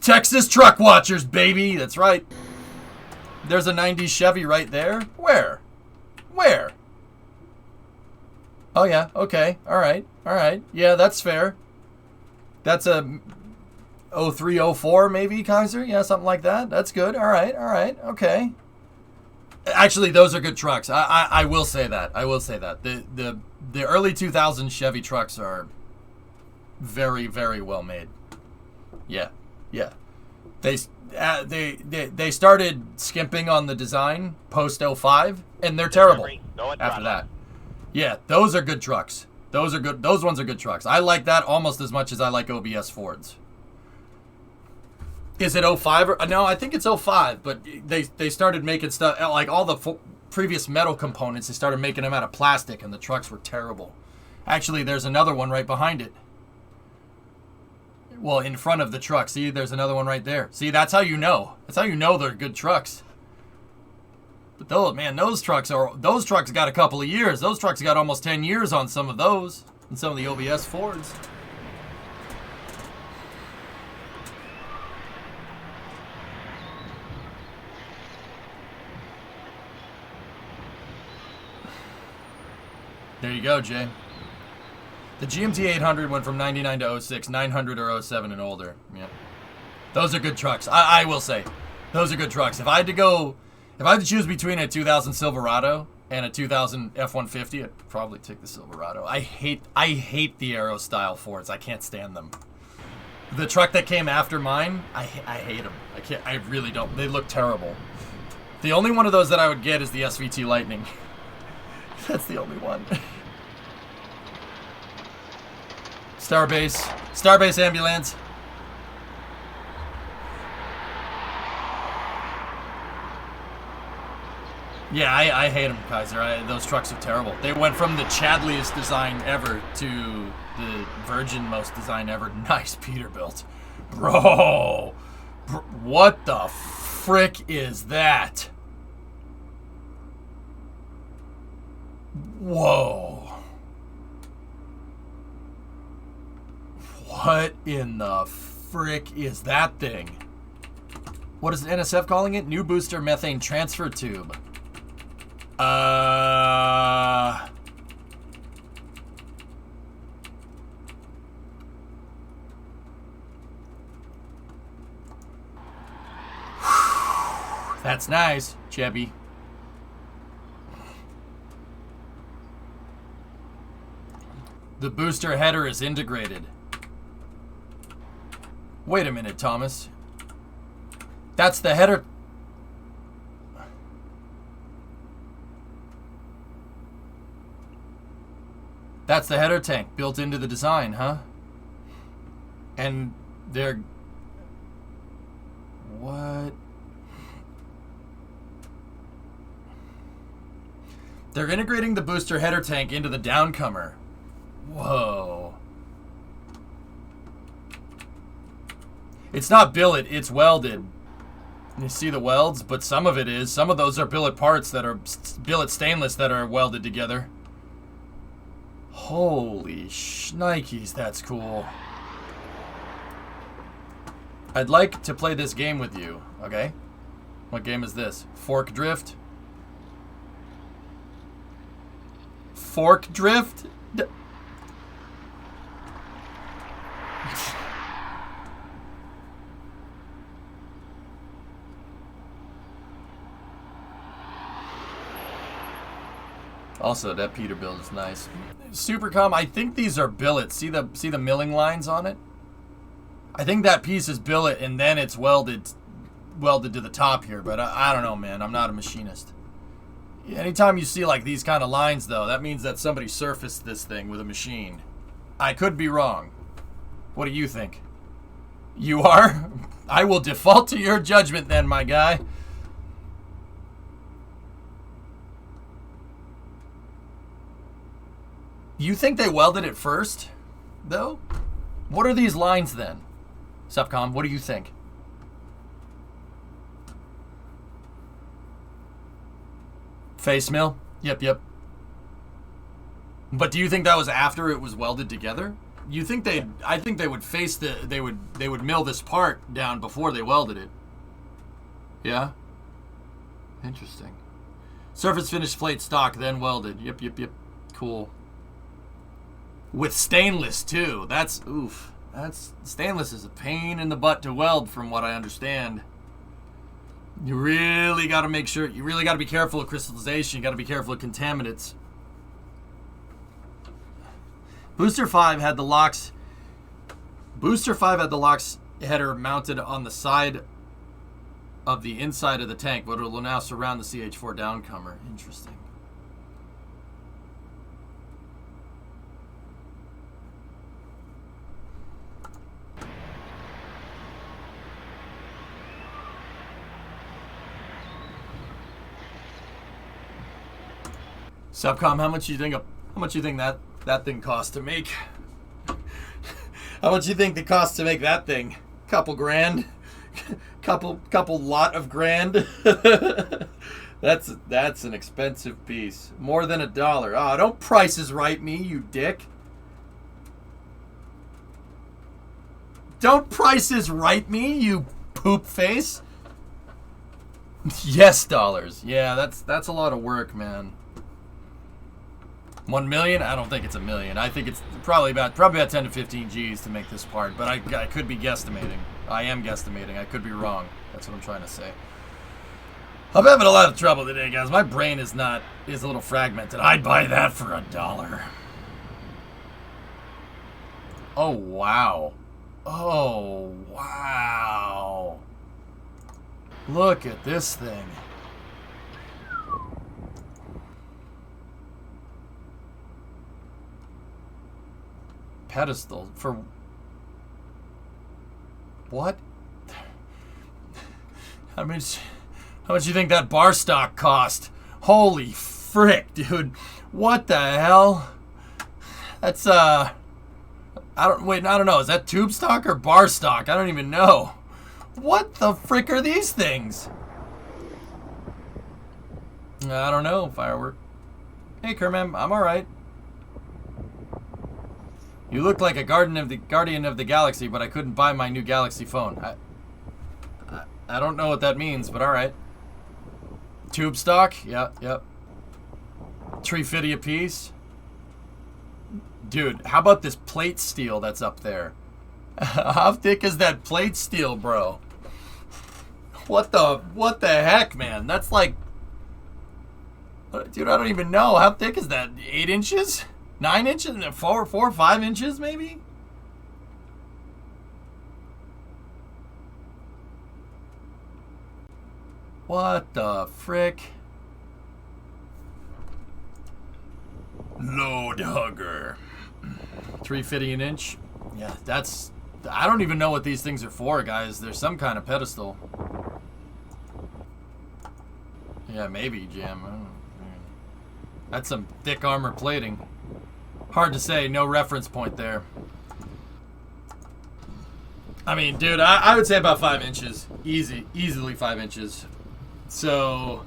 Texas truck watchers, baby. That's right. There's a 90s Chevy right there. Where? Oh yeah, okay, all right. Yeah, that's fair. That's a 03, 04 maybe, Kaiser? Yeah, something like that. That's good. All right, okay. Actually, those are good trucks. I will say that. The early 2000s Chevy trucks are very, very well made. Yeah. They started skimping on the design post 05, and they're terrible after that. Yeah, those are good trucks. Those ones are good trucks. I like that almost as much as I like OBS Fords. Is it 05? No, I think it's 05, but they started making stuff, like all the previous metal components, they started making them out of plastic, and the trucks were terrible. Actually, there's another one right behind it. Well, in front of the truck. See, there's another one right there. See, that's how you know. That's how you know they're good trucks. But those trucks got a couple of years. Those trucks got almost 10 years on some of those, and some of the OBS Fords. There you go, Jay. The GMT 800 went from 99 to 06, 900 or 07 and older. Yeah. Those are good trucks. I will say, those are good trucks. If I had to choose between a 2000 Silverado and a 2000 F-150, I'd probably take the Silverado. I hate the Aero style Fords. I can't stand them. The truck that came after mine, I hate them. I really don't. They look terrible. The only one of those that I would get is the SVT Lightning. That's the only one. Starbase ambulance. Yeah, I hate them, Kaiser. Those trucks are terrible. They went from the Chadliest design ever to the Virgin most design ever. Nice Peterbilt. Bro, what the frick is that? Whoa. What in the frick is that thing? What is NSF calling it? New booster methane transfer tube. That's nice, Chebby. The booster header is integrated. Wait a minute, Thomas. That's the header. That's the header tank built into the design, huh? And they're... What? They're integrating the booster header tank into the downcomer. Whoa. It's not billet, it's welded. You see the welds? But some of it is. Some of those are billet parts that are billet stainless that are welded together. Holy shnikes, that's cool. I'd like to play this game with you, okay? What game is this? Fork Drift? Fork Drift? Also, that Peterbilt is nice. Supercom, I think these are billets. See the milling lines on it? I think that piece is billet and then it's welded to the top here, but I don't know, man. I'm not a machinist. Anytime you see like these kind of lines though, that means that somebody surfaced this thing with a machine. I could be wrong. What do you think? You are? I will default to your judgment then, my guy. You think they welded it first, though? What are these lines then? Subcom, what do you think? Face mill? Yep. But do you think that was after it was welded together? You think I think they would they would mill this part down before they welded it. Yeah? Interesting. Surface finished plate stock, then welded. Yep. Cool. With stainless too. That's oof. Stainless is a pain in the butt to weld from what I understand. You really got to make sure, you really got to be careful of crystallization, you got to be careful of contaminants. Booster 5 had the locks header mounted on the side of the inside of the tank, but it will now surround the CH4 downcomer. Interesting. Subcom, how much you think that thing cost to make? How much you think the cost to make that thing? Couple grand? couple lot of grand? That's an expensive piece. More than $1. Oh, don't prices right me, you dick. Don't prices right me, you poop face. Yes, dollars. Yeah, that's a lot of work, man. 1 million? I don't think it's a million. I think it's probably about 10 to 15 G's to make this part, but I could be guesstimating. I am guesstimating. I could be wrong. That's what I'm trying to say. I'm having a lot of trouble today, guys. My brain is a little fragmented. I'd buy that for $1. Oh, wow. Oh, wow. Look at this thing. Pedestal for what? How much do you think that bar stock cost? Holy frick, dude. What the hell? That's I don't know. Is that tube stock or bar stock? I don't even know. What the frick are these things? I don't know, Firework. Hey, Kermem, I'm alright. You look like a guardian of the galaxy, but I couldn't buy my new Galaxy phone. I don't know what that means, but all right. Tube stock? Yep. $3.50 a piece. Dude, how about this plate steel that's up there? How thick is that plate steel, bro? What the heck, man? That's like, dude, I don't even know. How thick is that? 8 inches? 9 inches? 4 or 5 inches, maybe? What the frick? Load hugger. 350 an inch. Yeah, that's... I don't even know what these things are for, guys. There's some kind of pedestal. Yeah, maybe, Jim. I don't know. That's some thick armor plating. Hard to say. No reference point there. I mean, dude, I would say about 5 inches. Easily 5 inches. So,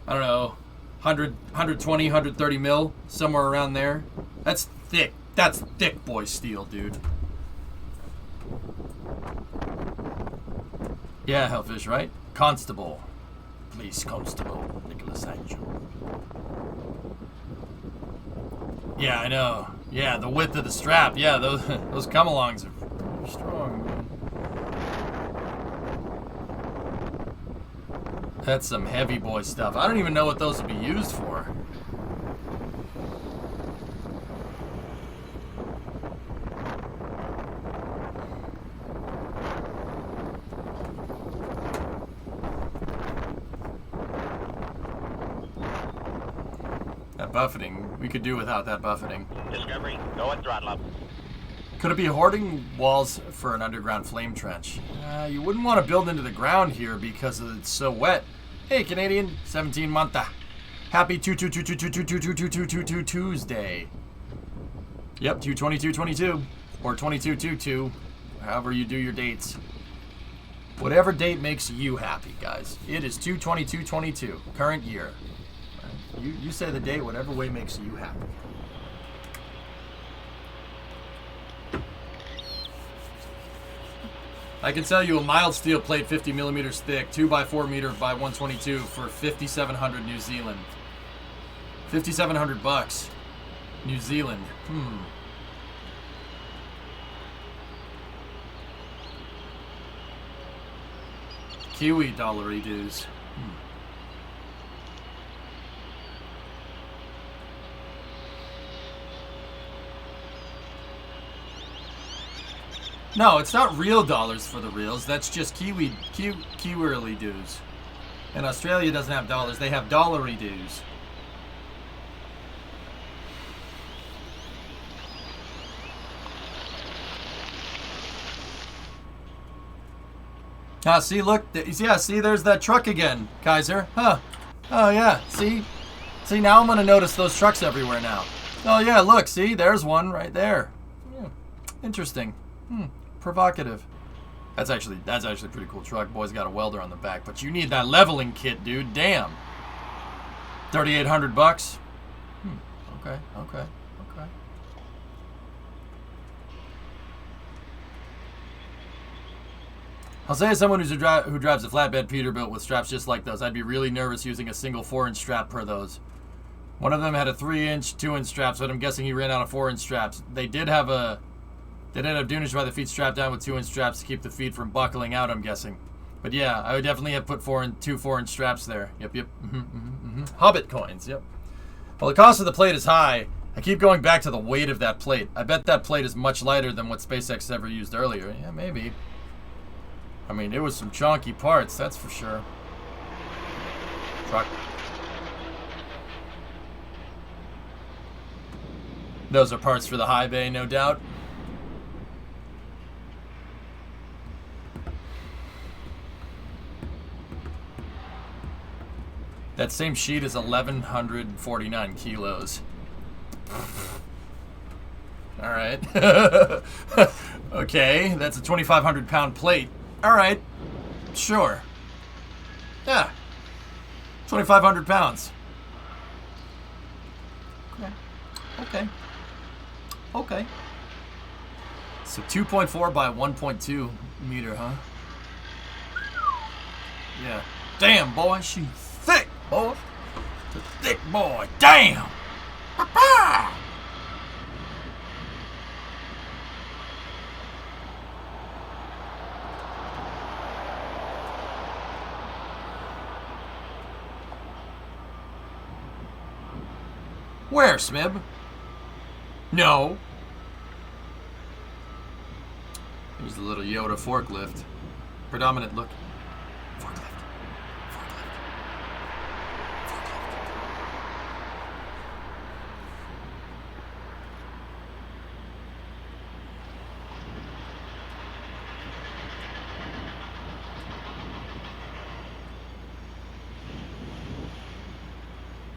I don't know, 120, 130 mil, somewhere around there. That's thick. That's thick boy steel, dude. Yeah, Hellfish, right? Constable. Police Constable Nicholas Angel. Yeah, I know. Yeah, the width of the strap. Yeah, those come-alongs are strong, man. That's some heavy boy stuff. I don't even know what those would be used for. That buffeting, we could do without that buffeting. Discovery, go at throttle up. Could it be hoarding walls for an underground flame trench? You wouldn't want to build into the ground here because it's so wet. Hey, Canadian, 17 month. Happy Tuesday. Yep, 2/22/22 or 22/22, however you do your dates. Whatever date makes you happy, guys. It is 2/22/22, current year. You say the date, whatever way makes you happy. I can sell you a mild steel plate 50 millimeters thick, 2x4 meter by 122 for 5,700 New Zealand. 5,700 bucks. New Zealand. Kiwi dollary dues. No, it's not real dollars for the reals. That's just Kiwi dues. And Australia doesn't have dollars. They have dollary dues. Ah, see, look. Yeah, see, there's that truck again, Kaiser. Huh. Oh, yeah. See, now I'm going to notice those trucks everywhere now. Oh, yeah, look. See, there's one right there. Yeah. Interesting. Provocative. That's actually a pretty cool truck. Boy's got a welder on the back, but you need that leveling kit, dude. Damn. 3,800 bucks. Okay. I'll say as someone who drives a flatbed Peterbilt with straps just like those, I'd be really nervous using a single 4-inch strap per those. One of them had a 3-inch, 2-inch strap, but I'm guessing he ran out of 4-inch straps. They did have a... They did have Dunish by the feet strapped down with 2-inch straps to keep the feet from buckling out, I'm guessing. But yeah, I would definitely have put 2 4-inch straps there. Yep. Hobbit coins, yep. Well, the cost of the plate is high. I keep going back to the weight of that plate. I bet that plate is much lighter than what SpaceX ever used earlier. Yeah, maybe. I mean, it was some chunky parts, that's for sure. Truck. Those are parts for the high bay, no doubt. That same sheet is 1,149 kilos. All right. Okay, that's a 2,500 pound plate. All right, sure. Yeah, 2,500 pounds. Okay. So 2.4 by 1.2 meter, huh? Yeah. Damn, boy, she's thick, boy. It's a thick boy. Damn. Papa. Where, Smib? No. Here's the little Yoda forklift. Predominant look. Forklift.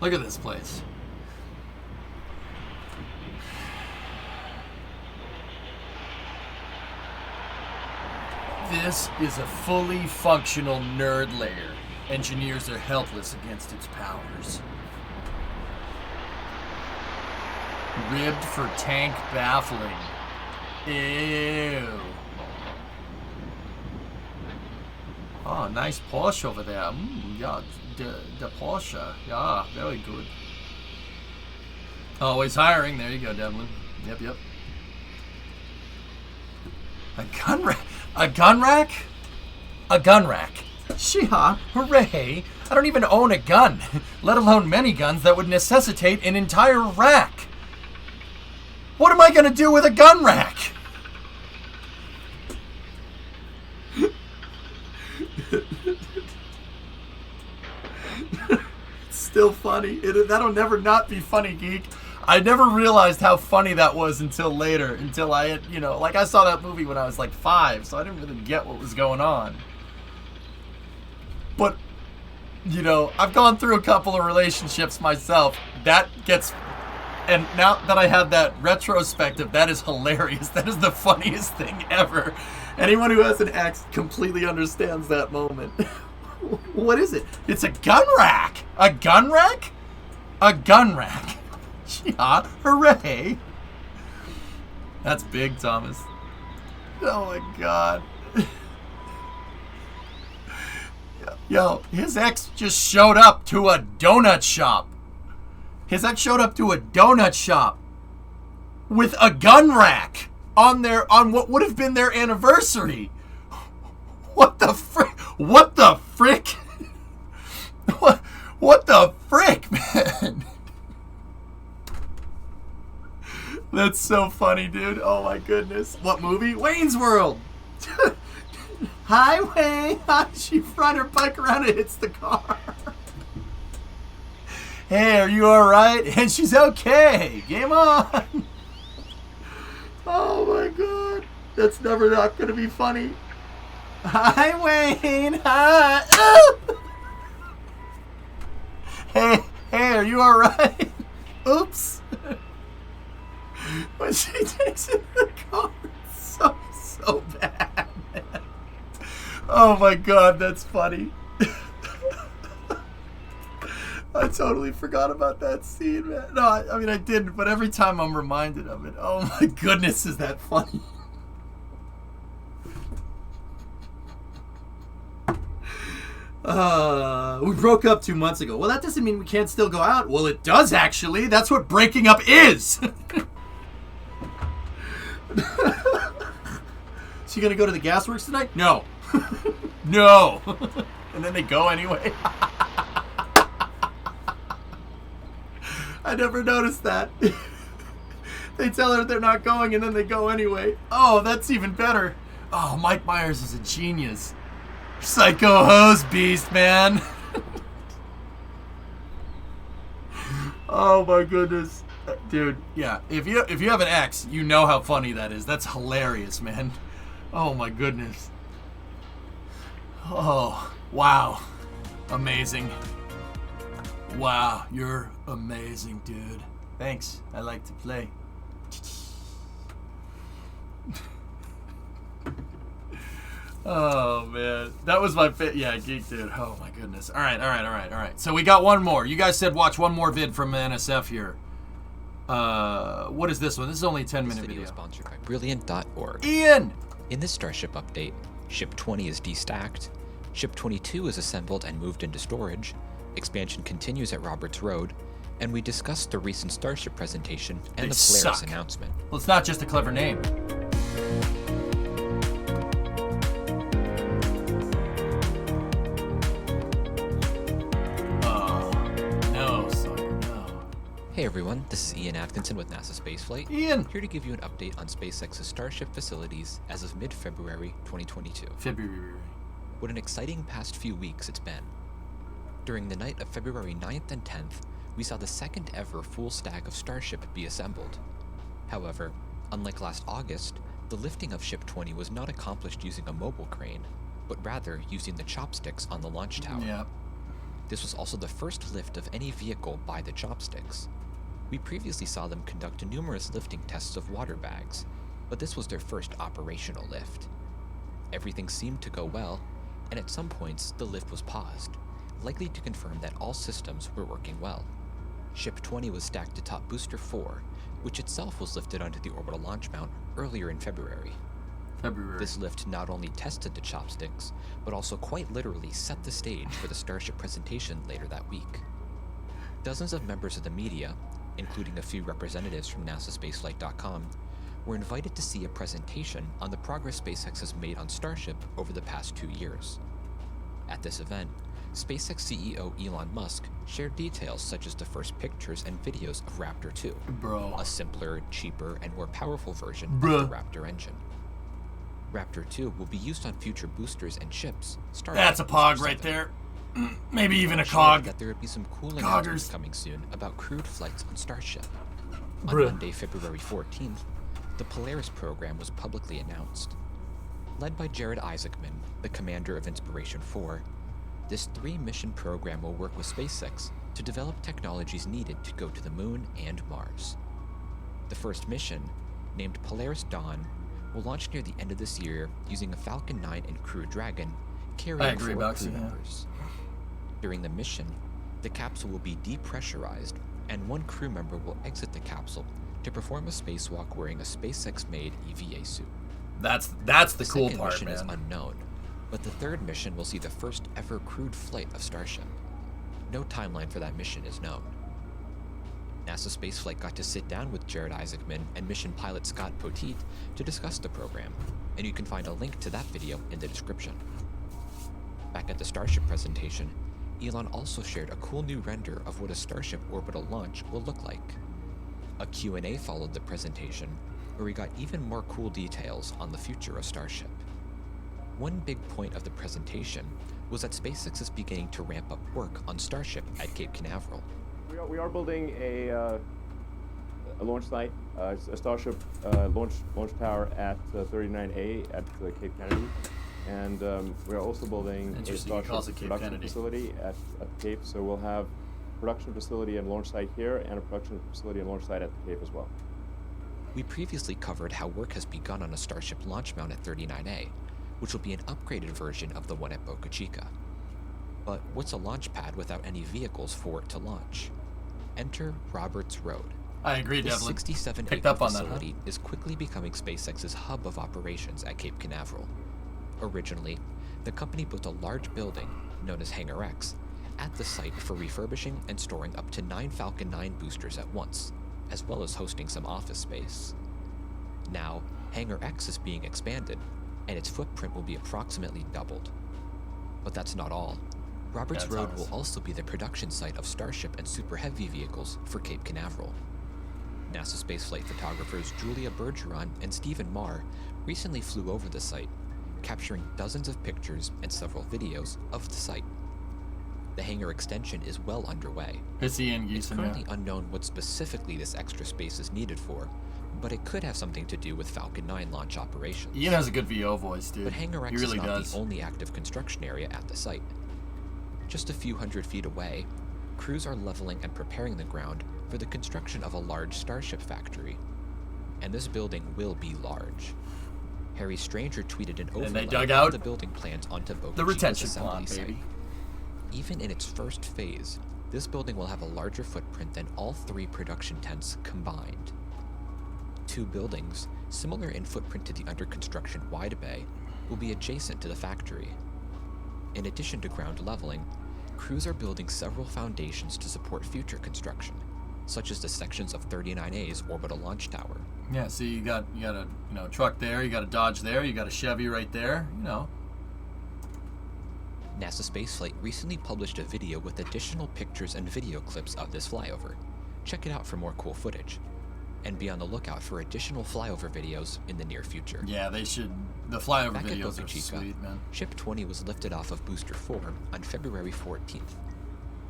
Look at this place. This is a fully functional nerd lair. Engineers are helpless against its powers. Ribbed for tank baffling. Ew. Oh, nice Porsche over there. Yeah, the Porsche. Yeah, very good. Always hiring. There you go, Devlin. Yep, yep. A gun rack? A gun rack? A gun rack. Shee-haw, hooray. I don't even own a gun, let alone many guns that would necessitate an entire rack. What am I going to do with a gun rack? It's still funny. That'll never not be funny, geek. I never realized how funny that was until later, until I had, you know, like I saw that movie when I was like 5, so I didn't really get what was going on. But, you know, I've gone through a couple of relationships myself. That gets, and now that I have that retrospective, that is hilarious. That is the funniest thing ever. Anyone who has an ex completely understands that moment. What is it? It's a gun rack. A gun rack? A gun rack. Yeah, hooray. That's big, Thomas. Oh my God. Yo, his ex just showed up to a donut shop. His ex showed up to a donut shop with a gun rack on what would have been their anniversary. What the frick? What the frick? What the frick, man? That's so funny, dude. Oh my goodness. What movie? Wayne's World. Hi, Wayne. She run her bike around and hits the car. Hey, are you alright? And she's okay. Game on. Oh my God. That's never not gonna be funny. Hi, Wayne. Hi. Hey, are you alright? Oops. When she takes it in the car, it's so bad, man. Oh my God, that's funny. I totally forgot about that scene, man. No, I mean I didn't, but every time I'm reminded of it, oh my goodness, is that funny. We broke up 2 months ago. Well, that doesn't mean we can't still go out. Well, it does actually. That's what breaking up is. So you gonna go to the gasworks tonight? No. No. And then they go anyway. I never noticed that. They tell her they're not going and then they go anyway. Oh, that's even better. Oh, Mike Myers is a genius. Psycho hose beast, man. Oh my goodness. Dude, yeah. If you have an ex, you know how funny that is. That's hilarious, man. Oh my goodness. Oh, wow. Amazing. Wow, you're amazing, dude. Thanks. I like to play. Oh man, that was my yeah, geek dude. Oh my goodness. All right. So we got one more. You guys said watch one more vid from NSF here. What is this one? This is only a 10-minute video. Sponsored by Brilliant.org. Ian! In this Starship update, Ship 20 is destacked, Ship 22 is assembled and moved into storage, expansion continues at Roberts Road, and we discussed the recent Starship presentation and the Polaris announcement. Well, it's not just a clever name. Hey everyone, this is Ian Atkinson with NASA Spaceflight. Ian! Here to give you an update on SpaceX's Starship facilities as of mid-February 2022. What an exciting past few weeks it's been. During the night of February 9th and 10th, we saw the second ever full stack of Starship be assembled. However, unlike last August, the lifting of Ship 20 was not accomplished using a mobile crane, but rather using the chopsticks on the launch tower. Yep. This was also the first lift of any vehicle by the chopsticks. We previously saw them conduct numerous lifting tests of water bags, but this was their first operational lift. Everything seemed to go well, and at some points the lift was paused, likely to confirm that all systems were working well. Ship 20 was stacked atop Booster 4, which itself was lifted onto the orbital launch mount earlier in February. This lift not only tested the chopsticks, but also quite literally set the stage for the Starship presentation later that week. Dozens of members of the media, including a few representatives from NASAspaceflight.com, were invited to see a presentation on the progress SpaceX has made on Starship over the past 2 years. At this event, SpaceX CEO Elon Musk shared details such as the first pictures and videos of Raptor 2, a simpler, cheaper, and more powerful version of the Raptor engine. Raptor 2 will be used on future boosters and ships. That's a POG right there. Maybe even a cog. That there would be some cool announcements coming soon about crewed flights on Starship. On Monday, February 14th, the Polaris program was publicly announced. Led by Jared Isaacman, the commander of Inspiration 4, this 3-mission program will work with SpaceX to develop technologies needed to go to the Moon and Mars. The first mission, named Polaris Dawn, will launch near the end of this year using a Falcon 9 and Crew Dragon, carrying 4 crew members. During the mission, the capsule will be depressurized, and 1 crew member will exit the capsule to perform a spacewalk wearing a SpaceX-made EVA suit. That's the cool part, man. The second mission is unknown, but the 3rd mission will see the first ever crewed flight of Starship. No timeline for that mission is known. NASA Spaceflight got to sit down with Jared Isaacman and mission pilot Scott Poteet to discuss the program, and you can find a link to that video in the description. Back at the Starship presentation, Elon also shared a cool new render of what a Starship orbital launch will look like. A Q&A followed the presentation, where we got even more cool details on the future of Starship. One big point of the presentation was that SpaceX is beginning to ramp up work on Starship at Cape Canaveral. We are building a launch site, a Starship launch tower at 39A at Cape Kennedy, and we are also building a Starship production facility at Cape. So we'll have a production facility and launch site here, and a production facility and launch site at the Cape as well. We previously covered how work has begun on a Starship launch mount at 39A, which will be an upgraded version of the one at Boca Chica. But what's a launch pad without any vehicles for it to launch? Enter Roberts Road. I agree, This Devlin. 67-acre facility is quickly becoming SpaceX's hub of operations at Cape Canaveral. Originally, the company built a large building, known as Hangar X, at the site for refurbishing and storing up to 9 Falcon 9 boosters at once, as well as hosting some office space. Now, Hangar X is being expanded, and its footprint will be approximately doubled. But that's not all. Roberts Road will also be the production site of Starship and Super Heavy vehicles for Cape Canaveral. NASA spaceflight photographers Julia Bergeron and Stephen Marr recently flew over the site, capturing dozens of pictures and several videos of the site. The hangar extension is well underway. It's currently unknown what specifically this extra space is needed for, but it could have something to do with Falcon 9 launch operations. Ian has a good VO voice, dude. But Hangar X he really is not does. the only active construction area at the site. Just a few hundred feet away, crews are leveling and preparing the ground for the construction of a large Starship factory. And this building will be large. Harry Stranger tweeted an And they overlay dug of out the building plans onto Boca the Chica's retention assembly pond, site. baby. Even in its first phase, this building will have a larger footprint than all 3 production tents combined. 2 buildings, similar in footprint to the under construction wide bay, will be adjacent to the factory. In addition to ground leveling, crews are building several foundations to support future construction, such as the sections of 39A's orbital launch tower. Yeah, see, you got a truck there, you got a Dodge there, you got a Chevy right there, NASA Spaceflight recently published a video with additional pictures and video clips of this flyover. Check it out for more cool footage. And be on the lookout for additional flyover videos in the near future. Yeah, they should. The flyover Back at videos Boca are Chica, sweet, man. Ship 20 was lifted off of Booster 4 on February 14th.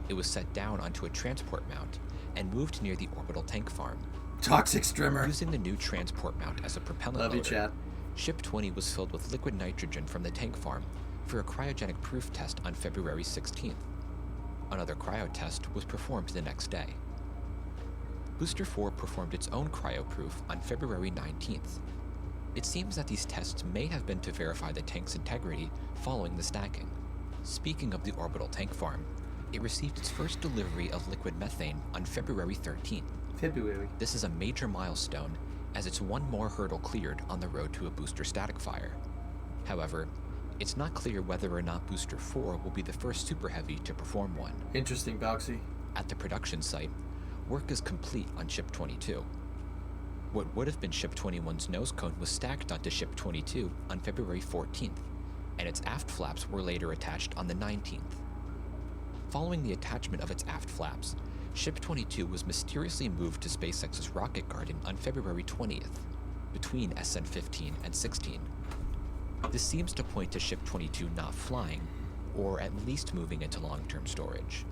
It was set down onto a transport mount and moved near the orbital tank farm. Toxic strimmer. Using the new transport mount as a propellant Love you, loader, chat. Ship 20 was filled with liquid nitrogen from the tank farm for a cryogenic proof test on February 16th. Another cryo test was performed the next day. Booster 4 performed its own cryoproof on February 19th. It seems that these tests may have been to verify the tank's integrity following the stacking. Speaking of the orbital tank farm, it received its first delivery of liquid methane on February 13th. This is a major milestone, as it's one more hurdle cleared on the road to a booster static fire. However, it's not clear whether or not Booster 4 will be the first Super Heavy to perform one. Interesting, Boxy. At the production site, work is complete on Ship 22. What would have been Ship 21's nose cone was stacked onto Ship 22 on February 14th, and its aft flaps were later attached on the 19th. Following the attachment of its aft flaps, Ship 22 was mysteriously moved to SpaceX's rocket garden on February 20th, between SN 15 and 16. This seems to point to Ship 22 not flying, or at least moving into long-term storage.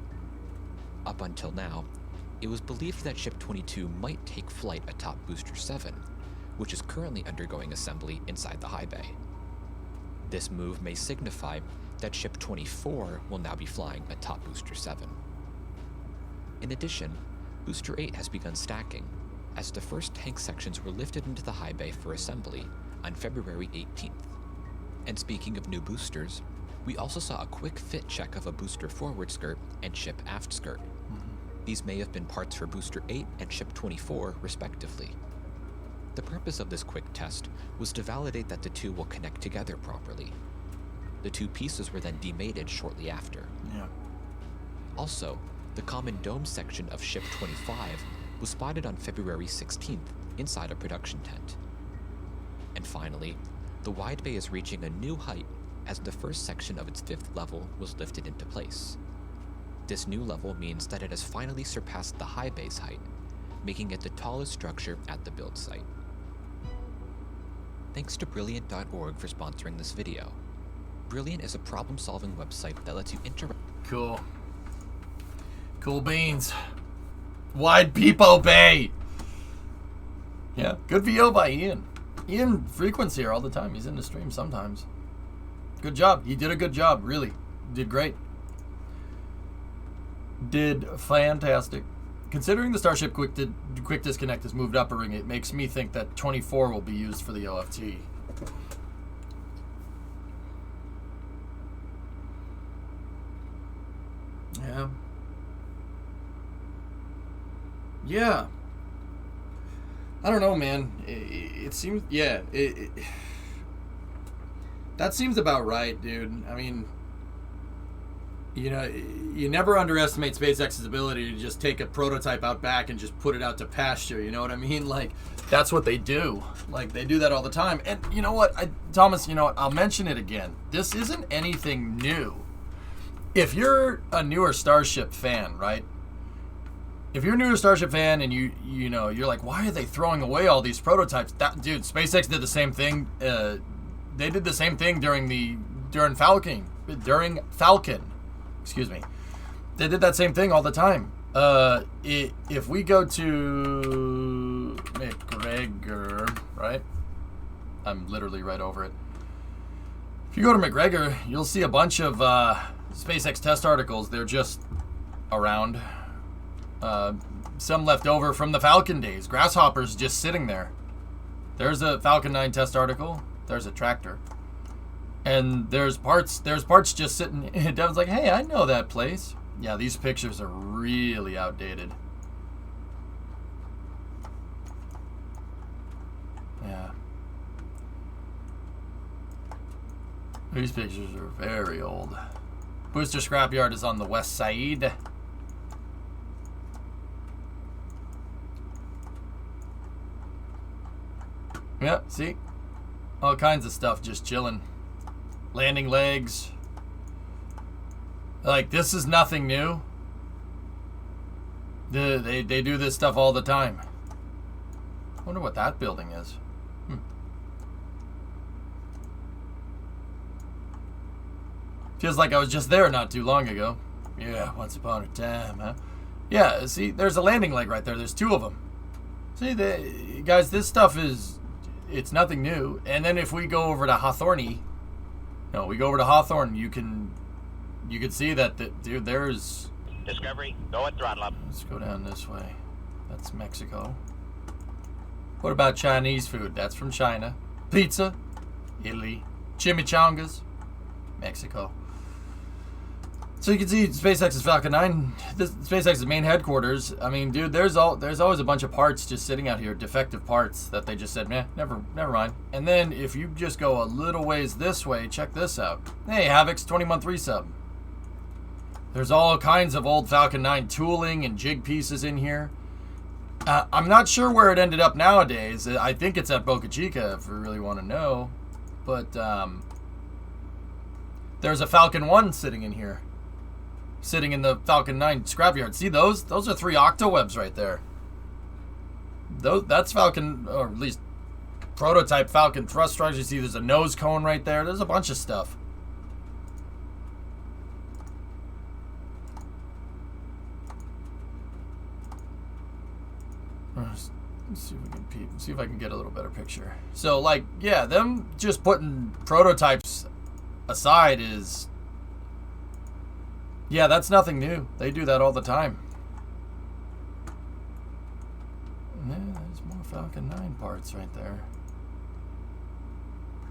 Up until now, it was believed that Ship 22 might take flight atop Booster 7, which is currently undergoing assembly inside the high bay. This move may signify that Ship 24 will now be flying atop Booster 7. In addition, Booster 8 has begun stacking, as the first tank sections were lifted into the high bay for assembly on February 18th. And speaking of new boosters, we also saw a quick fit check of a booster forward skirt and ship aft skirt. These may have been parts for Booster 8 and Ship 24, respectively. The purpose of this quick test was to validate that the two will connect together properly. The two pieces were then demated shortly after. Yeah. Also, the common dome section of Ship 25 was spotted on February 16th inside a production tent. And finally, the wide bay is reaching a new height as the first section of its 5th level was lifted into place. This new level means that it has finally surpassed the high bay's height, making it the tallest structure at the build site. Thanks to Brilliant.org for sponsoring this video. Brilliant is a problem-solving website that lets you interact. Cool. Cool beans. Wide Peepo Bay. Yeah, good VO by Ian. Ian frequents here all the time. He's in the stream sometimes. Good job. He did a good job, really. Did great. Did fantastic. Considering the Starship quick disconnect has moved up a ring, it makes me think that 24 will be used for the OFT. Yeah. Yeah. I don't know, man. It seems, yeah. That seems about right, dude. I mean, you know, you never underestimate SpaceX's ability to just take a prototype out back and just put it out to pasture. You know what I mean? Like, that's what they do. Like, they do that all the time. And you know what, Thomas, you know what? I'll mention it again. This isn't anything new. If you're a newer Starship fan, right? If you're a newer Starship fan and you know, you're like, why are they throwing away all these prototypes? Dude, SpaceX did the same thing. They did the same thing during Falcon. Excuse me. They did that same thing all the time. If we go to McGregor, right? I'm literally right over it. If you go to McGregor, you'll see a bunch of SpaceX test articles. They're just around. Some left over from the Falcon days. Grasshoppers just sitting there. There's a Falcon 9 test article. There's a tractor. And there's parts just sitting. Devin's like, hey, I know that place. Yeah, these pictures are really outdated. Yeah. These pictures are very old. Booster Scrapyard is on the west side. Yeah, see? All kinds of stuff just chilling. Landing legs. Like, this is nothing new. They do this stuff all the time. I wonder what that building is. Feels like I was just there not too long ago. Yeah, once upon a time, huh? Yeah, see, there's a landing leg right there. There's two of them. See, guys, this stuff is... It's nothing new. And then if we go over to Hawthorne, we go over to Hawthorne, you can see that, dude, there's Discovery, go at throttle up. Let's go down this way. That's Mexico. What about Chinese food? That's from China. Pizza, Italy. Chimichangas, Mexico. So you can see SpaceX's Falcon 9, SpaceX's main headquarters. I mean, dude, there's always a bunch of parts just sitting out here, defective parts that they just said, never mind. And then if you just go a little ways this way, check this out. Hey, Havoc's 20-month resub. There's all kinds of old Falcon 9 tooling and jig pieces in here. I'm not sure where it ended up nowadays. I think it's at Boca Chica if we really want to know. But there's a Falcon 1 sitting in here. Sitting in the Falcon 9 scrapyard. See those? Those are 3 octawebs right there. That's Falcon, or at least prototype Falcon thrust structures. You see there's a nose cone right there. There's a bunch of stuff. Let's see if we can peep. See if I can get a little better picture. So, like, yeah, them just putting prototypes aside is... Yeah, that's nothing new. They do that all the time. Yeah, there's more Falcon 9 parts right there.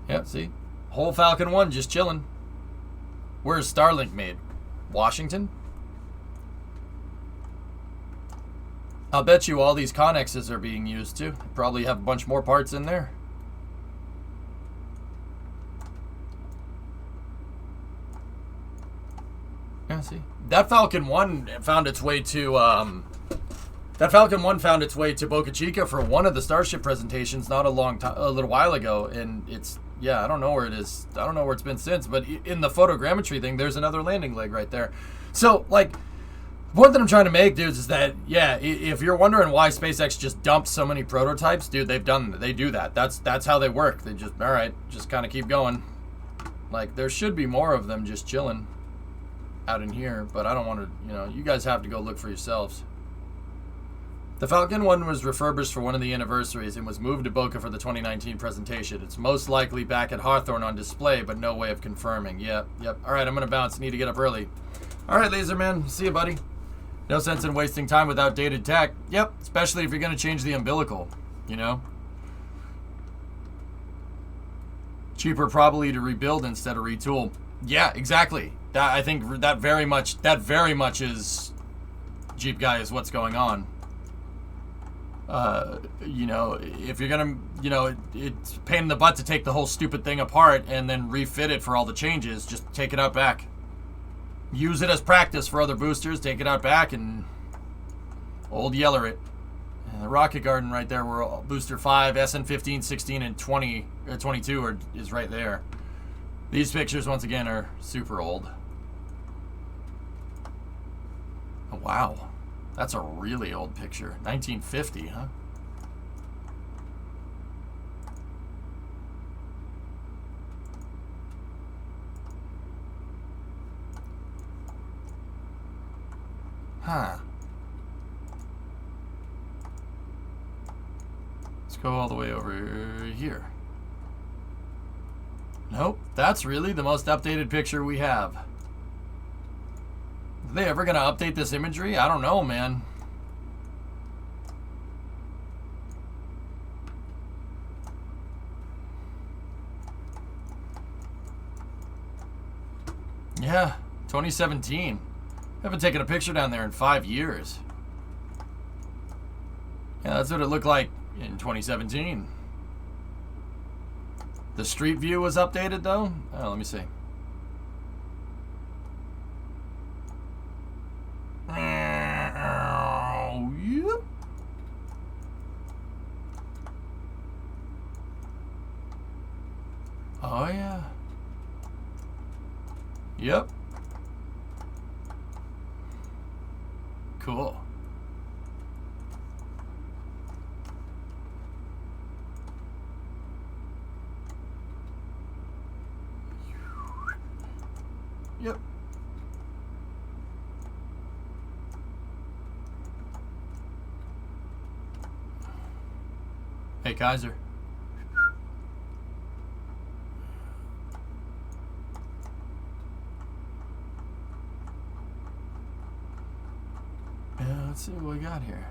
Yep, see? Whole Falcon 1 just chilling. Where's Starlink made? Washington? I'll bet you all these connexes are being used too. Probably have a bunch more parts in there. Yeah, see. That Falcon 1 found its way to Boca Chica for one of the Starship presentations not a little while ago, and it's, yeah, I don't know where it is. I don't know where it's been since, but in the photogrammetry thing, there's another landing leg right there. So, like, the point that I'm trying to make, dudes, is that, yeah, if you're wondering why SpaceX just dumps so many prototypes, dude, they do that. That's how they work. They just, all right, just kind of keep going. Like, there should be more of them just chilling out in here, but I don't want to, you know, you guys have to go look for yourselves. The Falcon 1 was refurbished for one of the anniversaries and was moved to Boca for the 2019 presentation. It's most likely back at Hawthorne on display, but no way of confirming. Yep. All right, I'm going to bounce. Need to get up early. All right, Laserman. See you, buddy. No sense in wasting time with outdated tech. Yep, especially if you're going to change the umbilical, you know? Cheaper probably to rebuild instead of retool. Yeah, exactly. I think that very much is, Jeep guy, is what's going on. You know, if you're gonna, you know, it's a pain in the butt to take the whole stupid thing apart and then refit it for all the changes. Just take it out back. Use it as practice for other boosters. Take it out back and old yeller it. And the Rocket Garden right there, where Booster 5, SN15, 16, and 22 is right there. These pictures, once again, are super old. Oh, wow. That's a really old picture. 1950, huh? Huh. Let's go all the way over here. Nope, that's really the most updated picture we have. Are they ever going to update this imagery? I don't know, man. Yeah, 2017. Haven't taken a picture down there in 5 years. Yeah, that's what it looked like in 2017. The street view was updated, though? Oh, let me see. Yep. Oh, yeah. Yep. Cool. Yep. Hey, Kaiser. Let's see what we got here.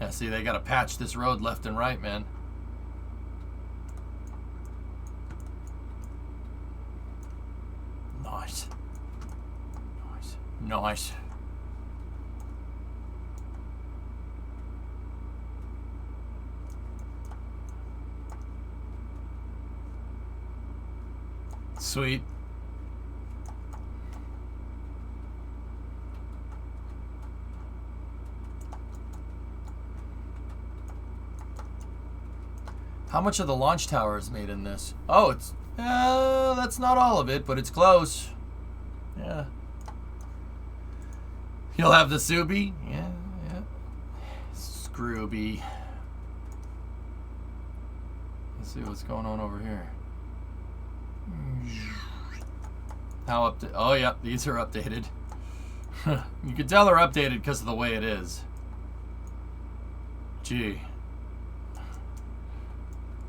Yeah, see, they gotta patch this road left and right, man. Nice. Nice. Nice. Sweet. How much of the launch tower is made in this? Oh, it's... that's not all of it, but it's close. Yeah. You'll have the Subi? Yeah, yeah. Scrooby. Let's see what's going on over here. How updated? Oh, yeah, these are updated. You can tell they're updated because of the way it is. Gee.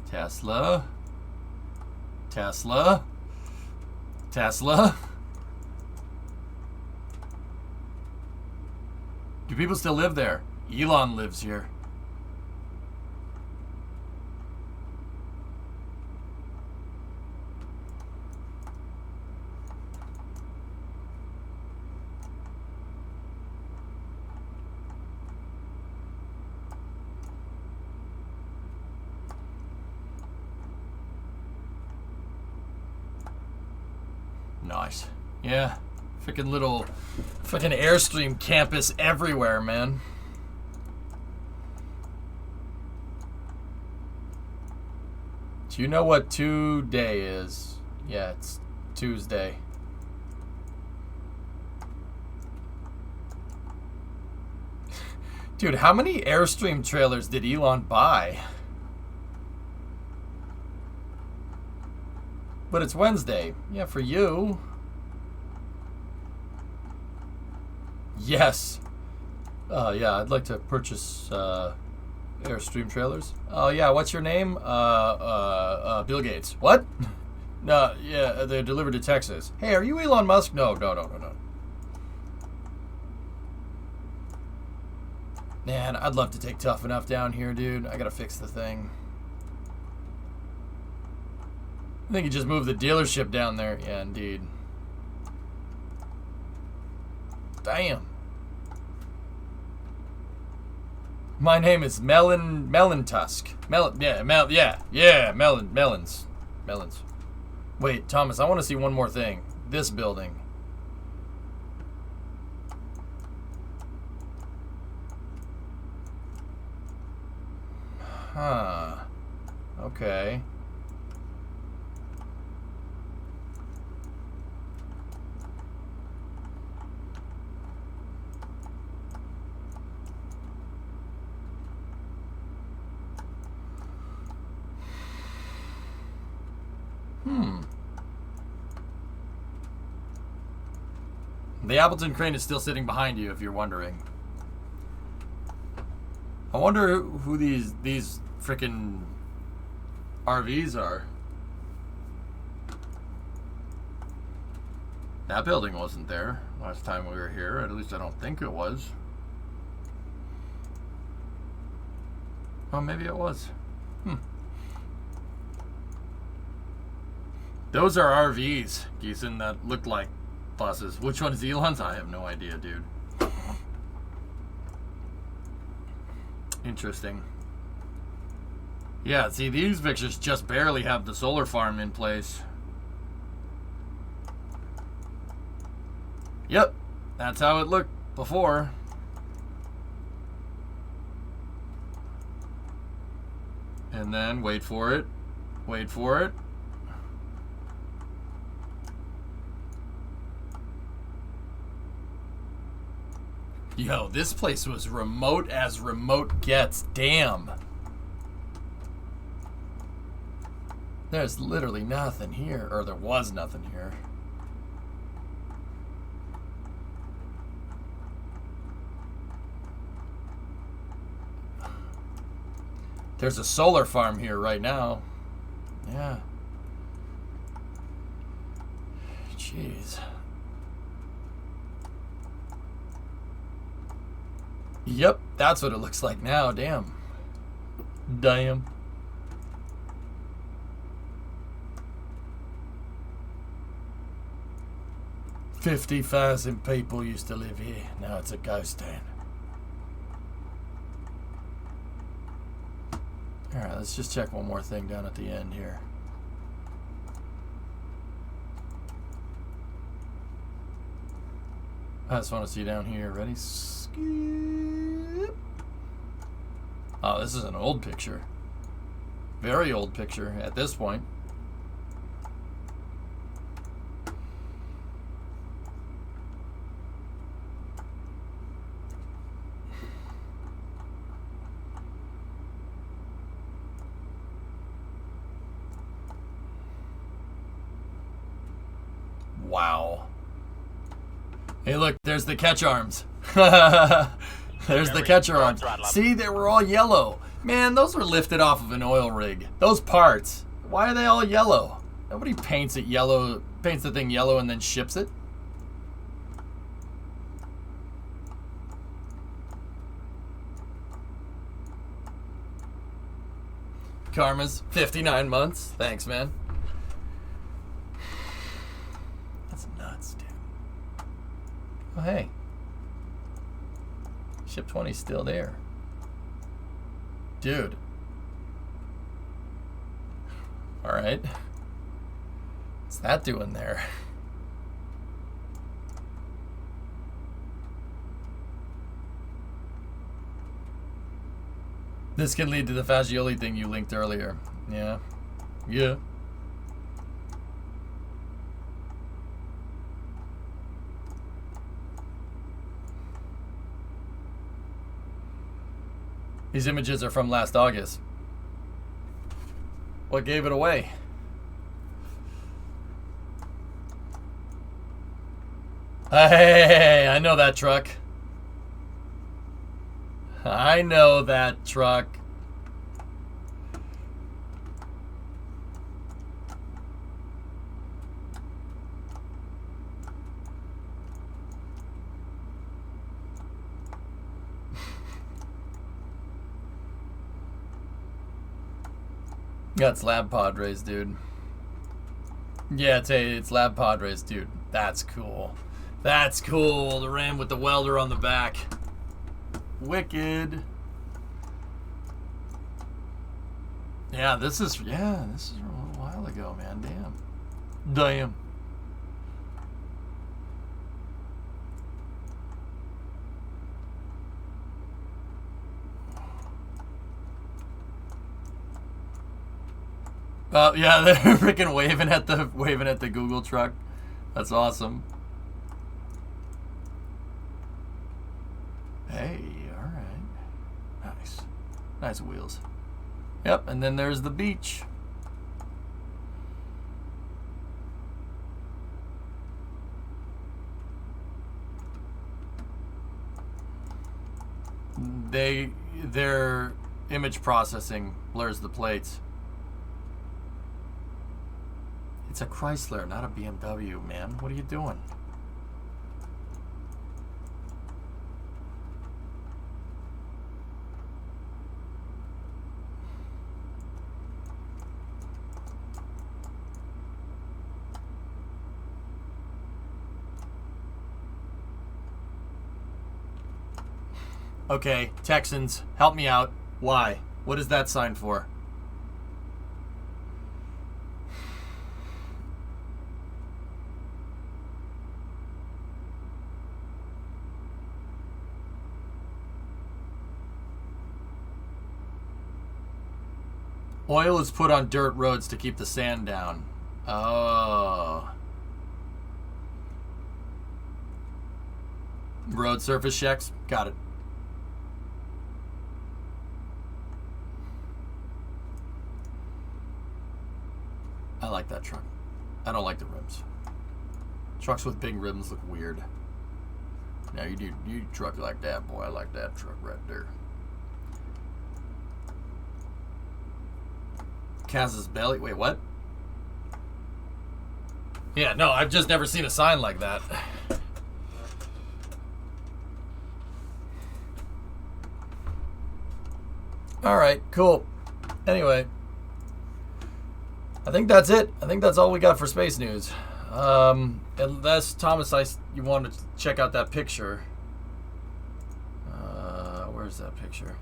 Tesla. Tesla. Tesla. Do people still live there? Elon lives here. Nice. Yeah. Freaking little freaking Airstream campus everywhere, man. Do you know what today is? Yeah, it's Tuesday. Dude, how many Airstream trailers did Elon buy? But it's Wednesday. Yeah, for you. Yes. Yeah, I'd like to purchase Airstream trailers. Oh, yeah, what's your name? Bill Gates. What? No, yeah, they're delivered to Texas. Hey, are you Elon Musk? No. Man, I'd love to take Tough Enough down here, dude. I gotta fix the thing. I think you just moved the dealership down there. Yeah, indeed. Damn. My name is Melon Tusk. Melons. Wait, Thomas, I want to see one more thing. This building. Huh. Okay. The Appleton crane is still sitting behind you, if you're wondering. I wonder who these frickin' RVs are. That building wasn't there last time we were here. At least I don't think it was. Oh, maybe it was. Those are RVs, Geeson, that look like buses. Which one is Elon's? I have no idea, dude. Interesting. Yeah, see, these pictures just barely have the solar farm in place. Yep, that's how it looked before. And then, wait for it. Wait for it. Yo, this place was remote as remote gets. Damn. There's literally nothing here. Or there was nothing here. There's a solar farm here right now. Yeah. Jeez. Yep, that's what it looks like now. Damn. Damn. $50,000 people used to live here. Now it's a ghost town. Alright, let's just check one more thing down at the end here. I just want to see down here. Ready? Skip. Oh, this is an old picture. Very old picture at this point. Wow. Hey, look, there's the catch arms. There's the catcher arms. See, they were all yellow. Man, those were lifted off of an oil rig. Those parts, why are they all yellow? Nobody paints it yellow, paints the thing yellow and then ships it. Karma's 59 months. Thanks, man. That's nuts, dude. Oh, hey. Ship 20's still there. Dude. Alright. What's that doing there? This can lead to the Fagioli thing you linked earlier. Yeah. Yeah. These images are from last August. What gave it away? Hey, I know that truck. I know that truck. That's Lab Padres, dude. Yeah, it's Lab Padres, dude. That's cool. That's cool. The Ram with the welder on the back. Wicked. Yeah, this is from a little while ago, man. Damn. Damn. Yeah, they're freaking waving at the Google truck. That's awesome. Hey, all right. Nice. Nice wheels. Yep, and then there's the beach. Their image processing blurs the plates. It's a Chrysler, not a BMW, man. What are you doing? Okay, Texans, help me out. Why? What is that sign for? Oil is put on dirt roads to keep the sand down. Oh. Road surface checks? Got it. I like that truck. I don't like the rims. Trucks with big rims look weird. Now you truck like that, boy. I like that truck right there. Kaz's belly. Wait, what? Yeah, no, I've just never seen a sign like that. All right, cool. Anyway, I think that's it. I think that's all we got for space news. Unless, Thomas, you want to check out that picture. Where's that picture?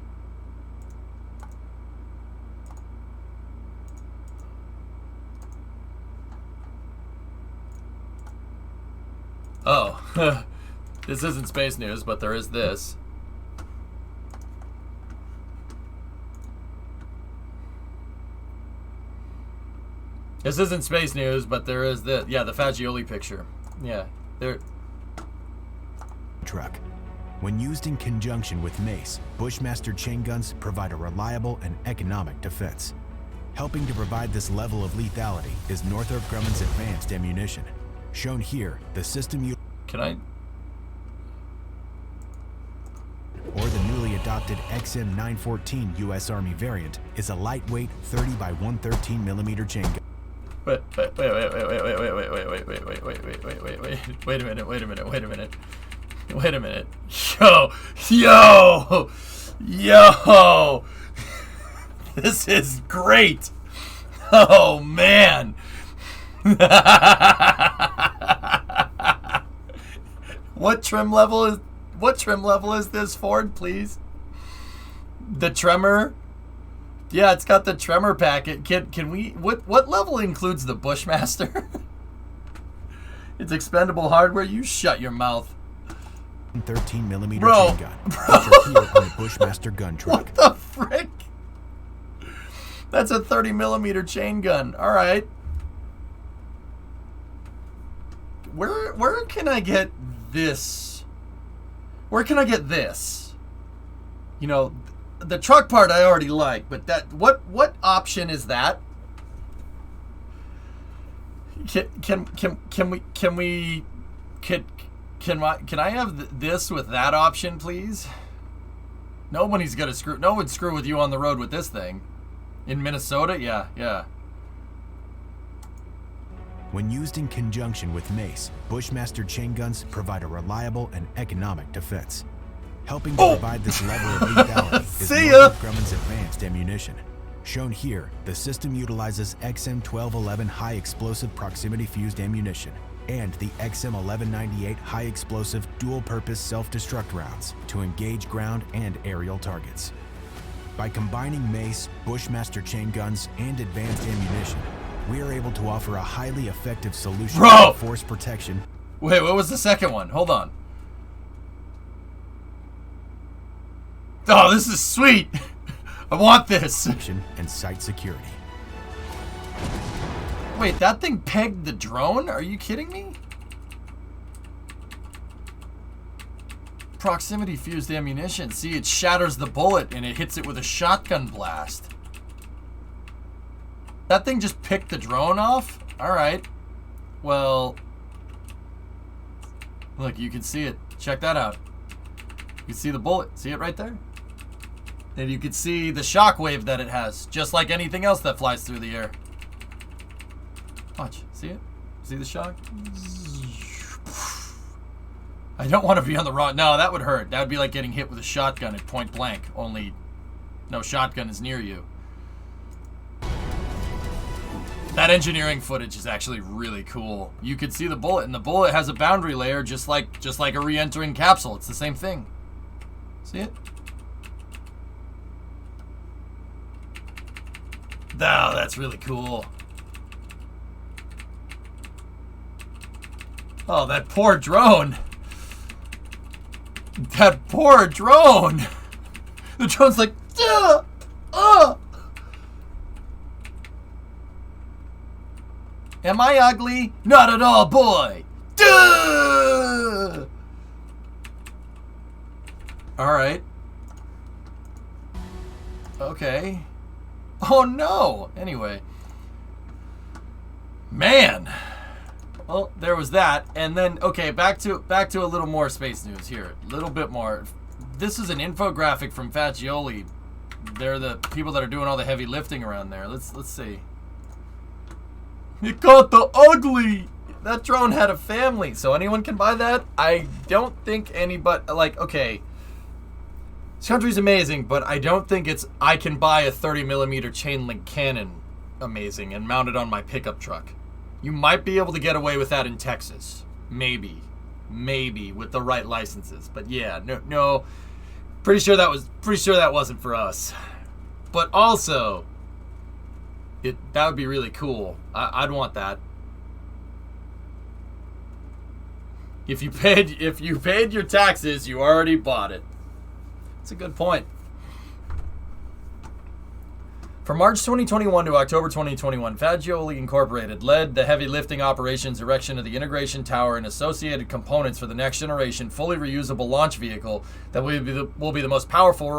Oh, this isn't space news, but there is this. This isn't space news, but there is this. Yeah, the Fagioli picture. Yeah, there. Truck. When used in conjunction with mace, Bushmaster chain guns provide a reliable and economic defense. Helping to provide this level of lethality is Northrop Grumman's advanced ammunition. Shown here, the system Can I? Or the newly adopted XM914 U.S. Army variant is a lightweight 30 by 113 millimeter chain gun. Wait a minute. Yo! This is great! Oh, man! What trim level is this, Ford, please? The tremor? Yeah, it's got the tremor packet. Can we what level includes the Bushmaster? It's expendable hardware. You shut your mouth. 13 millimeter chain gun. Featured here on the Bushmaster gun truck. What the frick? That's a 30 millimeter chain gun. All right. Where can I get this? Where can I get this? You know, the truck part I already like, but that what option is that? Can I have this with that option, please? No one's screw with you on the road with this thing. In Minnesota? Yeah. When used in conjunction with mace, Bushmaster chain guns provide a reliable and economic defense. Helping to provide this level of lethality is Northrop Grumman's advanced ammunition. Shown here, the system utilizes XM1211 high explosive proximity fused ammunition and the XM1198 high explosive dual purpose self-destruct rounds to engage ground and aerial targets. By combining mace, Bushmaster chain guns, and advanced ammunition, we are able to offer a highly effective solution to force protection. Wait, what was the second one? Hold on. Oh, this is sweet. I want this. And site security. Wait, that thing pegged the drone? Are you kidding me? Proximity fused ammunition. See, it shatters the bullet and it hits it with a shotgun blast. That thing just picked the drone off? Alright. Well, look, you can see it. Check that out. You can see the bullet. See it right there? And you can see the shockwave that it has, just like anything else that flies through the air. Watch. See it? See the shock? I don't want to be on the wrong... No, that would hurt. That would be like getting hit with a shotgun at point blank, only no shotgun is near you. That engineering footage is actually really cool. You could see the bullet, and the bullet has a boundary layer just like a re-entering capsule. It's the same thing. See it? Oh, that's really cool. Oh, that poor drone. That poor drone. The drone's like, Am I ugly? Not at all, boy. Duh! All right. Okay. Oh no. Anyway. Man. Well, there was that, and then okay, back to a little more space news here. A little bit more. This is an infographic from Fagioli. They're the people that are doing all the heavy lifting around there. Let's see. It got the ugly. That drone had a family, so anyone can buy that. I don't think anybody okay. This country's amazing, but I don't think it's I can buy a 30mm chain link cannon amazing and mount it on my pickup truck. You might be able to get away with that in Texas. Maybe with the right licenses. But yeah, no. Pretty sure that wasn't for us. But also, that would be really cool. I'd want that. If you paid your taxes, you already bought it. That's a good point. From March 2021 to October 2021, Fagioli Incorporated led the heavy lifting operations erection of the integration tower and associated components for the next generation fully reusable launch vehicle that will be the most powerful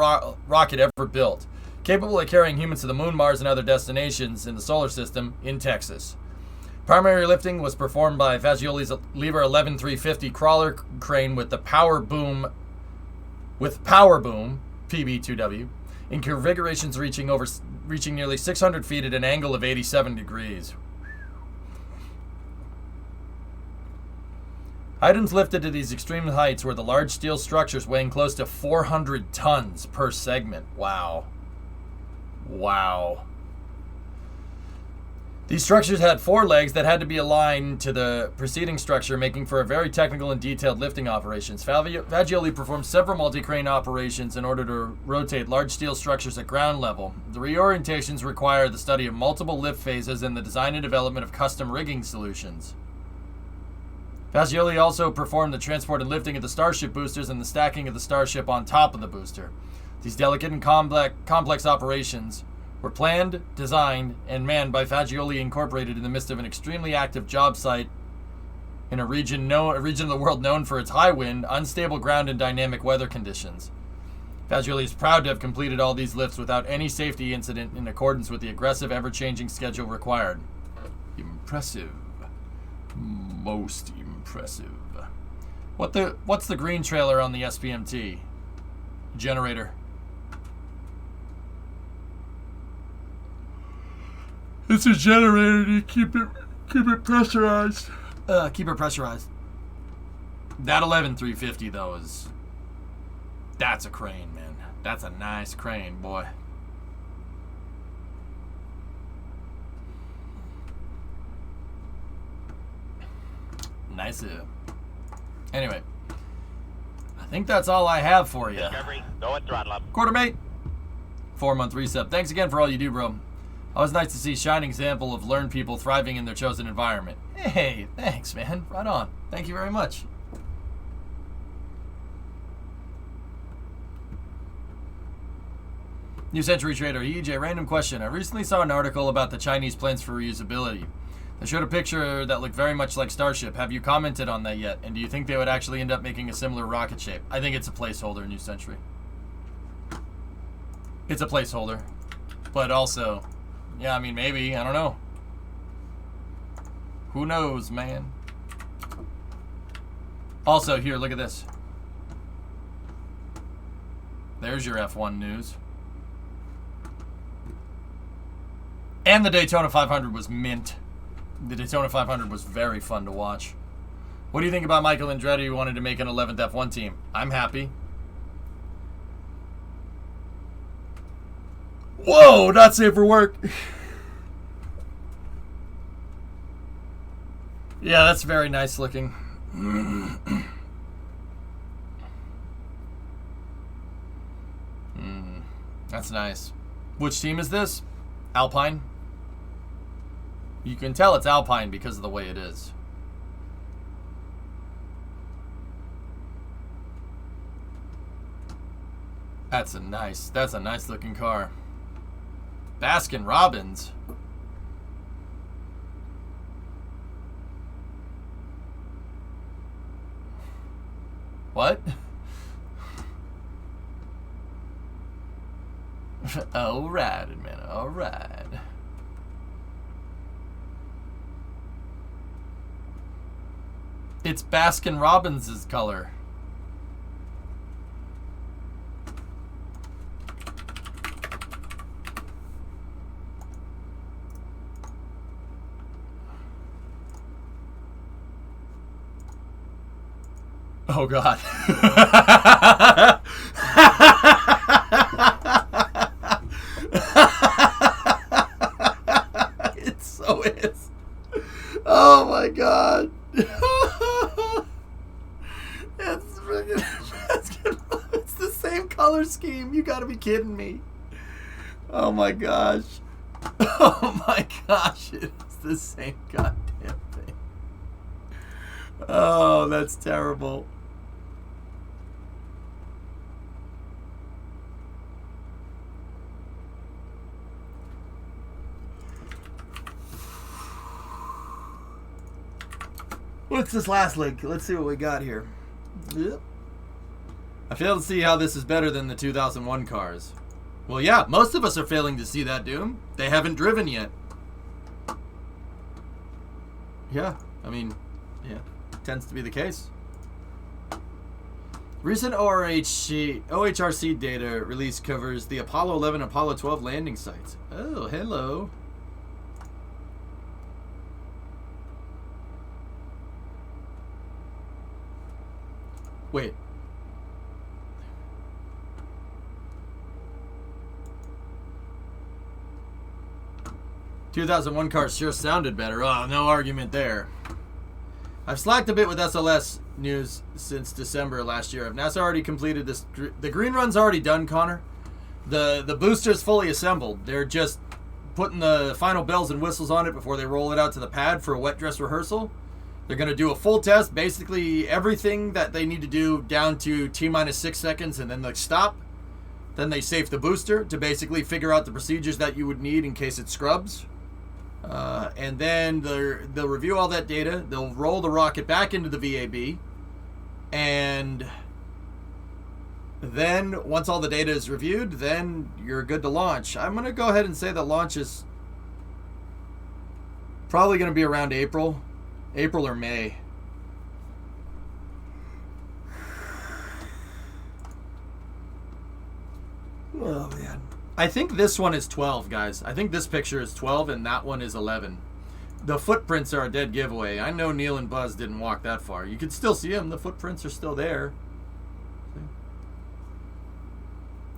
rocket ever built, capable of carrying humans to the moon, Mars, and other destinations in the solar system in Texas. Primary lifting was performed by Fagioli's Lever 11350 crawler crane with Power Boom PB2W in configurations reaching nearly 600 feet at an angle of 87 degrees. Items lifted to these extreme heights were the large steel structures weighing close to 400 tons per segment. Wow. These structures had 4 legs that had to be aligned to the preceding structure, making for a very technical and detailed lifting operations. Fagioli performed several multi-crane operations in order to rotate large steel structures at ground level. The reorientations require the study of multiple lift phases and the design and development of custom rigging solutions. Fagioli also performed the transport and lifting of the Starship boosters and the stacking of the Starship on top of the booster. These delicate and complex operations were planned, designed, and manned by Fagioli Incorporated in the midst of an extremely active job site in a region of the world known for its high wind, unstable ground, and dynamic weather conditions. Fagioli is proud to have completed all these lifts without any safety incident in accordance with the aggressive, ever-changing schedule required. Impressive. Most impressive. What's the green trailer on the SPMT? Generator. It's a generator to keep it pressurized. Keep it pressurized. That 11350 though that's a crane, man. That's a nice crane, boy. Nice. Anyway, I think that's all I have for you. Discovery, go and throttle up. Quartermate, 4-month reset. Thanks again for all you do, bro. Always nice to see a shining example of learned people thriving in their chosen environment. Hey, thanks, man. Right on. Thank you very much. New Century Trader, EJ, random question. I recently saw an article about the Chinese plans for reusability. They showed a picture that looked very much like Starship. Have you commented on that yet? And do you think they would actually end up making a similar rocket shape? I think it's a placeholder, New Century. It's a placeholder. But also, yeah, I mean, maybe. I don't know. Who knows, man? Also, here, look at this. There's your F1 news. And the Daytona 500 was mint. The Daytona 500 was very fun to watch. What do you think about Michael Andretti who wanted to make an 11th F1 team? I'm happy. Whoa, not safe for work. Yeah, that's very nice looking. That's nice. Which team is this? Alpine? You can tell it's Alpine because of the way it is. That's a nice looking car. Baskin Robbins. What? Alright, man, alright. It's Baskin Robbins' color. Oh God. scheme. You gotta be kidding me. Oh my gosh. Oh my gosh. It's the same goddamn thing. Oh, that's terrible. What's this last link? Let's see what we got here. Yep. I fail to see how this is better than the 2001 cars. Well, yeah, most of us are failing to see that, Doom. They haven't driven yet. Yeah, I mean, yeah, tends to be the case. Recent OHRC data release covers the Apollo 11 and Apollo 12 landing sites. Oh, hello. Wait. "2001 cars sure sounded better." Oh, no argument there. I've slacked a bit with SLS news since December last year. Have NASA already completed this? The green run's already done, Connor. The booster's fully assembled. They're just putting the final bells and whistles on it before they roll it out to the pad for a wet dress rehearsal. They're going to do a full test, basically everything that they need to do down to T-minus 6 seconds, and then they stop. Then they safe the booster to basically figure out the procedures that you would need in case it scrubs. And then they'll review all that data. They'll roll the rocket back into the VAB. And then, once all the data is reviewed, then you're good to launch. I'm going to go ahead and say that launch is probably going to be around April or May. Oh, man. I think this one is 12, guys. I think this picture is 12 and that one is 11. The footprints are a dead giveaway. I know Neil and Buzz didn't walk that far. You can still see them. The footprints are still there. See?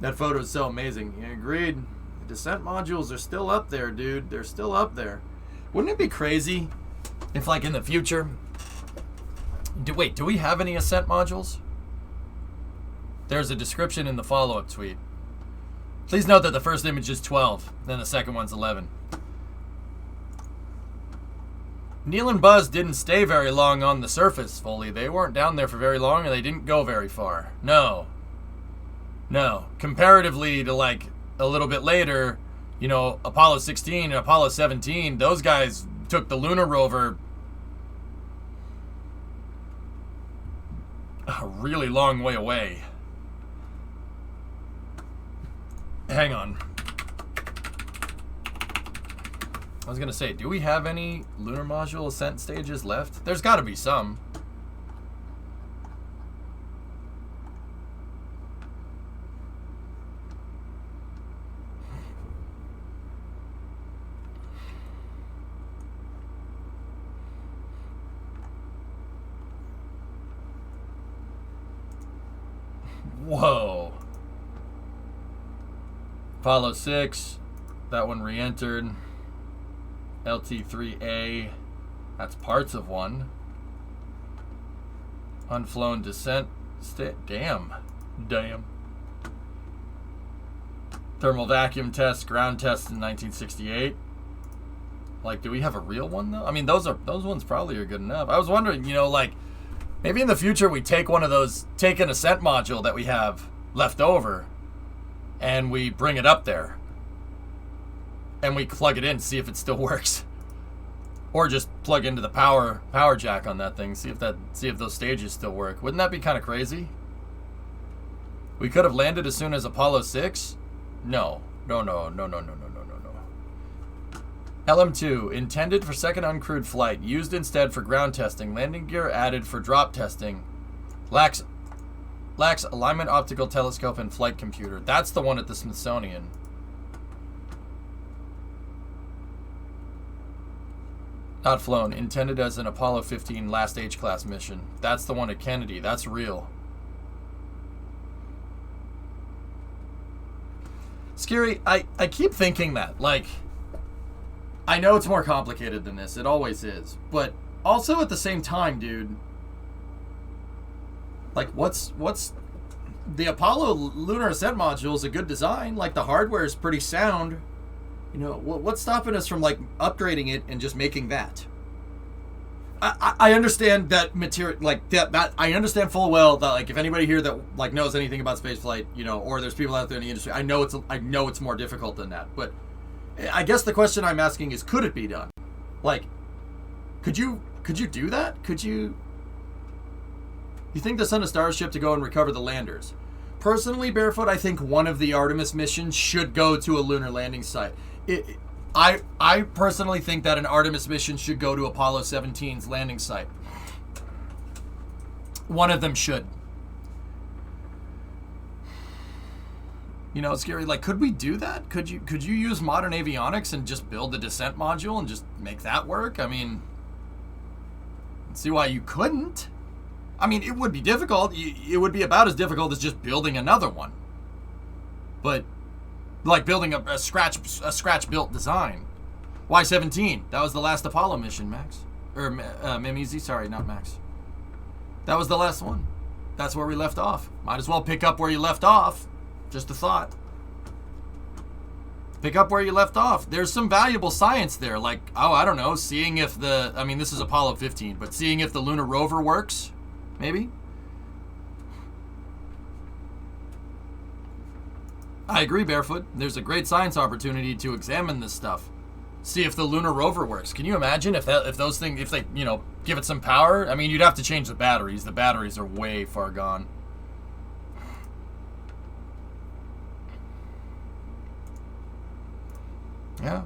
That photo is so amazing. Yeah, agreed. The descent modules are still up there, dude. They're still up there. Wouldn't it be crazy if, like, in the future... Wait, do we have any ascent modules? There's a description in the follow-up tweet. Please note that the first image is 12, then the second one's 11. Neil and Buzz didn't stay very long on the surface fully. They weren't down there for very long, and they didn't go very far. No. No. Comparatively to, like, a little bit later, you know, Apollo 16 and Apollo 17, those guys took the lunar rover a really long way away. Hang on. I was gonna say, do we have any lunar module ascent stages left? There's gotta be some. Whoa. Apollo 6, that one re-entered. LT-3A, that's parts of one. Unflown descent, damn. Thermal vacuum test, ground test in 1968. Like, do we have a real one though? I mean, those ones probably are good enough. I was wondering, you know, like, maybe in the future we take one of those, take an ascent module that we have left over, and we bring it up there. And we plug it in, see if it still works. Or just plug into the power jack on that thing, see if those stages still work. Wouldn't that be kind of crazy? We could have landed as soon as Apollo 6? No. LM2, intended for second uncrewed flight, used instead for ground testing, landing gear added for drop testing. Lacks alignment optical telescope and flight computer. That's the one at the Smithsonian. Not flown, intended as an Apollo 15 last H-class mission. That's the one at Kennedy. That's real. Scary, I keep thinking that. Like, I know it's more complicated than this. It always is. But also at the same time, dude, like, what's the Apollo lunar ascent module is a good design. Like, the hardware is pretty sound. You know, what's stopping us from, like, upgrading it and just making that? I understand that material, like, that I understand full well that, like, if anybody here that, like, knows anything about spaceflight, you know, or there's people out there in the industry, I know it's more difficult than that. But I guess the question I'm asking is, could it be done? Like, could you do that? Could you think to send a Starship to go and recover the landers? Personally, Barefoot, I think one of the Artemis missions should go to a lunar landing site. I personally think that an Artemis mission should go to Apollo 17's landing site. One of them should. You know, it's scary. Like, could we do that? Could you use modern avionics and just build the descent module and just make that work? I mean, let's see why you couldn't. I mean, it would be difficult. It would be about as difficult as just building another one. But, like, building a scratch-built design. Y-17, that was the last Apollo mission, Max. Or, Mimizi, sorry, not Max. That was the last one. That's where we left off. Might as well pick up where you left off. Just a thought. Pick up where you left off. There's some valuable science there. Like, oh, I don't know, seeing if I mean, this is Apollo 15, but seeing if the lunar rover works. Maybe? I agree, Barefoot. There's a great science opportunity to examine this stuff. See if the lunar rover works. Can you imagine if they, you know, give it some power? I mean, you'd have to change the batteries. The batteries are way far gone. Yeah.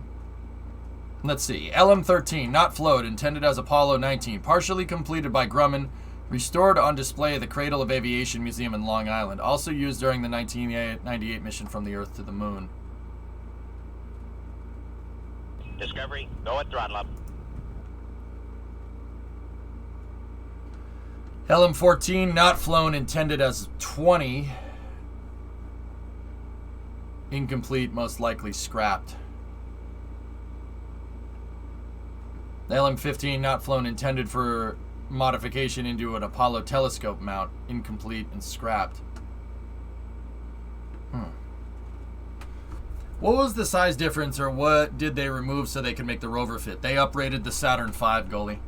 Let's see. LM-13, not float, intended as Apollo 19, partially completed by Grumman. Restored on display at the Cradle of Aviation Museum in Long Island. Also used during the 1998 mission from the Earth to the Moon. Discovery, go at throttle up. LM-14, not flown, intended as 20. Incomplete, most likely scrapped. LM-15, not flown, intended for modification into an Apollo telescope mount, incomplete and scrapped. What was the size difference, or what did they remove so they could make the rover fit? They uprated the Saturn V, goalie.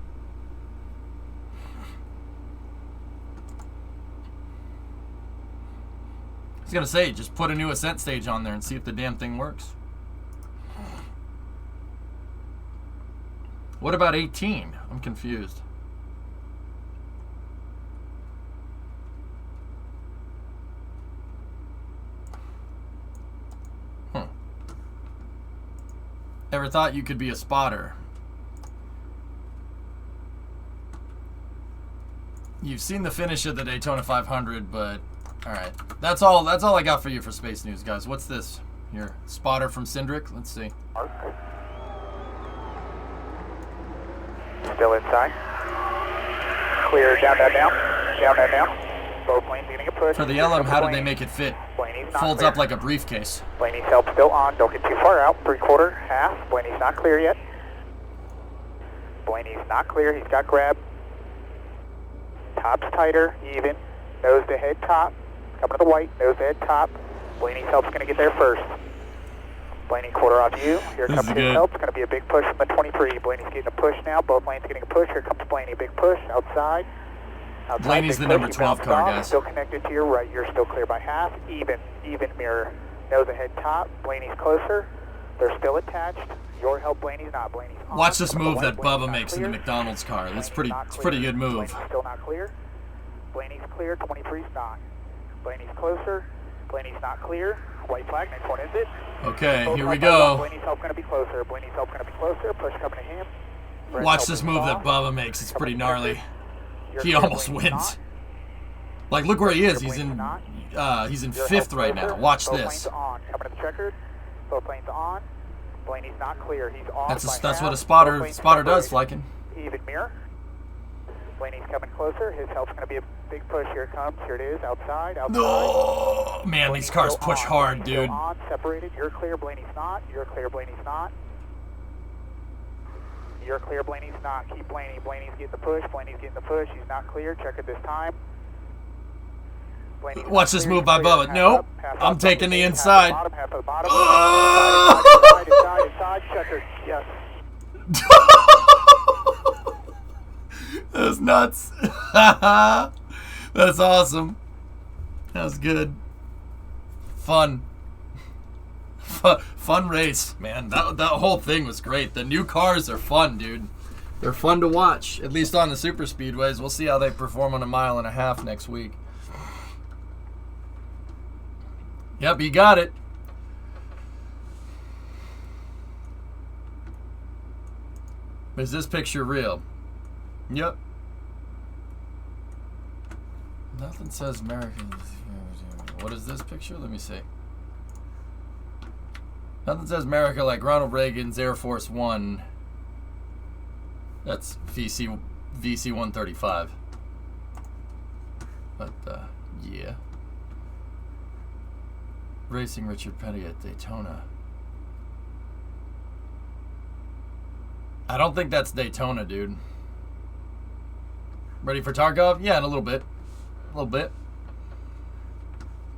I was gonna say, just put a new ascent stage on there and see if the damn thing works. What about 18? I'm confused. Ever thought you could be a spotter? You've seen the finish of the Daytona 500, but alright. That's all I got for you for space news, guys. What's this? Here. Spotter from Cindric? Let's see. Still inside. Clear, down, down, down. Down, down, down. Both planes getting a push. For the LM, how did they make it fit? Folds up like a briefcase. Blaney's help still on. Don't get too far out. 3/4, half. Blaney's not clear yet. Blaney's not clear. He's got grab. Top's tighter, even. Nose to head top. Coming to the white. Nose to head top. Blaney's help's going to get there first. Blaney, quarter off you. Here comes his help. It's going to be a big push from the 23. Blaney's getting a push now. Both lanes getting a push. Here comes Blaney. Big push. Outside. Blaney's the number 12 car, guys. Still connected to your right. You're still clear by half. Even mirror. Nose ahead top. Blaney's closer. They're still attached. Your help, Blaney's not. Blaney's on. Watch this move that Bubba makes in the McDonald's car. It's pretty good move. Blaney's still not clear. Blaney's clear. 23's not. Blaney's closer. Blaney's not clear. White flag. Next one is it. Okay, here we go. Blaney's help going to be closer. Blaney's help going to be closer. Push coming to him. Watch this move that Bubba makes. It's pretty gnarly. He almost wins. Like, look where he is. He's in 5th right now. Watch this. Coming to the checkered. Both planes on. Blaney's not clear. He's off. That's what a spotter does, Flykin. Even mirror. Blaney's coming closer. His help's going to be a big push. Here it comes. Here it is. Outside. Oh, man, these cars push hard, dude. On, separated. You're clear. Blaney's not. You're clear. Blaney's not. You're clear. Blaney's not. Keep Blaney. Blaney's getting the push. Blaney's getting the push. He's not clear. Check it this time. Watch this move by Bubba. Nope. I'm taking the inside. That's nuts. That's awesome. That was good. Fun. Fun race, man. That whole thing was great. The new cars are fun, dude. They're fun to watch, at least on the super speedways. We'll see how they perform on a 1.5 miles next week. Yep, you got it. Is this picture real? Yep. Nothing says Americans. What is this picture? Let me see. Nothing says America like Ronald Reagan's Air Force One. That's VC 135. But yeah. Racing Richard Petty at Daytona. I don't think that's Daytona, dude. Ready for Tarkov? Yeah, in a little bit. A little bit.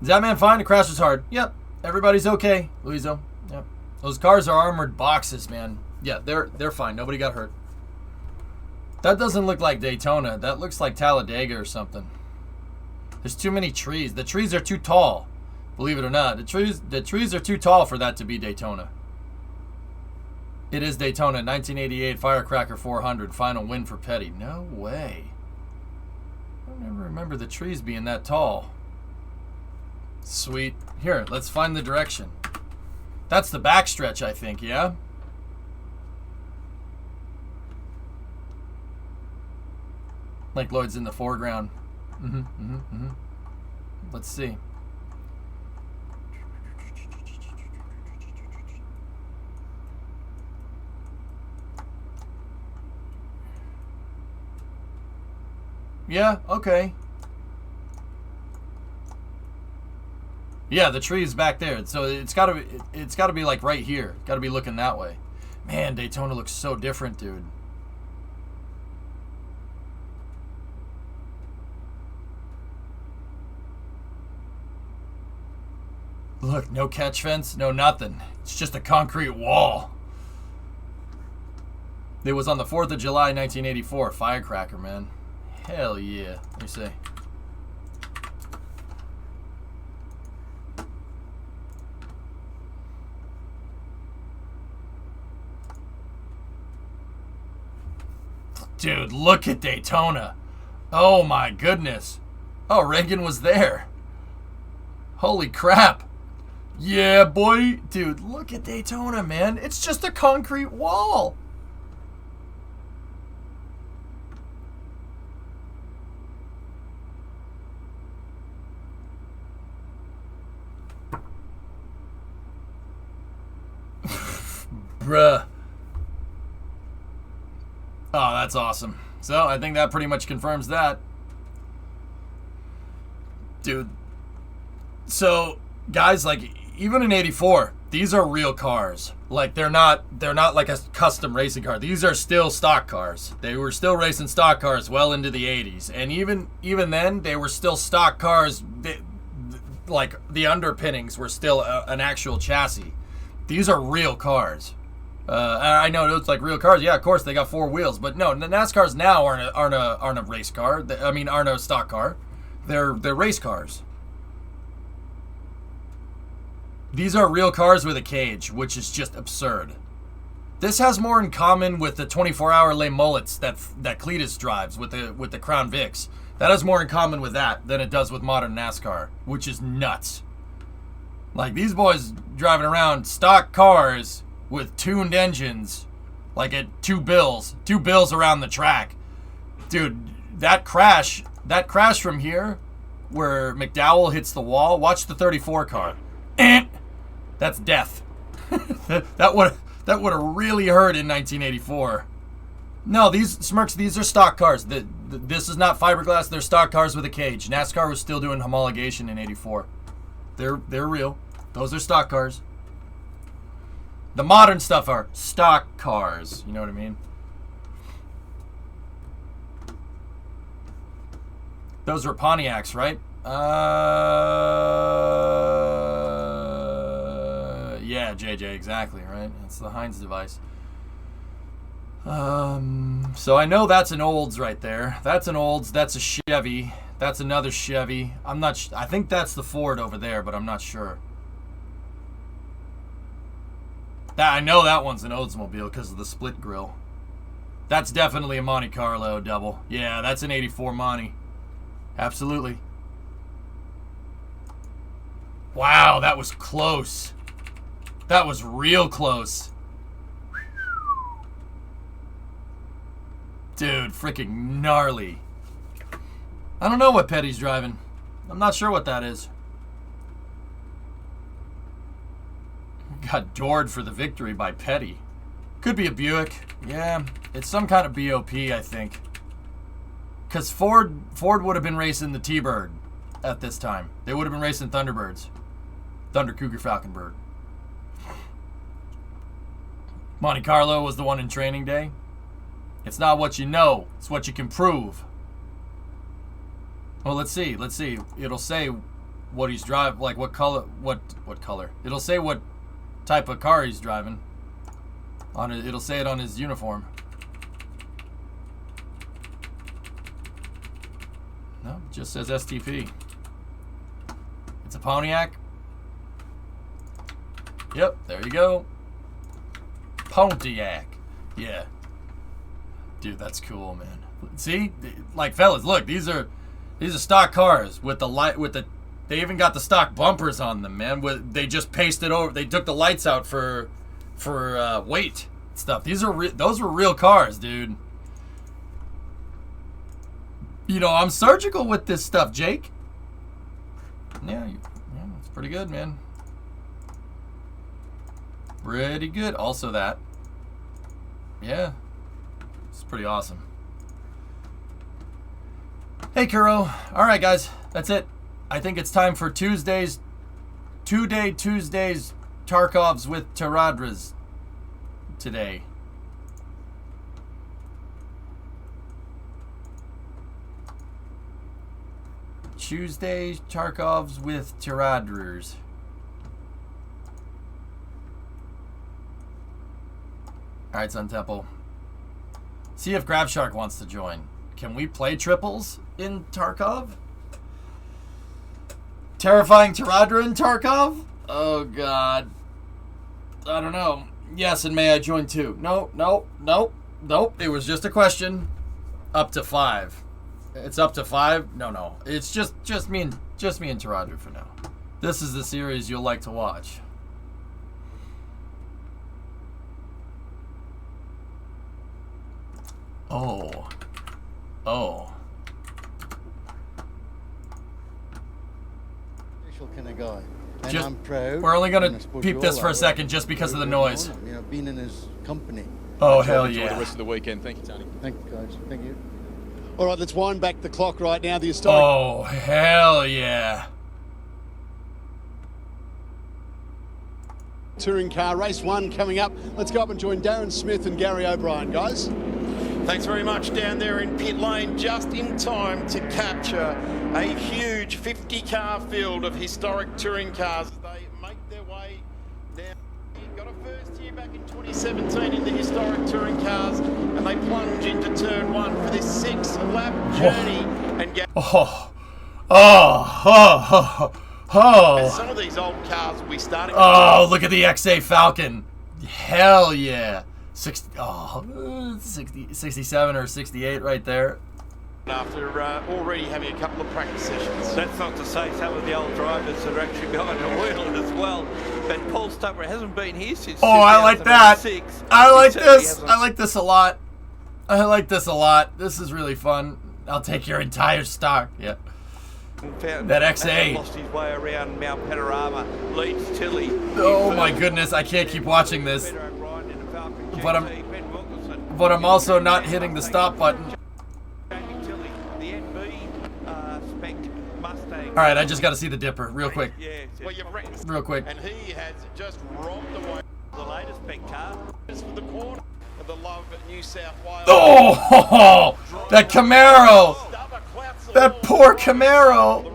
Is that man fine? The crash was hard. Yep. Everybody's okay, Luizo. Yep. Those cars are armored boxes, man. Yeah, they're fine. Nobody got hurt. That doesn't look like Daytona. That looks like Talladega or something. There's too many trees. The trees are too tall. Believe it or not. The trees are too tall for that to be Daytona. It is Daytona, 1988 Firecracker 400. Final win for Petty. No way. I don't ever remember the trees being that tall. Sweet. Here, let's find the direction. That's the backstretch, I think, yeah? Like Lloyd's in the foreground. Let's see. Yeah, okay. Yeah, the tree's back there. So it's gotta be like right here. Gotta be looking that way. Man, Daytona looks so different, dude. Look, no catch fence, no nothing. It's just a concrete wall. It was on the 4th of July, 1984. Firecracker, man. Hell yeah. Let me see. Dude, look at Daytona. Oh my goodness. Oh, Reagan was there. Holy crap. Yeah, boy. Dude, look at Daytona, man. It's just a concrete wall. Bruh. Oh, that's awesome. So, I think that pretty much confirms that. Dude. So, guys, like, even in 84, these are real cars. Like, they're not like a custom racing car. These are still stock cars. They were still racing stock cars well into the 80s. And even then, they were still stock cars. Like, the underpinnings were still an actual chassis. These are real cars. I know it's like real cars. Yeah, of course they got 4 wheels, but no, the NASCARs now aren't a race car. I mean, aren't a stock car. They're race cars. These are real cars with a cage, which is just absurd. This has more in common with the 24-hour lay mullets that Cletus drives with the Crown Vics. That has more in common with that than it does with modern NASCAR, which is nuts. Like, these boys driving around stock cars with tuned engines, like at 2 bills around the track. Dude, that crash from here, where McDowell hits the wall, watch the 34 car. That's death. that would have really hurt in 1984. No, these are stock cars. This is not fiberglass, they're stock cars with a cage. NASCAR was still doing homologation in 84. They're real. Those are stock cars. The modern stuff are stock cars. You know what I mean? Those were Pontiacs, right? Yeah, JJ, exactly, right? It's the Heinz device. So I know that's an Olds right there. That's an Olds. That's a Chevy. That's another Chevy. I'm not. I think that's the Ford over there, but I'm not sure. I know that one's an Oldsmobile because of the split grille. That's definitely a Monte Carlo double. Yeah, that's an 84 Monte. Absolutely. Wow, that was close. That was real close. Dude, freaking gnarly. I don't know what Petty's driving. I'm not sure what that is. Got doored for the victory by Petty. Could be a Buick. Yeah, it's some kind of BOP, I think. Because Ford would have been racing the T-Bird at this time. They would have been racing Thunderbirds. Thunder Cougar Falcon Bird. Monte Carlo was the one in training day. It's not what you know, it's what you can prove. Well, let's see. It'll say what he's driving, like what color, what color. It'll say what type of car he's driving. On it, it'll say it on his uniform. No, it just says STP. It's a Pontiac. Yep, there you go. Pontiac. Yeah. Dude, that's cool, man. See? Like, fellas, look, these are stock cars with the light, they even got the stock bumpers on them, man. They just pasted over, they took the lights out for weight stuff. Those were real cars, dude. You know, I'm surgical with this stuff, Jake. Yeah, it's pretty good, man. Pretty good. Also that. Yeah. It's pretty awesome. Hey, Kuro. All right, guys. That's it. I think it's time for Tuesdays. 2-day Tuesdays Tarkovs with Taradras today. Tuesday Tarkovs with Taradras. Alright, Sun Temple. See if Grabshark wants to join. Can we play triples in Tarkov? Terrifying Taradra in Tarkov? Oh, God. I don't know. Yes, and may I join too? No. It was just a question. Up to 5. It's up to 5? No. It's just me and Taradra for now. This is the series you'll like to watch. Oh. Kind of guy. And I'm proud. We're only gonna peep this for a second just because of the noise. You know, being in his company. Oh, hell yeah. Enjoy the rest of the weekend. Thank you, Tony. Thank you, guys. Thank you. All right, let's wind back the clock right now. The historic. Oh, hell yeah. Touring car race 1 coming up. Let's go up and join Darren Smith and Gary O'Brien, guys. Thanks very much down there in pit lane, just in time to capture a huge 50-car field of historic touring cars as they make their way now. Got a first here back in 2017 in the historic touring cars, and they plunge into turn 1 for this 6-lap journey. And get some of these old cars will be starting. Oh, look at the XA Falcon. Hell yeah. 67 or 68 right there. After already having a couple of practice sessions. That's not to say some of the old drivers are actually behind the wheel as well. But Paul Stubber hasn't been here since 2006. I like that. I like this. I like this a lot. This is really fun. I'll take your entire stock. Yeah. That XA. Lost his way around Mount Panorama, Leeds Tilly. Oh my goodness, I can't keep watching this. But I'm also not hitting the stop button. Alright, I just got to see the dipper real quick. Real quick. And he has just romped away the latest spec car. Just for the corner of the Love New South Wales. Oh, that Camaro! That poor Camaro!